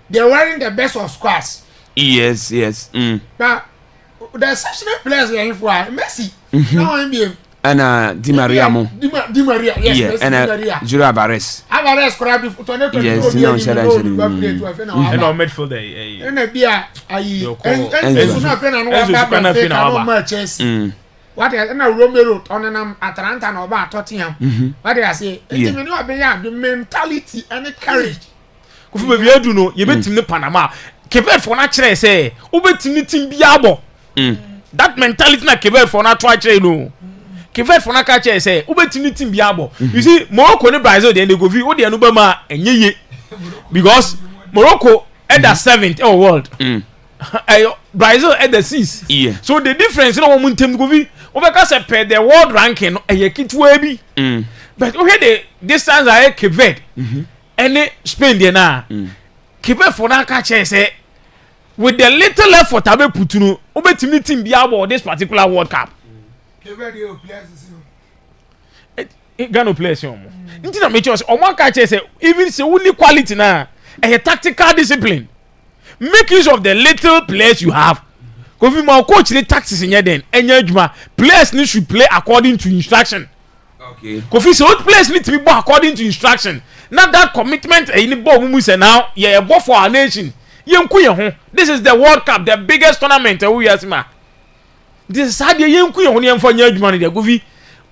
Speaker 9: They're wearing the best of squads.
Speaker 1: Yes.
Speaker 9: But the exceptional players are in for Messi. Now NBA.
Speaker 1: And Di Maria mo.
Speaker 9: Di Maria, yes.
Speaker 1: Yeah,
Speaker 9: Messi,
Speaker 1: and
Speaker 9: Di Maria.
Speaker 1: Juro Alvarez.
Speaker 9: Alvarez could be 2020.
Speaker 1: Yes, no,
Speaker 15: and our midfielder.
Speaker 9: And a beer, and matches. What is na Romero on Atalanta no ba Tottenham. What I say, the mentality and the courage.
Speaker 15: Kofi be bia du no ye betim ne Panama. Quebec for na kire say, "O betim ne team bia bo." That mentality na Quebec for na to kire no. Quebec for na ka kire say, "O betim ne team bia bo." You see, Morocco ne Brazil dey go fi, o dey no ba ma enye because Morocco at the 7th in world. Brazil at the 6th.
Speaker 1: Yeah.
Speaker 15: So the difference no one team go fi, o be ka say per the world ranking no eye kitwa bi. But o hear the distance are Quebec. Any Spain there na Quebec for na ka say with the little effort abe put no obetimi team bia about this particular World Cup.
Speaker 9: Quebec dey players
Speaker 15: Ghana players yo. Nti na make sure o man ka say even say only quality na a tactical discipline. Make use of the little players you have. Kofi ma coach the tactics in here then enya adwuma players need should play according to instruction.
Speaker 1: Okay.
Speaker 15: Kofi so players need to be ball according to instruction. Not that commitment in ball we say now yeah ball for our nation. This is the World Cup, the biggest tournament we has ma. This is how the yenku ye ho ne mfa nya adwuma ne de Kofi.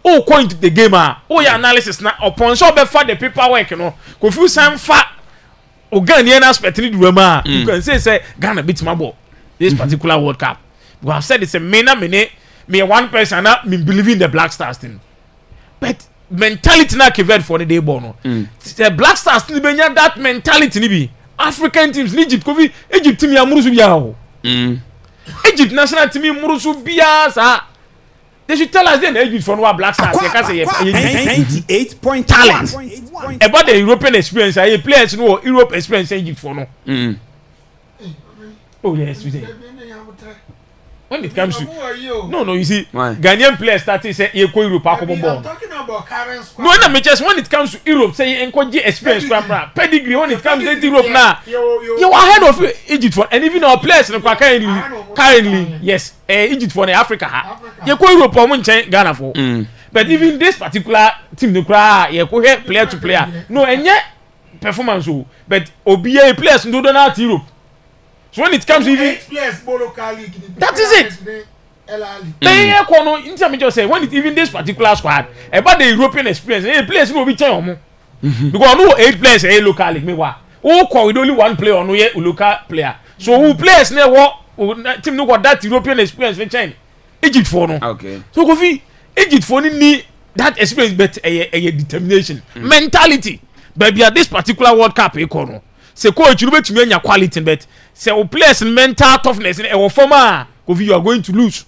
Speaker 15: Oh go into the game oh your analysis na upon so be for the paperwork no. Kofi san fa o Ghanaian aspect ni do ma. You can say Ghana beat my ball this particular World Cup. We have said it's a me one person na me believe in the Black Stars team. But mentality na Quebec for the day born no. The Black Stars ni benya that mentality ni bi. African teams ni Egypt Kofi Egypt team ya murusu bia ho. Egypt national team murusu bia sa. They should tell us then Egypt for no Black Stars they can say 98 talent. About the European experience players no Europe experience Egypt for no. Oh yes we say. When it comes to no you see Ghanaian players start say you go Europe akobombo.
Speaker 9: Talking about current squad.
Speaker 15: No na me just when it comes to Europe say encourage experience pedigree when it comes to Europe now you are ahead of Egypt for and even our players no currently yes Egypt for Africa you go Europe or Ghana for but even this particular team no cry you go here player to player no enye performance but obiye players no don out Europe. So when it comes to even
Speaker 9: players locally,
Speaker 15: that is it. They kono inti me just say when it even this particular squad about the European experience, players no be change because no 8 players local league me wa. Who call with only one player no ye local player. So who players ne what team no got that European experience for change. Egypt for no.
Speaker 1: Okay.
Speaker 15: So Kofi Egypt for ni that experience but a determination, mentality. Baby at this particular World Cup kono. Say coach you bet me nya quality but say o players mental toughness in our former Kofi you are going to lose.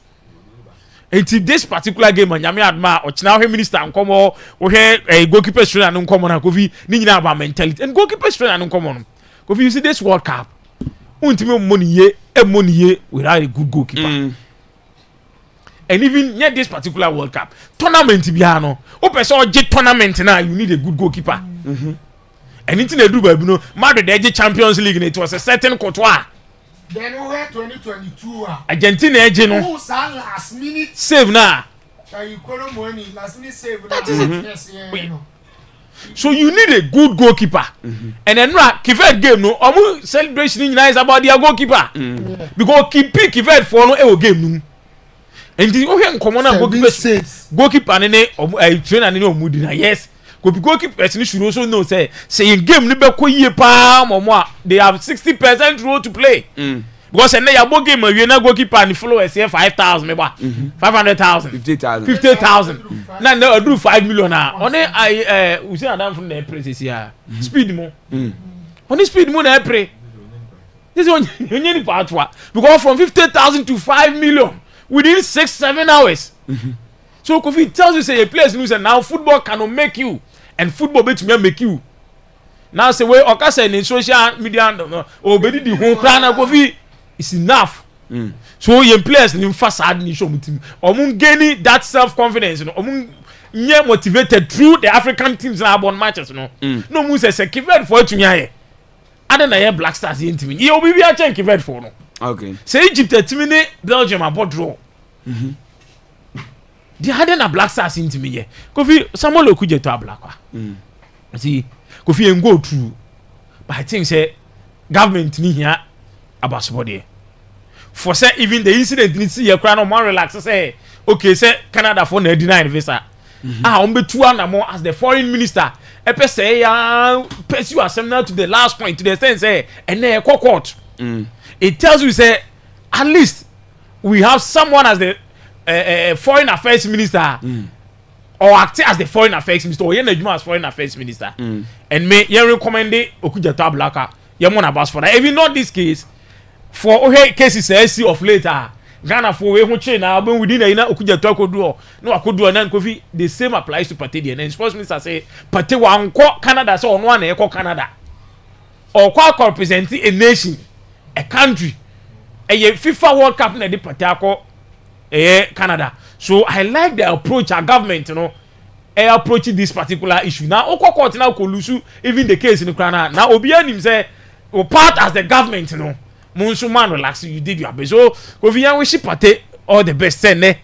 Speaker 15: Until this particular game nyame adma o china minister nkomo o he goalkeeper trainer no nkomo na Kofi ni nyina about mentality and goalkeeper trainer no nkomo no Kofi you see this World Cup untimi money ye without a good goalkeeper and even near this particular World Cup tournament bia no o person o je tournament na you need a good goalkeeper and into the do baby no Madrid dey Champions League and it was a certain Courtois.
Speaker 9: Then we had 2022.
Speaker 15: Argentina eje no.
Speaker 9: Who's last minute
Speaker 15: save na.
Speaker 9: You call money last minute save.
Speaker 15: That is it. Yes, yeah. So you need a good goalkeeper. And then Kivet game no. Omu celebration in is about their goalkeeper. Because Kivet for no e game no. And the ohe nkomo na goalkeeper ne trainer ne omudi na yes. Goalkeeper should also know say in game ni be ko yie pa momo they have 60% role to play. Because na ya bo game we na goalkeeper ni followers here 5,000 me ba 500,000 50,000 na do 5 million na on we say adam from the place here speed mo on speed mo na pray this one you part because from 50,000 to 5 million within 6-7 hours. So Kofi tells you say a place news and now football cannot make you and football bet me make you. Now say we oka say in social media obedi di ho kra na Kofi is enough. So your players ni facade ni show mutim. Omun gain that self confidence no. Omun nye motivated through the African teams na abon matches no. No mu say Kivet for to nya. Ada na ye Black Stars yentimi. Ye obi bi a chen Kivet for no.
Speaker 1: Okay.
Speaker 15: Say Egypt timi ne Belgium abod draw. The harder na Black Stars into me ye. Kofi Samuel Okuje to Ablakwa. See, Kofi en go through. But I think say government ni here about somebody. For say even the incident ni see ye cry no man relax say okay say Canada for na deny visa. On be 2 more as the foreign minister. Epe say ya pursue assembly to the last point to the extent say and na court. It tells you say at least we have someone as the foreign affairs minister or acting as the foreign affairs minister or yenejuma as foreign affairs minister and me ye recommend Okuja to Ablaka ye mon about for that even not this case for cases see of later Ghana for we ho che na ben within na Okuja to akodu no akodu na Kofi the same applies to Pate there and sports minister say Pate wa nko Canada so ono na ekọ Canada or kwa represent a nation a country a FIFA World Cup na de Pate akọ Canada. So I like the approach our government, you know, approaching this particular issue. Now, Okoko now Kolusu, even the case in Ukraine. Now, Obianim say, "O part as the government, you know, Monsuman relax, you did your best." So, Kofian we ship Pate all the best, ne?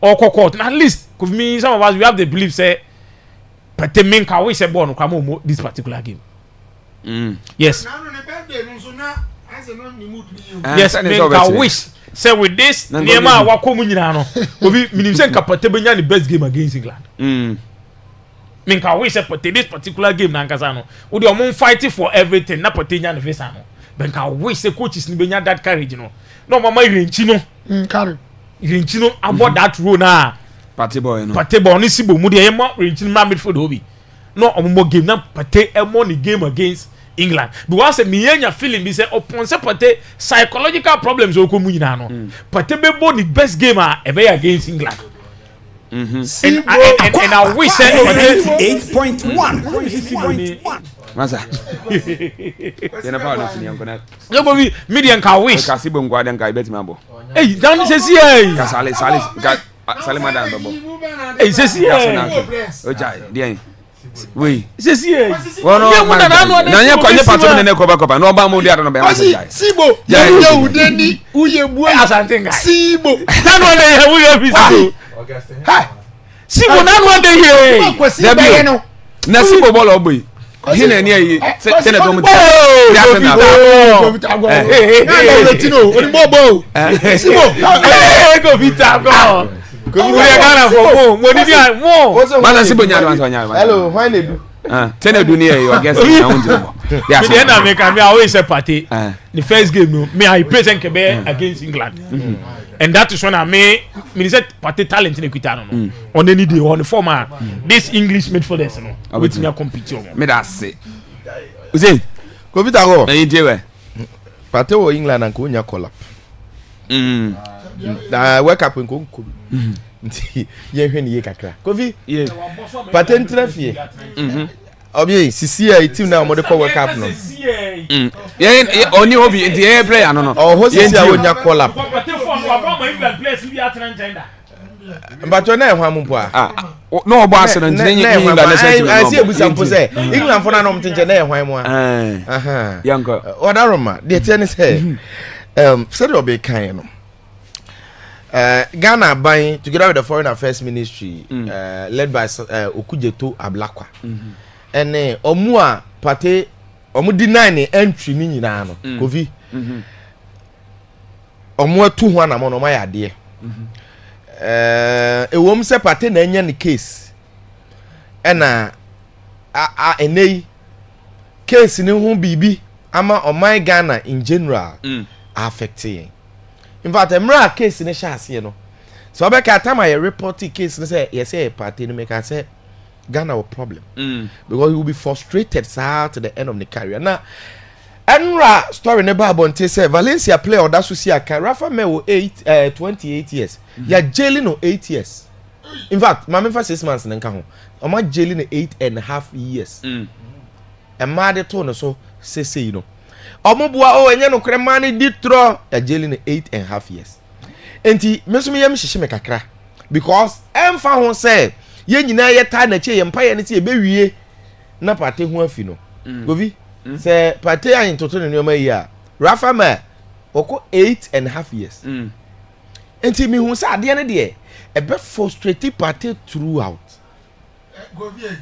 Speaker 15: Okoko. At least, Kofi, some of us we have the belief say, Pate Minka we say born Kwamo this particular game. Yes. Yes, Minka wish. Say with this, Nema Wakomu Nano, Minim Senka Pate benya the best game against England. Minka wish this particular game Nankasano. Would your mom fighting for everything, not Patenya and Vesano. Benka wish the coaches Nibenya that courage, you know. No, Mama Rinchino, Rinchino about that rule now. Pate boy, no. Pate boy, Nisibo, Mudiama, Rinchino Mamid for Dobi. No, more game, not Pate a money game against England. Because me feeling be say upon Pate psychological problems okomu nyina no. Pate be born the best game ever against England. And I wish say
Speaker 1: 8.1. Masa. Yena pa no sini yankona.
Speaker 15: No go median ka wish.
Speaker 1: Ka sibo ngwa den ka bet mabo.
Speaker 15: Hey, down say see eh.
Speaker 1: Ka sale madam babo.
Speaker 15: Hey, say see eh.
Speaker 1: Oja, dey. Oui.
Speaker 15: C'est si.
Speaker 1: Wono na nya kwanye pato ne ne koba no ba mu dia no be ma say.
Speaker 9: Sibo. Ya udeni uyebu
Speaker 15: asantenga.
Speaker 9: Sibo.
Speaker 15: Na no dey we go Sibo. Ha. Sibo na no dey here.
Speaker 1: Na Sibo ball ogbe. Hina ni ayi. Say na domo.
Speaker 9: Go Vita go. Onimobo. Simo.
Speaker 15: Go Vita go. Go Ghana for mo ni dia mo.
Speaker 1: Mana sibo nya do anya.
Speaker 8: Hello, why na do?
Speaker 1: Tena do ni you guess na won.
Speaker 15: Me dey na me can me always say party. The first game no me I play Kebe against England. And that is when I me said party talent in Equita no. On any day on the former this English midfielders no. With me compete on.
Speaker 1: Me that say. Uze.
Speaker 8: Go Vita go.
Speaker 1: Na yin jewe.
Speaker 8: Party wo England and ko nya collab. Na wake up nko nko. Nti ye hwe ni ye kakra. Kofi.
Speaker 1: Yeah.
Speaker 8: Party ntra fie. Obi sisi a team na mo de world cup no.
Speaker 1: Yeah, oni obi nti ye player no.
Speaker 8: Oh, ho sisi a wonya collab. Mbacho na ehwa mu po a.
Speaker 1: No obo asere nti ni England na set.
Speaker 8: I see ebusa mpo say England for na no mtinche na ehwan mu a.
Speaker 1: Aha. Yanko.
Speaker 8: Odaroma, de tie ne say said obi kan no. Ghana buying together with the Foreign Affairs Ministry, led by Okujeto Ablakwa. And omu a party omu deny ni entry ni nyina no. Kofi. Omu atu ho na mo no ma ya de. Ewom se party na enya ni case. Ena enei case ni ho bibi ama oman Ghana in general affecting. In fact, a case in a chassis, no. So I bet time I report the case and say, yes, a party to make I say Ghana a problem. Because he will be frustrated to the end of the career. Now, Enra story never about say Valencia player or that's to see a Rafa Meo 28 years. You're jailing no 8 years. In fact, my for 6 months in Encaho. I'm not jailing 8.5 years. And mad tone so say you know. Omobua enye no kremani ditro ya jeli ne 8.5 years. Enti mesumi yam hihye me kakra because emfa ho say ye nyina ye ta na che ye mpa ye ne tie bewie na party ho afi no. Govi say party ayin toto ne nyoma yi a Rafa ma oko 8.5 years. Enti mi hu say ade ne de e be frustrated party throughout.
Speaker 9: Govi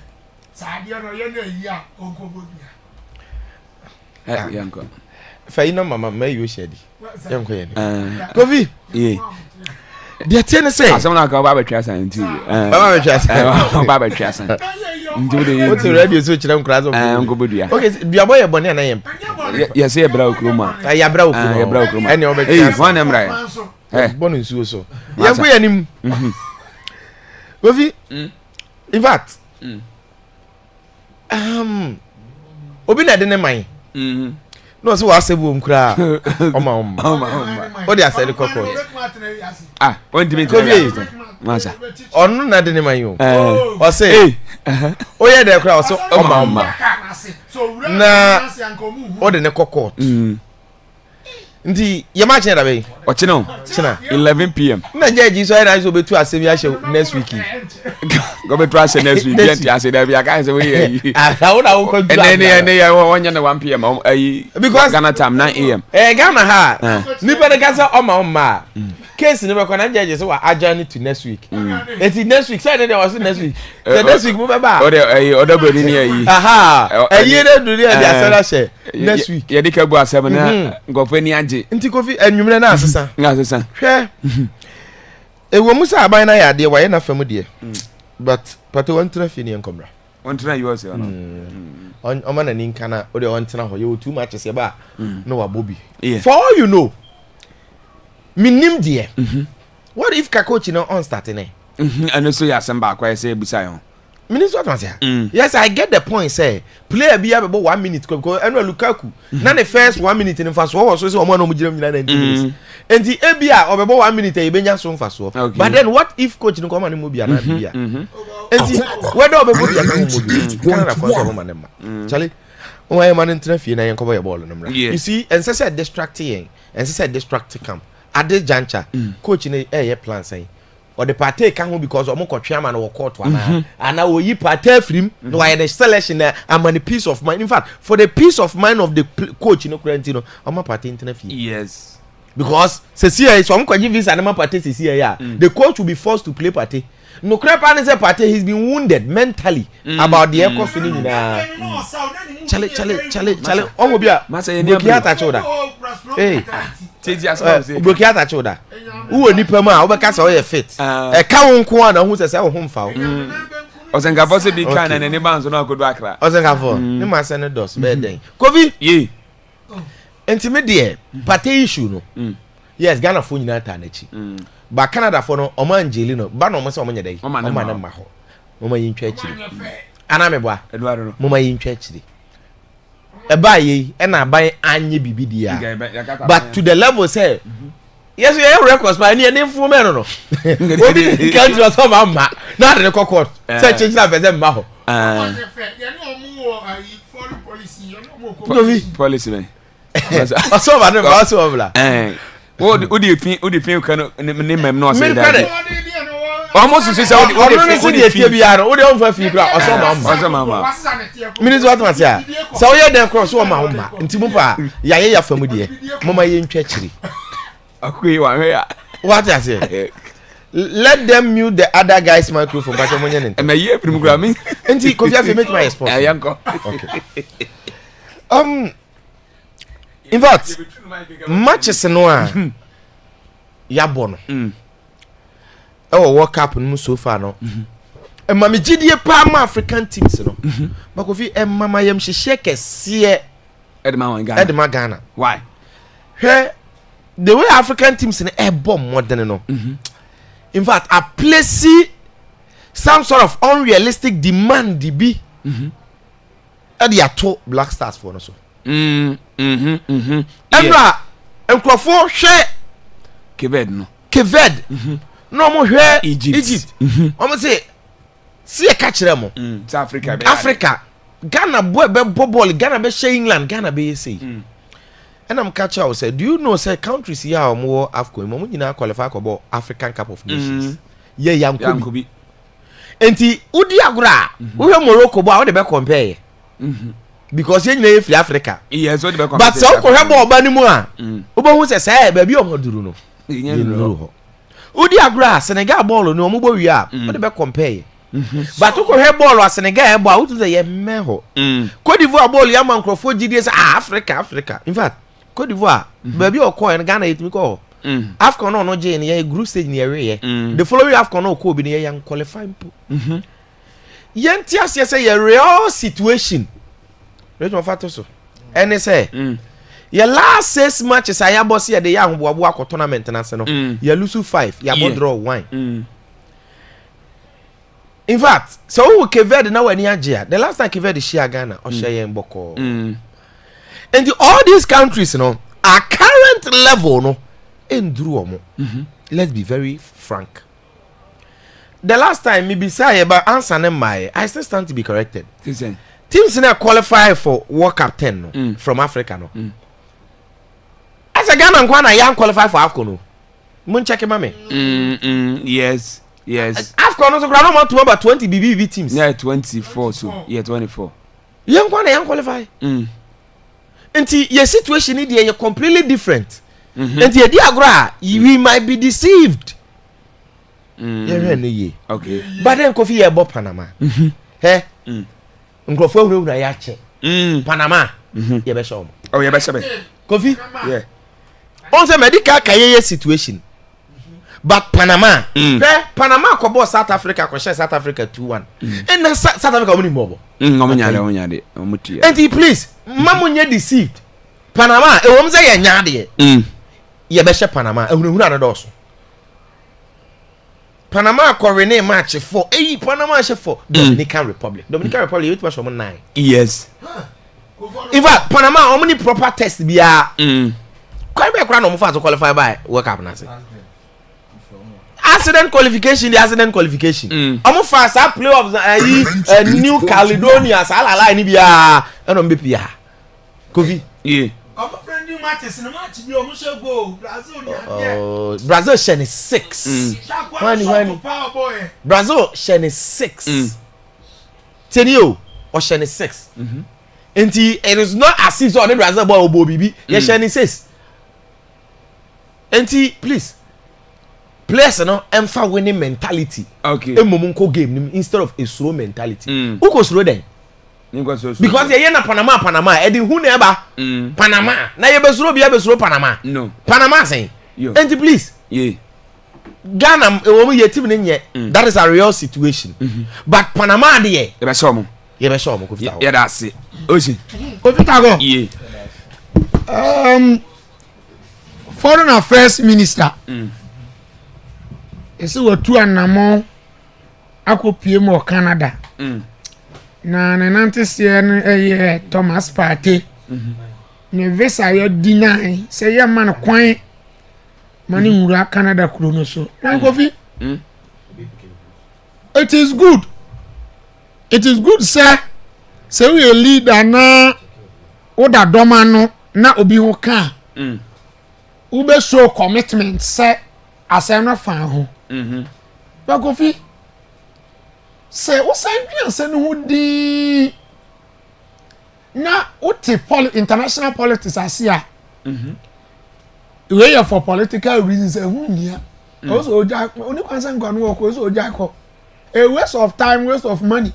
Speaker 9: sa ade no ye na yi a ogogobi.
Speaker 1: Yanko.
Speaker 8: Faina mama may you shed. Yanko yen. Kofi.
Speaker 1: Yeah.
Speaker 8: The ten say.
Speaker 1: Asam na ka baba twa san nti.
Speaker 8: Baba twa san.
Speaker 1: Baba twa san. Nti de.
Speaker 8: What radio so chira nkra so.
Speaker 1: Nkobodua.
Speaker 8: Okay, bia boy e bone na yem.
Speaker 1: Yes, e bra okroma.
Speaker 8: Ya bra okroma.
Speaker 1: Ya bra okroma.
Speaker 8: Ene obetwa.
Speaker 1: Eh, wan emra.
Speaker 8: Bonu nsuo so. Yanko yanim. Kofi. In fact. Obi na de ne man. No so wa sebu nkura oma o de asede kokko
Speaker 1: on dimi
Speaker 8: masa onu na de ne man yo o say o ye de kura o so oma na o de ne kokko ndi ye ma chena be
Speaker 1: o chena 11 pm
Speaker 8: na jeji so na so betu asemi a next week
Speaker 1: go betu ase next week yenti ase da bia kai se we yi
Speaker 8: how na wo control
Speaker 1: ene wonya na 1 pm because Ghana time 9 am
Speaker 8: Ghana ha ni be ka se oma case ni be ko na jeji so wa adjourn to next week eti next week say there was next week the next week mo be ba
Speaker 1: o de odo bodi ni yi
Speaker 8: aha eyi de duri e dia sala she next week
Speaker 1: ye de ka bu asem na ngofo ni age
Speaker 8: nti Kofi enwumre na asesa hwe ewo musa aban na ya de waye na fam de but pate won tena fi ni enkomra
Speaker 1: won tena you say
Speaker 8: on man ni nkana o de won tena ho ye too much se ba no wa bobi for all you know minim de what if ka coach no on start ne
Speaker 1: and so ya samba kwa say busa yo
Speaker 8: Minister what say yes I get the point say player be about 1 minute because eno Lukaku na the first 1 minute in fast so say omo no mujira nyina 90 minutes enti ebia obebo 1 minute e benya so fast but then what if coach no come and mo bia na bia enti whether obebo bia no mo bia kana for so man ma chale why man ntra fie na yen kobo ye ball no mra you see and say distracting and say distract camp at this juncture coach ne e plan say or the party can who because omo kotwe man wo court and now yi party free no why the selection am a peace of mind in fact for the peace of mind of the coach no currently no omo party interfere
Speaker 1: yes
Speaker 8: because say see so omo kwaji visa na party say here the coach will be forced to play party no crepa say Partey he's been wounded mentally about the echo feeling chale oh bia Bokiata choda hey Bokiata choda who nipa ma obeka say o fit e ka won ko na hu say wo hom fa wo
Speaker 1: Ozenga se bi kan na ne banzo na kodu akra
Speaker 8: Ozenga for ni ma say ne dos be den Kofi
Speaker 1: ye
Speaker 8: intimidate Partey issue no yes Ghana fo nyina ta na chi ba Canada for no omo Angeli no ba no omo say omo nyedai omo na ma ho omo yin twa chiri ana me boa
Speaker 1: Eduardo no
Speaker 8: omo yin twa chiri e ba ye e na ban anye bibidi ya but to the level say yes you records ba ni fo me no odi country was some ma na de court say change na be ma ho
Speaker 1: policy man
Speaker 8: so ba no ba so bla
Speaker 1: what do you think can name no say that almost say what
Speaker 8: do you think bia no what do you think kra oso ma minutes what ma say so you den cross o ma nti mu pa ya ye ya famu de mama ye ntwa chiri
Speaker 1: akui wa hwe ya
Speaker 8: what I say let them mute the other guy's microphone but mo nya nti
Speaker 1: me ye prim kra mi
Speaker 8: nti Kofi Afi make my response
Speaker 1: yanko
Speaker 8: okay in fact matches no a ya bono World Cup no so far no ma me gidie pa ma African teams no ma Kofi mama yam hye kese Edema Ghana
Speaker 1: why
Speaker 8: the way African teams in a bomb modern no in fact I place some sort of unrealistic demand be at the ato Black Stars for no so Emra enkrofo hwe
Speaker 1: Keved no
Speaker 8: no mo hwe Egypt o say see e ka kire mo
Speaker 1: South
Speaker 8: Africa Ghana boy be ball Ghana be share England Ghana be say and I'm catch out say do you know say countries here are more AFCON mo nyina qualify for African Cup of Nations ye yankobi enti udi agura wo hwe Morocco bo a wo de be compare because you know free Africa
Speaker 1: yes what the
Speaker 8: but so ko hwe ba ni mu a obo hu say ba bi o moduru no ho udi agura Senegal ball no mo bo wi a wo de be compare but ko hwe ball a Senegal e bo a wo to say ye meho Cote d'Ivoire ball ya man crofo gidie say Africa in fact Cote d'Ivoire ba bi o ko en Ghana yetimi ko AFCON no je ni ye group stage ni ye the following AFCON no ko bi ni ye yan qualify mpo yenti ase say ye real situation Rich Mafato so. And say, your last 6 matches I have bossy at the young Wabuako tournament and I say no. You lose 5, you draw 1. In fact, so who Keved now in Nigeria? The last time Keved is share Ghana or share Boko. And all these countries, you know, are current level no in Druomo. Let's be very frank. The last time maybe say about answer my I still stand to be corrected. Teams now qualify for World Cup 10 no, from Africa no. As a Ghana and young qualify for AFCON no. Mun check mame.
Speaker 1: Yes.
Speaker 8: AFCON no so grano want to about 20 BBB teams.
Speaker 1: Yeah, 24 so. Yeah, 24.
Speaker 8: Young qualify. Enti your situation is there completely different. Enti ye di agora we might be deceived.
Speaker 1: Okay.
Speaker 8: But then Kofi ye bo Panama. Nkrofo hunu na ya che Panama ye be show
Speaker 1: oh ye be show
Speaker 8: Kofi
Speaker 1: yeah
Speaker 8: on say medical kayeye situation but Panama Panama ko boss South Africa ko share South Africa 2-1 and South Africa omni mobo
Speaker 1: omnyade omutie
Speaker 8: and please mamunye deceived Panama e wom say ye nyade ye be share Panama hunu na do so Panama Corene match for Panama for Dominican Republic. Dominican Republic it was from 9.
Speaker 1: Yes.
Speaker 8: In fact, Panama how many proper tests be quite be no move to qualify by World Cup na say. Accident qualification. Fast playoffs New Caledonia salala ni bia e no mbepia. Kofi.
Speaker 1: Yeah.
Speaker 8: Brazil shane 6. Brazil shane 6. Tenio or shane 6. Enti it is not as if so the Brazil boy obo bibi. Ye shane 6. Enti please. players no emfa winning mentality.
Speaker 1: Okay.
Speaker 8: Emomunko game instead of a slow mentality. Who go slow then? Because ye na Panama e di hu na eba Panama na ye be slow Panama.
Speaker 1: No.
Speaker 8: Panama say. And please.
Speaker 1: Yeah.
Speaker 8: Ghana ye team nye. That is a real situation. But Panama dey.
Speaker 1: Ye be show mo.
Speaker 8: Ye be show mo Kofi.
Speaker 1: Yeah, that's it. Oji.
Speaker 9: Kofi Tago.
Speaker 1: Yeah.
Speaker 9: Foreign Affairs Minister. Esi watu anamo akopie mo Canada. Na nanantesie no Thomas Partey. Ne visa yo deny say ye man kwan mani wura Canada kuro no so. Na Kofi. It is good. It is good sir. Say we a leader na oda doma no na obi ho ka. Ube show commitment say asem na fa ho. Ba Kofi. Say o say bian say no di na uti international politics asia. We for political reasons hunia. Also oja oni kwansan gwa no work also oja ko. A waste of time, waste of money.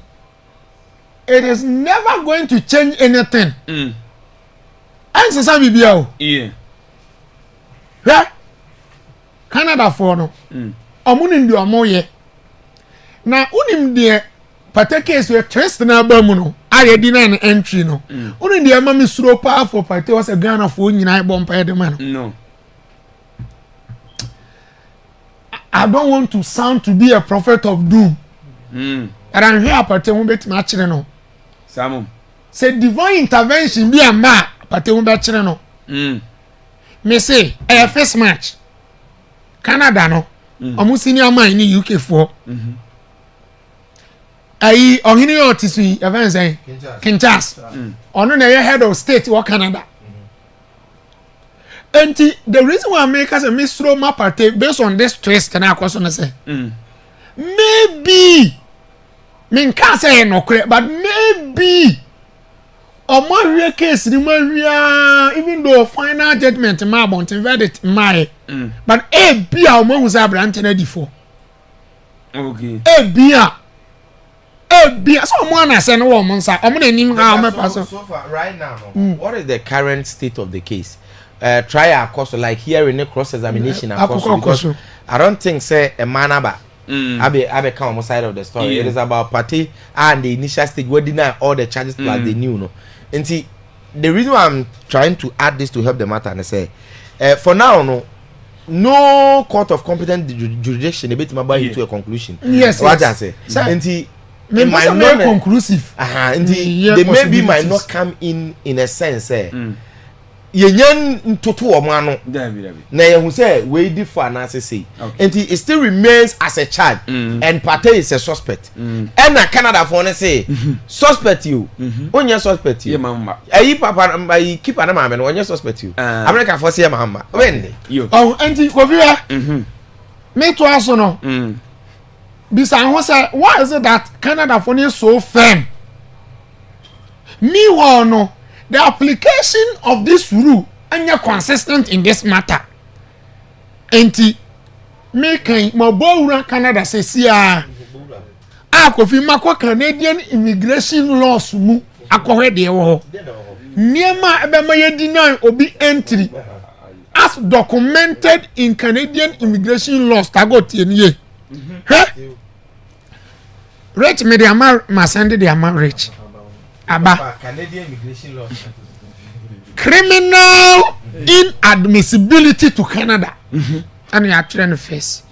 Speaker 9: It is never going to change anything. And say some bibia.
Speaker 1: Yeah.
Speaker 9: Yeah. Canada for no. Omuni ndi omoye. Na unim de pateke so trust na ba mu no. Aye di na entry no. Unim de ma mi suro pa for pate was a Ghana for nyina bomb pa de man.
Speaker 1: No.
Speaker 9: I don't want to sound to be a prophet of doom. And I'm here pate won bet ma kire no.
Speaker 1: Samum.
Speaker 9: Say divine intervention be a ma pate won bet kire no. Me say first match Canada no omu senior man in UK for ayi ohini otisu even say Kinshas ono na head of state or Canada. And the reason why I make us a misro map based on this twist and I question say maybe me can't say no but maybe my case even though final judgment my about verdict my but be our mom was a branch before.
Speaker 1: Okay.
Speaker 9: Be someone I send woman sir. I'm gonna name how my person.
Speaker 8: So far right now, what is the current state of the case? Trial course like hearing a cross examination because I don't think say a man about I come on side of the story. It is about party and the initial stage where deny all the charges plus they knew no. And see the reason why I'm trying to add this to help the matter and I say for now no court of competent jurisdiction a bit about into a conclusion.
Speaker 9: Yes.
Speaker 8: What I say. And see
Speaker 9: it might not be conclusive.
Speaker 8: And they maybe might not come in a sense yenyan ntoto o mano na ye hu say we differ na say and it still remains as a charge and Partey is a suspect and na Canada for na say suspect you onya suspect you ayi papa ayi keeper na mama no onya suspect you America for say mama when
Speaker 9: oh anti Kofi me to aso no bisa ho say why is it that Canada for is so firm me no the application of this rule and you're consistent in this matter. Enti making Mabora Canada says yeah. Kofi Mako Canadian immigration laws mu akohe de wo. Niema ebema ye deny obi entry as documented in Canadian immigration laws tagot ye. Rich media masande de amount rich. Aba
Speaker 8: Canadian immigration law
Speaker 9: criminal inadmissibility to Canada and you are trying to face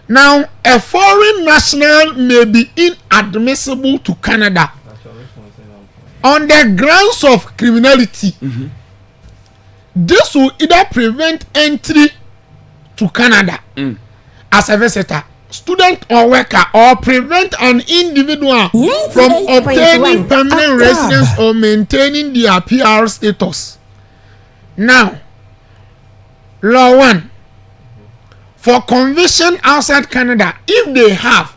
Speaker 9: now a foreign national may be inadmissible to Canada on the grounds of criminality. This will either prevent entry to Canada as a visitor, student or worker, or prevent an individual from obtaining permanent residence or maintaining their PR status. Now, law 1, for conviction outside Canada, if they have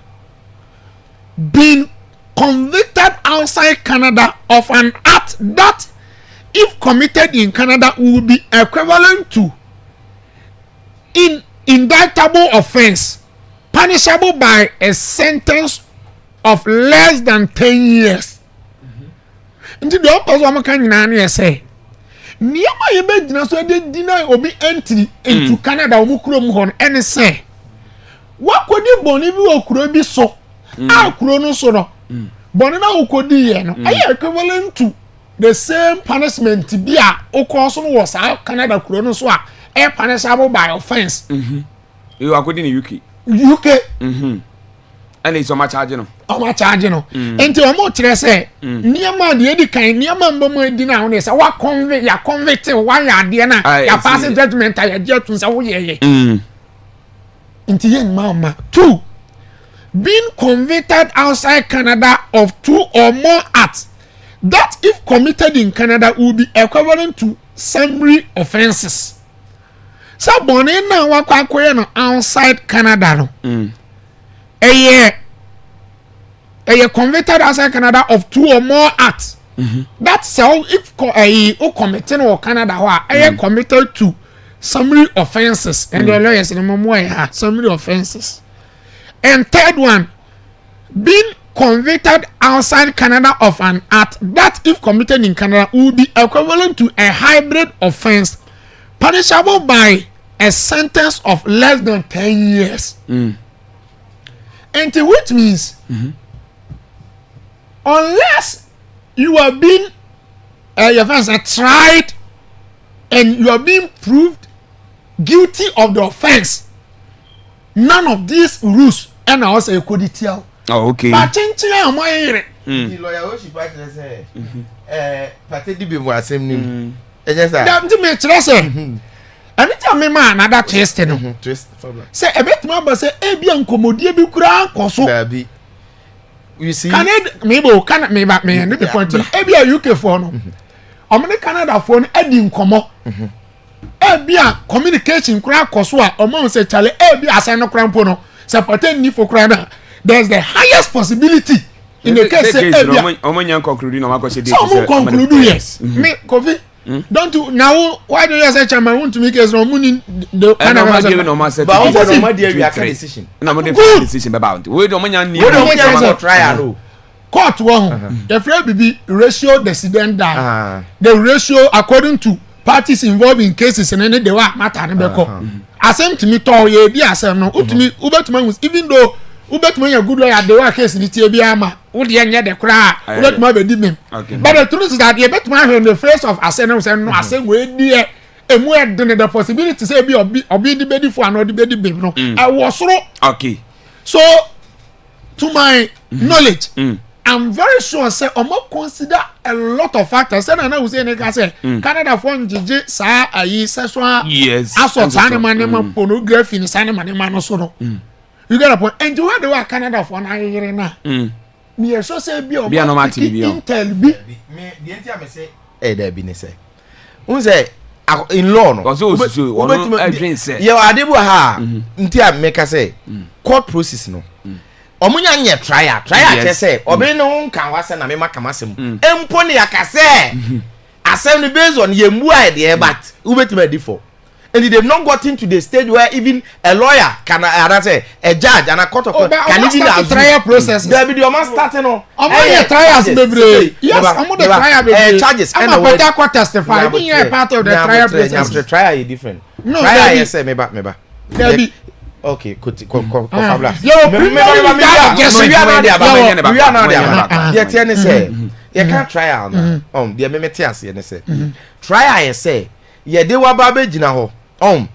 Speaker 9: been convicted outside Canada of an act that, if committed in Canada, will be equivalent to indictable offense punishable by a sentence of less than 10 years. Nti the opposite one can na say nneɛma yɛ bɛgyina so de deny obi entry into Canada omu kurom hɔ no ɛne sɛ wakɔdi bɔne bi wɔ kuro bi so a kuro no so no bɔne na wokɔdi yɛ no ɛyɛ equivalent to the same punishment bi a wokɔ so no wɔ saa Canada kuro no so a ɛyɛ punishable by offense.
Speaker 1: You akɔdi ne UK. And it's on my charge no. Enti omo kyerɛ sɛ nneɛma de edi kan nneɛma mbɔmɔ edi na ho sɛ wa convict wa ya ade na ya pass judgment ya dia tun sɛ wo yɛ. Enti yen mama 2 being convicted outside Canada of 2 or more acts that if committed in Canada will be equivalent to summary offenses. So bɔne na wa kwa koyɛ no outside Canada no. A convicted outside Canada of 2 or more acts. That's how if a committed or Canada are committed to summary offenses and the lawyers in the summary offenses. And third one, being convicted outside Canada of an act that if committed in Canada will be equivalent to a hybrid offense punishable by a sentence of less than 10 years. And which means unless you are being tried and you are being proved guilty of the offense, none of these rules and also a could tell. Oh, okay.
Speaker 8: But the lawyer was say, Patty be more same name.
Speaker 9: And it tell me man another twist no.
Speaker 8: Twist.
Speaker 9: Say a bit more but say e bi ankomodie bi kura koso.
Speaker 8: Baby. You see?
Speaker 9: Can me and the point e bi a UK for no. Omni Canada for no edi nkomo. E bi a communication kura koso a omo say chale e bi asan no kura mpo no. Say pattern ni for kura na. There's the highest possibility in the case say e bi
Speaker 1: omo nyan conclude no ma say
Speaker 9: so conclude yes. Me Kofi don't you now? Why do you say chairman want to make us no money? The kind of
Speaker 1: given no master.
Speaker 8: But also no matter we are decision.
Speaker 1: No matter decision about. We don't want
Speaker 8: we don't want trial.
Speaker 9: Court one. The free be ratio decision that the ratio according to parties involved in cases and any they were matter ne be ko. Asem to me to ye bi asem no. Utumi ubetuma even though ubetuma a good lawyer they were case ni tie bi ama. Would you get the cry? Let my baby me. But the truth is that you bet my in the face of Arsenal and no, I say, we dear, and we had the possibility to say, be the baby for another baby. No, I was so
Speaker 1: okay.
Speaker 9: So, to my knowledge, I'm very sure, say, I'm not consider a lot of factors. And I was saying, I say, Canada for JJ, sa, ayi, sexual,
Speaker 1: yes,
Speaker 9: as of Sanema, pornography, in Sanema, man, so. You get a point. And you had the word Canada for an year now. Me so say bi o
Speaker 1: ma
Speaker 9: intel bi
Speaker 8: me the entia me say there be ne say who say in law no
Speaker 1: so one adwin say
Speaker 8: ye adebu ha ntia me ka say court process no omunya nye trial che say obi no nkan wase na me maka masem empo ne yakase asem ni based on ye mu idea but ubetuma differ. And they've not gotten to the stage where even a lawyer can say a judge and a court of can even have
Speaker 9: trial process.
Speaker 8: There be the man starting on.
Speaker 9: Trials, baby. Yes, I'm on the trial, baby.
Speaker 8: Charges.
Speaker 9: I'm a court testify. Being a part of the trial process.
Speaker 8: The trial is different.
Speaker 9: No,
Speaker 8: trial is say meba.
Speaker 9: Baby.
Speaker 8: Okay, we are not there. Yet you say you can't trial now. The memetias you say. Trial say ye de wa ba be gina ho.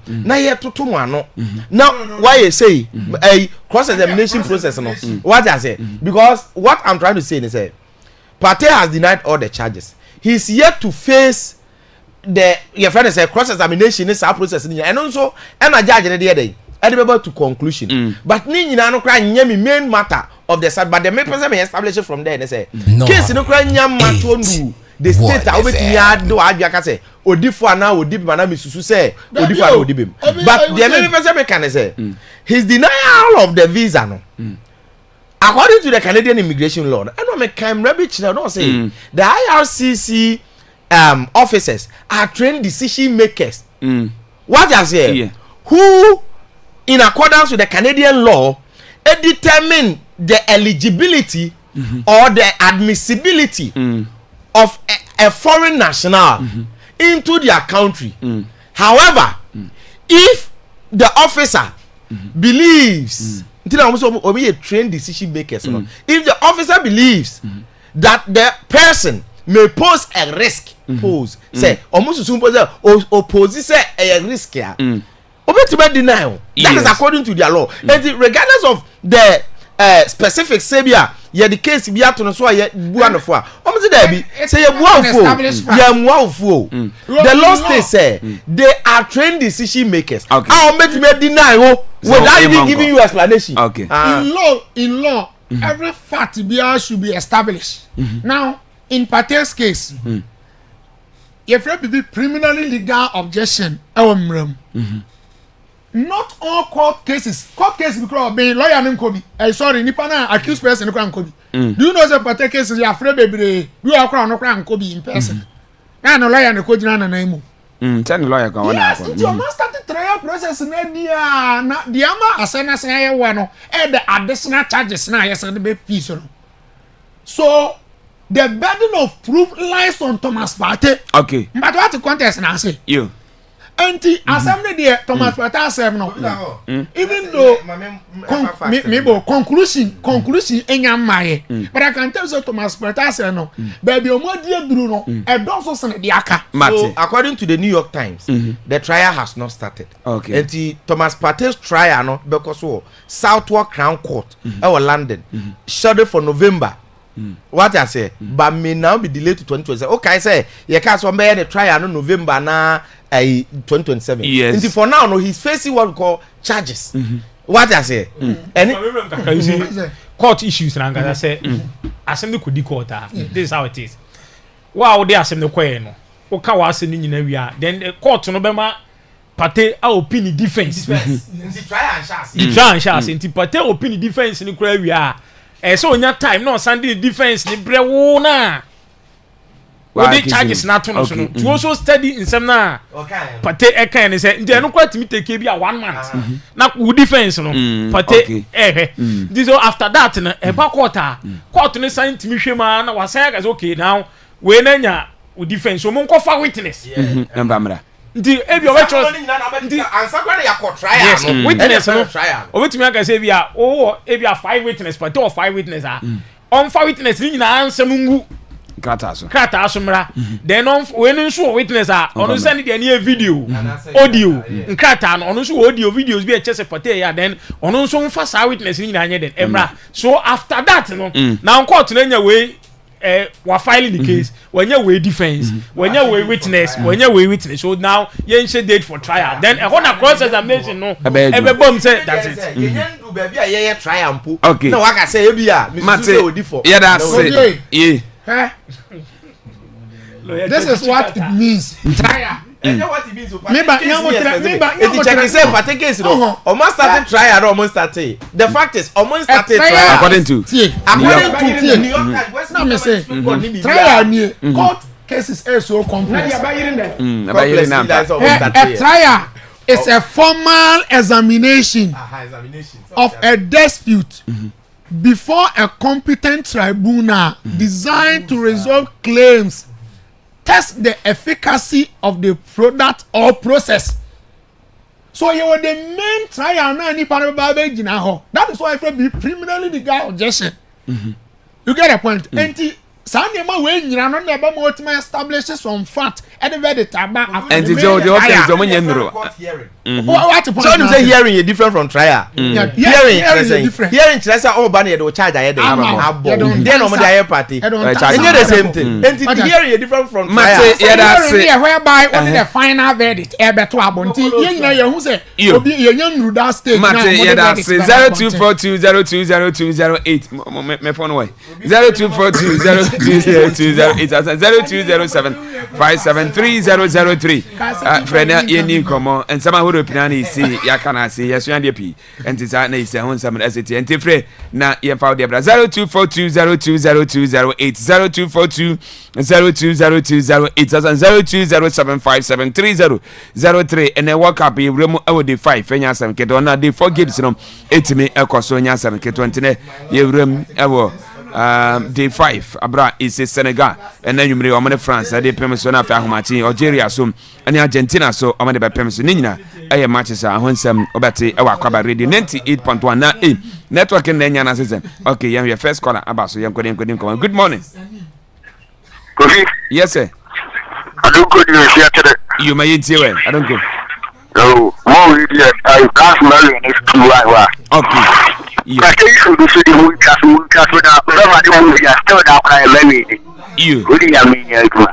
Speaker 8: Na ye toto mu ano. Now why you say a cross examination process no. What I say? Because what I'm trying to say is say Partey has denied all the charges. He's yet to face the your friend say cross examination is a process and also and a judge dey able to conclusion. But ni nyina no kra nya me main matter of the side but the main person be established from there and say case no kra nya matter ndu the state a obetimi ado adwa ka say odifo ana odibim ana misusu say odifo ana odibim but the main person be can say his denial of the visa no according to the Canadian immigration law I know me can rabbit no say the IRCC officers are trained decision makers what I say who in accordance with the Canadian law, determine the eligibility or the admissibility of a foreign national into their country. However, if the officer believes, trained decision makers, if the officer believes that the person may pose a risk, say almost suppose oppose say a risk here, denial. That is according to their law. And regardless of the specific sabia, the case be out on so one for say the law states say they are trained decision makers. I'll make me deny without even giving you explanation.
Speaker 1: Okay.
Speaker 9: In law, every fact should be established. Now, in Pate's case, if there be criminally legal objection, not all court cases because being lawyer and Kobe. Sorry, Nipana accused person and Kobe. Do you know the Pate cases you are afraid baby? You are crown and Kobe in person. Now, no lawyer and the coach and an
Speaker 1: tell the lawyer go on.
Speaker 9: Yes, it's your master trial process in the ama asena say one and the additional charges now yes and the piece. So the burden of proof lies on Thomas Partey.
Speaker 1: Okay.
Speaker 9: But what the contest now say?
Speaker 1: You.
Speaker 9: Anti assembly there Thomas Partey said no. Even though maybe conclusion enyamaye. But I can tell you Thomas Partey said no. Baby omo duru no e don so sene de aka.
Speaker 8: So according to the New York Times, the trial has not started.
Speaker 1: Okay.
Speaker 8: Anti Thomas Partey's trial no because Southwark Crown Court London scheduled for November. What I say, but may now be delayed to 2027. Okay, I say, you can't compare the trial in November now, 2027.
Speaker 1: Yes.
Speaker 8: And for now, no, he's facing what we call charges. What I say,
Speaker 15: and court issues, and I say, assembly could be court. This is how it is. Wow, they assembly no. Okay, was in the then the court no bema Partey opinion defense.
Speaker 8: The trial
Speaker 15: and chance. The Partey opinion defense in the crowd. So on your time no Sunday defense ni brewo na what the charges na to no so to also study in some na Partey e kan say nje no kwat me take be a 1 month na wo defense no Partey this after that na e ba court no sign to me hwema na wasan ga okay now we na nya wo defense o mo nkofa witness
Speaker 1: namba
Speaker 15: ndi ebi o betro
Speaker 8: ndi ansakwa na yakọ trial
Speaker 15: witness no o betumi aka say bia o ebi a 5 witness but o 5 witness on 5 witness ni na ansam ngu krata so mra then on we no so witness on send the any video audio krata no on so audio videos bi e chese Partey ya then on so mfa sa witness ni na anye den emra so after that no now court na nya we we filing the case when you we defense when you we witness so now you should date for trial then a cross examination no bomb say that's it
Speaker 8: do baby a trial mpo
Speaker 1: okay
Speaker 8: no I can say e bia
Speaker 1: yeah that's it
Speaker 9: yeah this is what it means trial.
Speaker 8: What it means.
Speaker 9: Maybe
Speaker 8: check say Partey case no. Almost started trial, almost started. The fact is, almost started trial.
Speaker 1: According to
Speaker 8: New York Times.
Speaker 9: No me say trial ni court cases are so complex. A trial is a formal examination of a dispute before a competent tribunal designed to resolve claims. Test the efficacy of the product or process. So you were the main trial now any part of Babejina. That is why if be criminally legal objection. You get a point. And Sanema when you are not able to establish some fact and the verdict about
Speaker 1: and the
Speaker 8: what so you say hearing is different from trial. Hearing is different. Hearing is all banner they charge ahead then on the party. And the same thing. And hearing is different from trial.
Speaker 9: Whereby only the final verdict beto abonti you know who say obi you know that stage now
Speaker 1: 0242020208 my phone way 0242020208 020757 3003 frena yeni komo ensama horo pinani isi yakana si yesuan de pi entisa na isi ho nsam ST entifre na yemfa de bra 0242020208 0242020208 ene work up remu awode 5 fenya sam kedo na de 4 games no etimi ekoso nya sam kedo ntine yewrem ewo day 5 abra is Senegal and then you may omane France they pem so na fa ahomachi Algeria so and Argentina so omane be pem so nina aye matches a honsam obati e wa Akwaaba radio 98.1 na network na nya na system okay your first caller abaso yen kodin come good morning
Speaker 16: Kofi
Speaker 1: yes sir
Speaker 16: I don't go to the
Speaker 1: you may eat you I don't go
Speaker 16: no more idiot I can't marry next to
Speaker 1: okay
Speaker 16: I think so this is the
Speaker 1: you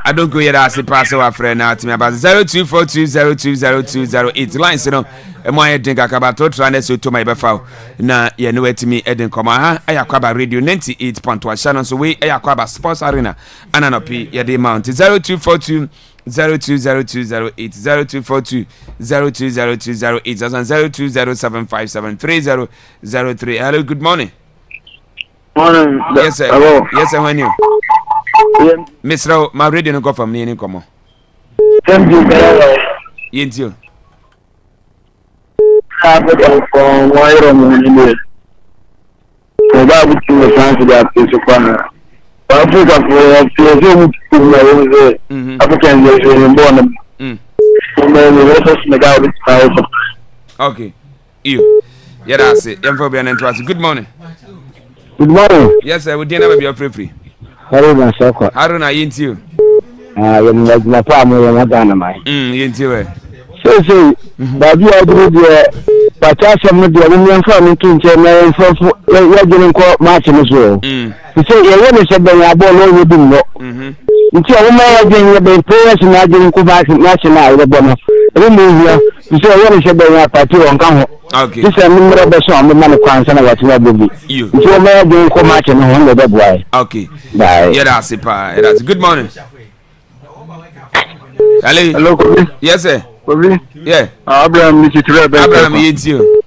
Speaker 1: I don't go here as a pass our friend now to me about 0242020208 lines you know e mo I think Akaba to try so to my befa na ye no etimi eden koma ha Akwaaba radio 98.1 channel so we Akwaaba sports arena ananopi ye dey mount 0242 020208 0242 020208 0207573003. Hello, good morning.
Speaker 16: Morning.
Speaker 1: Yes sir.
Speaker 16: Hello.
Speaker 1: Yes sir, when you?
Speaker 16: Yeah.
Speaker 1: Mr. my radio no go from me come on.
Speaker 16: Thank you.
Speaker 1: Yes you.
Speaker 16: Africa for African born.
Speaker 1: Okay. You. Yeah, that's it. Good morning.
Speaker 16: Good morning.
Speaker 1: Yes, sir. We didn't have your free.
Speaker 16: Haruna Shako.
Speaker 1: Haruna, yinti you.
Speaker 16: My family and Madana.
Speaker 1: Yinti.
Speaker 16: So, but you are doing Patasha Media, women from Kinshasa, and for matching as well. You say, you want to say that I bought all with them. Until a woman again, the players and I didn't go back to national. Remove you say, I want to say that I party on Congo.
Speaker 1: Okay.
Speaker 16: This is a number of the song, the man of France, and I was not with you. Until a man didn't go match and on the boy.
Speaker 1: Okay.
Speaker 16: Bye.
Speaker 1: Yeah, that's it. That's good morning.
Speaker 16: Hello,
Speaker 1: yes, sir. Yeah.
Speaker 16: Abraham,
Speaker 1: Abraham, you.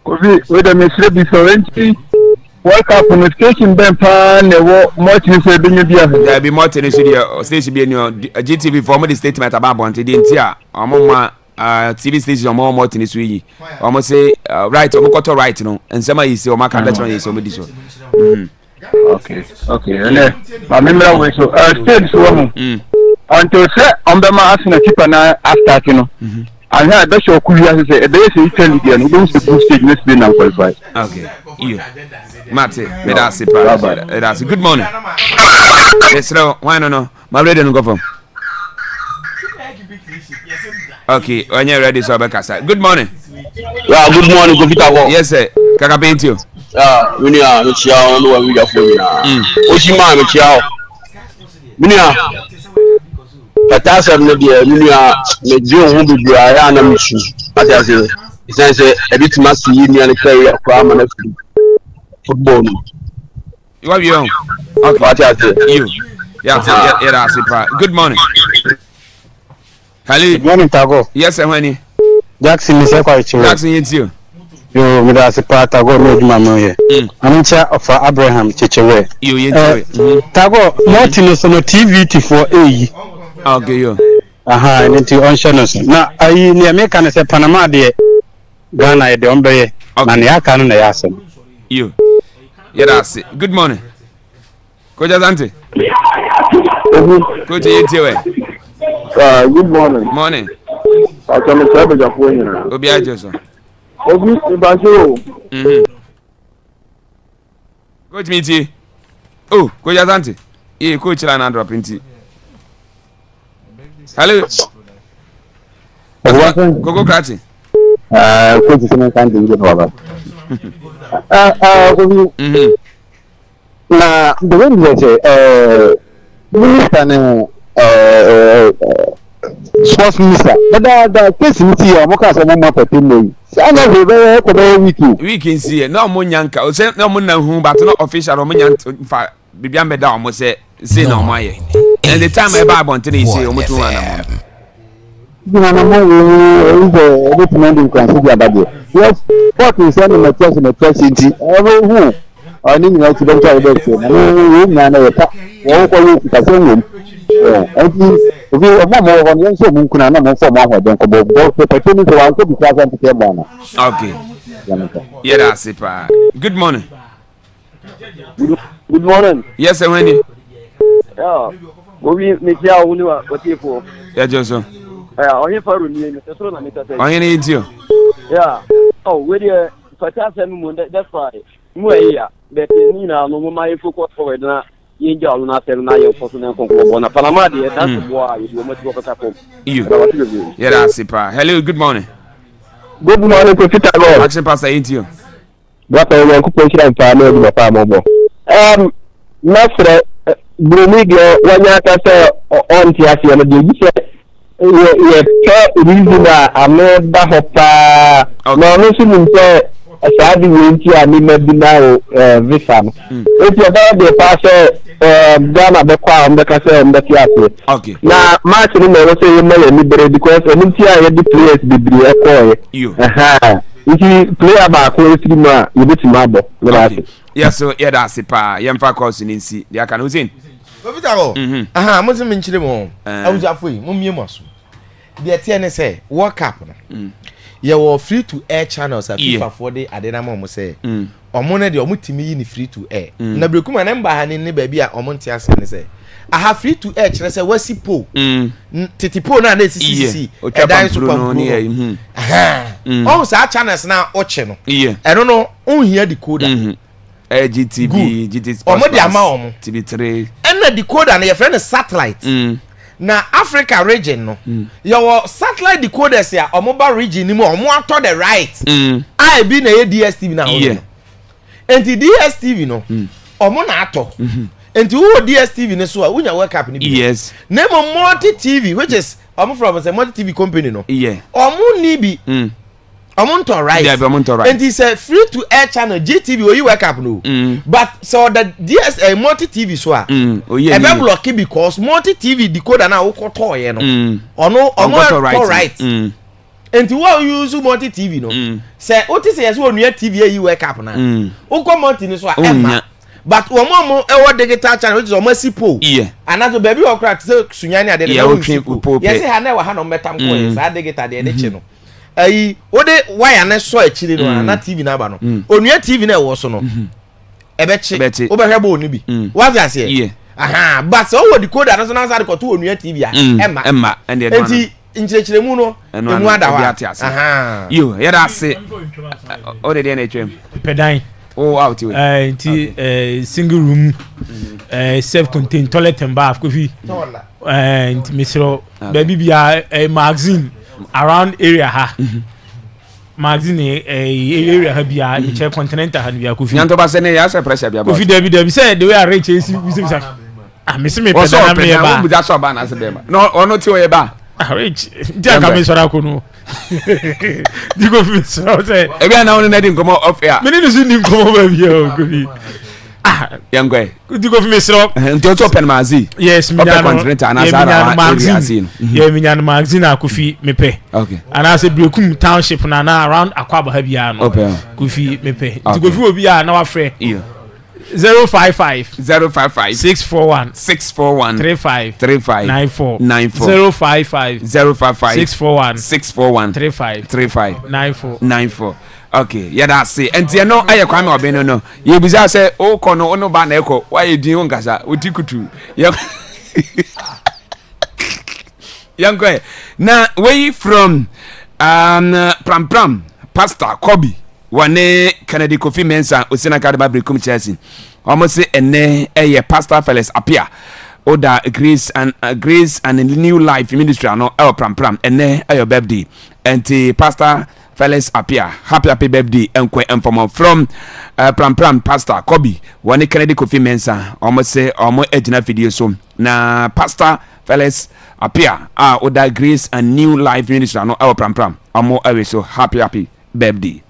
Speaker 16: Kofi, wait a minute, before entry. Work up communication, Ben Pan, much you say, there
Speaker 1: be more tennis station be in your GTV former statement about Bonte, didn't ya? TV station more tennis we almost say right or got right, you know, and some is your market better is somebody so.
Speaker 16: Okay, and then I remember we so stage woman until say on the mass in a keeper now after you know. I had that show could say a day is intelligent, don't supposed to next be now qualified.
Speaker 1: Okay, you. Mate, that's good morning. Yes, no, why no? My radio no go from. Okay, when you're ready, so good morning.
Speaker 17: Yeah, good morning, Govita.
Speaker 1: Yes, sir. Kaka paint you.
Speaker 17: We are no chiao, no we are for Oshima, no chiao. Minia. Patasha no dia, minia, me dio hu bi ya na mchu. Patasha. It's a bit must see me and carry a crime and football.
Speaker 1: You have your own. Okay. You. Yeah, good morning. Hello.
Speaker 16: Good morning, Tago.
Speaker 1: Yes, sir, honey.
Speaker 16: Jackson is quite true.
Speaker 1: Jackson, it's you.
Speaker 16: You with us a part of Mama here. I'm in charge of Abraham Chichewe.
Speaker 1: You,
Speaker 16: Tago, Martinus on TV for A.
Speaker 1: Okay, you.
Speaker 16: Aha, and into on channels. Now, I near me can say Panama de Ghana, the Ombre, and I can't ask him.
Speaker 1: You. Yeah, that's it. Good morning. Coach Azante. Coach Yetiwe.
Speaker 16: Good morning.
Speaker 1: Morning.
Speaker 16: I can say the Japan.
Speaker 1: Obia Johnson. Coach Miti. Oh, Coach Azante. Yeah, Coach Lana drop into. Hello. Coco Cratching.
Speaker 16: Coach Simon can't do it. Now, the way they say, sports minister, but the case in here, Mokas and Mama Petino. I know very
Speaker 1: we can see it. No Munyanka, or say no Munan whom, but not official or Munyan for Bibian Bedam was say say no my and the time I buy bonte dey say omo tun wana
Speaker 16: mo recommending consider about yes what is any materials nti who oni ni ti don try that say na na yeta wo ko you ka say ngom nti obi o mo won yen so mun kuna na mo form ahoden ko bo opportunity to wan ko bi class and take bona
Speaker 1: okay yeah that's it pa good morning.
Speaker 16: Good morning.
Speaker 1: Yes, sir, Wendy.
Speaker 16: Yeah. Obi mekia woni wa otifo.
Speaker 1: Yeah, Johnson.
Speaker 16: Onye faru ni me so na me tata.
Speaker 1: Onye ni intio.
Speaker 16: Yeah. Oh, we dey fata say mu that's why. Mu eya, but ni na no my focus forward na yinja olu na tell na ye foso na konko bona. Panama dey that's boy you mo ti ko ka ko.
Speaker 1: You. Yeah, that's it, pa. Hello, good morning.
Speaker 16: Good morning, Peter God.
Speaker 1: Action Pastor intio.
Speaker 16: What I want to put in family with my mobile. Mestre, Brumigio, when you say on Tiafi, and you say, you reason I'm not that of no, listen, say, a sad winter, I mean, maybe now, Visam. If you're there, the pastor, Ghana, the Quam, the Casa, and the Tiafi. Okay. Now, Martin, I was saying, because an entire players did the
Speaker 1: you.
Speaker 16: If player back when you bet mabo.
Speaker 1: Yes, so yeah, that's it, pa. Yamfa course in see. They can who's in.
Speaker 8: Aha, I'm not mentioning them. I was halfway. Mummy Mosu. The TNSA World Cup. You were free to air channels at FIFA 40. I didn't know say. Omone de omutimi ni free to air. Na brekuma na mba hani ne baby a omonte ase ne say. I have free to air chere say wasi po. Titipo na na CCC. E dan super no ne aha. On sa channels na oche no. E no no on here decoder.
Speaker 1: GTV, GT Sports.
Speaker 8: Omo de ama omo.
Speaker 1: TV3.
Speaker 8: And the decoder na your friend satellite. Na Africa region no. Your satellite decoders ya omoba region ni mo omo ato the right. I be na DSTV na ho. And the DSTV no. Omo na ato. And who DSTV ne so a unya World Cup ni bi.
Speaker 1: Yes.
Speaker 8: Name Multi TV which is omo from a Multi TV company no.
Speaker 1: Yeah.
Speaker 8: Omo ni bi. Omo to right.
Speaker 1: Yeah, omo to right.
Speaker 8: And it's a free to air channel GTV where you World Cup no. But so the Multi TV so a. Oh yeah. Ebe block because Multi TV decoder na wo koto ye no. Omo to right. And to what you use Multi TV no. Say what is yes one TV you World Cup na. Wo ko Multi ni so a emma. But omo e wo digital channel which is omo sipo. Yeah. And as baby o crack say sunyani ade de no sipo. Yes ha na wa ha no metam ko yes a digital de de chi no. Ayi wo de wire na so achiri no na TV na ba no. Onua TV na e wo so no. Ebe chi. Wo be hwebo oni bi. What you say? Yeah. Aha, but so wo decoder na so na sa de ko to onua TV a. Emma. And enti nchirechiremu no emu adawa. Aha.
Speaker 1: You, yeah that say. O de na etwem.
Speaker 15: Pedan.
Speaker 1: Oh, out to
Speaker 15: it. Single room, self-contained toilet and bath, coffee. And Mr. Baby be a magazine around area ha. Magazine area ha be a chair continental and be a coffee.
Speaker 1: Yanto basene ya se pressure be about.
Speaker 15: Coffee Debbie said the way I reach is Miss me.
Speaker 1: Also, I'm that's so bad as a baby. No, or not to a bar.
Speaker 15: Rich, Jacka so I could know. You go for so say.
Speaker 1: Every now and then him come off here.
Speaker 15: Many doesn't him come over here. Good.
Speaker 1: Young guy.
Speaker 15: Could you go for me so?
Speaker 1: And to open mazi.
Speaker 15: Yes, me
Speaker 1: continent and as magazine.
Speaker 15: Yeah, me magazine akufi me pay. Okay. And I said Brokum township na around Akwaaba Habiano. Okay. Kufi me pay. To go for obi a na wa frɛ. Yeah. 055 641 35 94 055 641
Speaker 1: 35
Speaker 15: 94.
Speaker 1: Okay, yeah that's it. And you know I kwame obeno no. You be say o kono ono ba na ekọ. Why you din ngasa otikutu. Young guy. Now we from Pram Pastor Kobe. Wane Kennedy Kofi Mensa Osina Kadaba Brekum Chelsea. Almost say ene Pastor Felix appear. Oda Grace and New Life Ministry no Pram ene your birthday. And Pastor Felix appear. Happy birthday and from Pram Pastor Kobe. Wane Kennedy Kofi Mensa almost say almost ejina video so. Na Pastor Felix appear. Oda Grace and New Life Ministry no Pram. Amo always so happy birthday.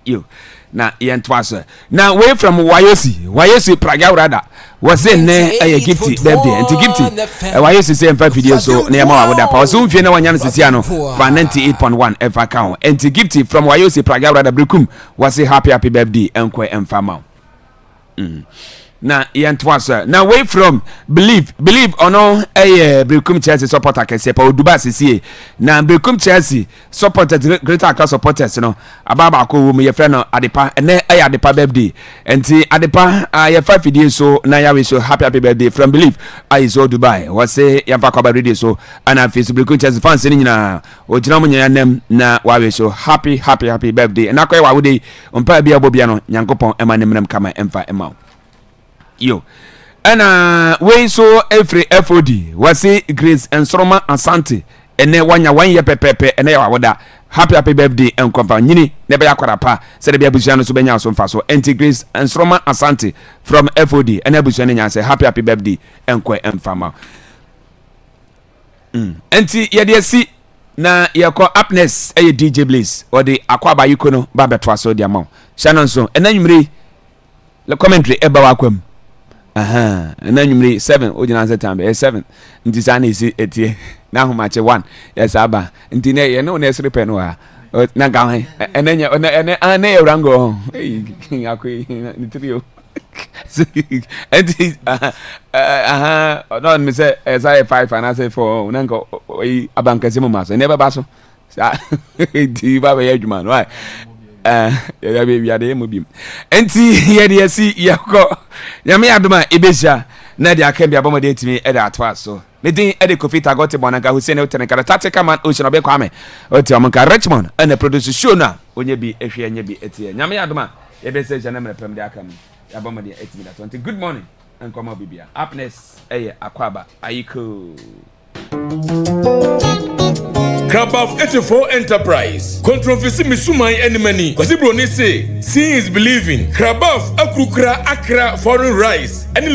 Speaker 1: you na yentwaso na way from wayosi praga rather was in a gifty birthday and to gifty wayosi say mfa video so na ma woda pa so mfie na wanya sisia no for 98.1 ever count and to gifty from wayosi praga rather brekum was a happy birthday enkwe emfa ma na yentwaso na way from believe or no brekum Chelsea supporter kese pa oduba sisi na brekum Chelsea supporters greater account supporters no ababa ko wo me friend no adepa ene adepa birthday enti adepa ya 5 days so na ya we so happy birthday from believe so Dubai was say yampa kwa radio so ana Facebook brekum Chelsea fans ni nyina ogina munya nem na wa we so happy birthday na kwa wa wo dey ompa bia bobia no nyankopon ema nemnem kama emfa ema yo we so every FOD was say Grace and Sroma Asante ene wanya 1 year pepepe ene ya wawoda happy birthday en kwampa nyini ne be yakwara pa se de bia busua no so benya so mfa so enti Grace and Sroma Asante from FOD ene busua ne nya say happy birthday en kwa emfama enti ye de si na ye ko upness DJ Blaze or the Akwaaba Yukono ba betwa so dia ma Shannon so ena nwumre le commentary eba wa kwam and then you 7 ordinance time 7 nti sa na isi etie na homache 1 yes aba nti na ye no na esrepe no ha na ga han enenya na ye rango akoi ni trio nti no me say say 5 and I say 4 na ngo abankase mo maso never baso sa nti ba be adwuma no ya be ade mo bim enti ye de si yakọ nyame adoma ebesha na de aka bia bomode etimi e da atwa so me din e de kofita gote bonanga Hussein Otenekara tactical man ocean obe kwame oti omonka Richmond and produce show na onye bi ehwe anya bi etie nyame adoma ye be se jana mrepem de aka mi ya bomode etimi da 20 good morning and come up bibia happiness Akwaaba ayiko
Speaker 18: Crab of 84 Enterprise. Controversy Misumai Enemy. Kwasibro ni say, seeing is believing. Crab of Akrukra Accra Foreign Rice. Any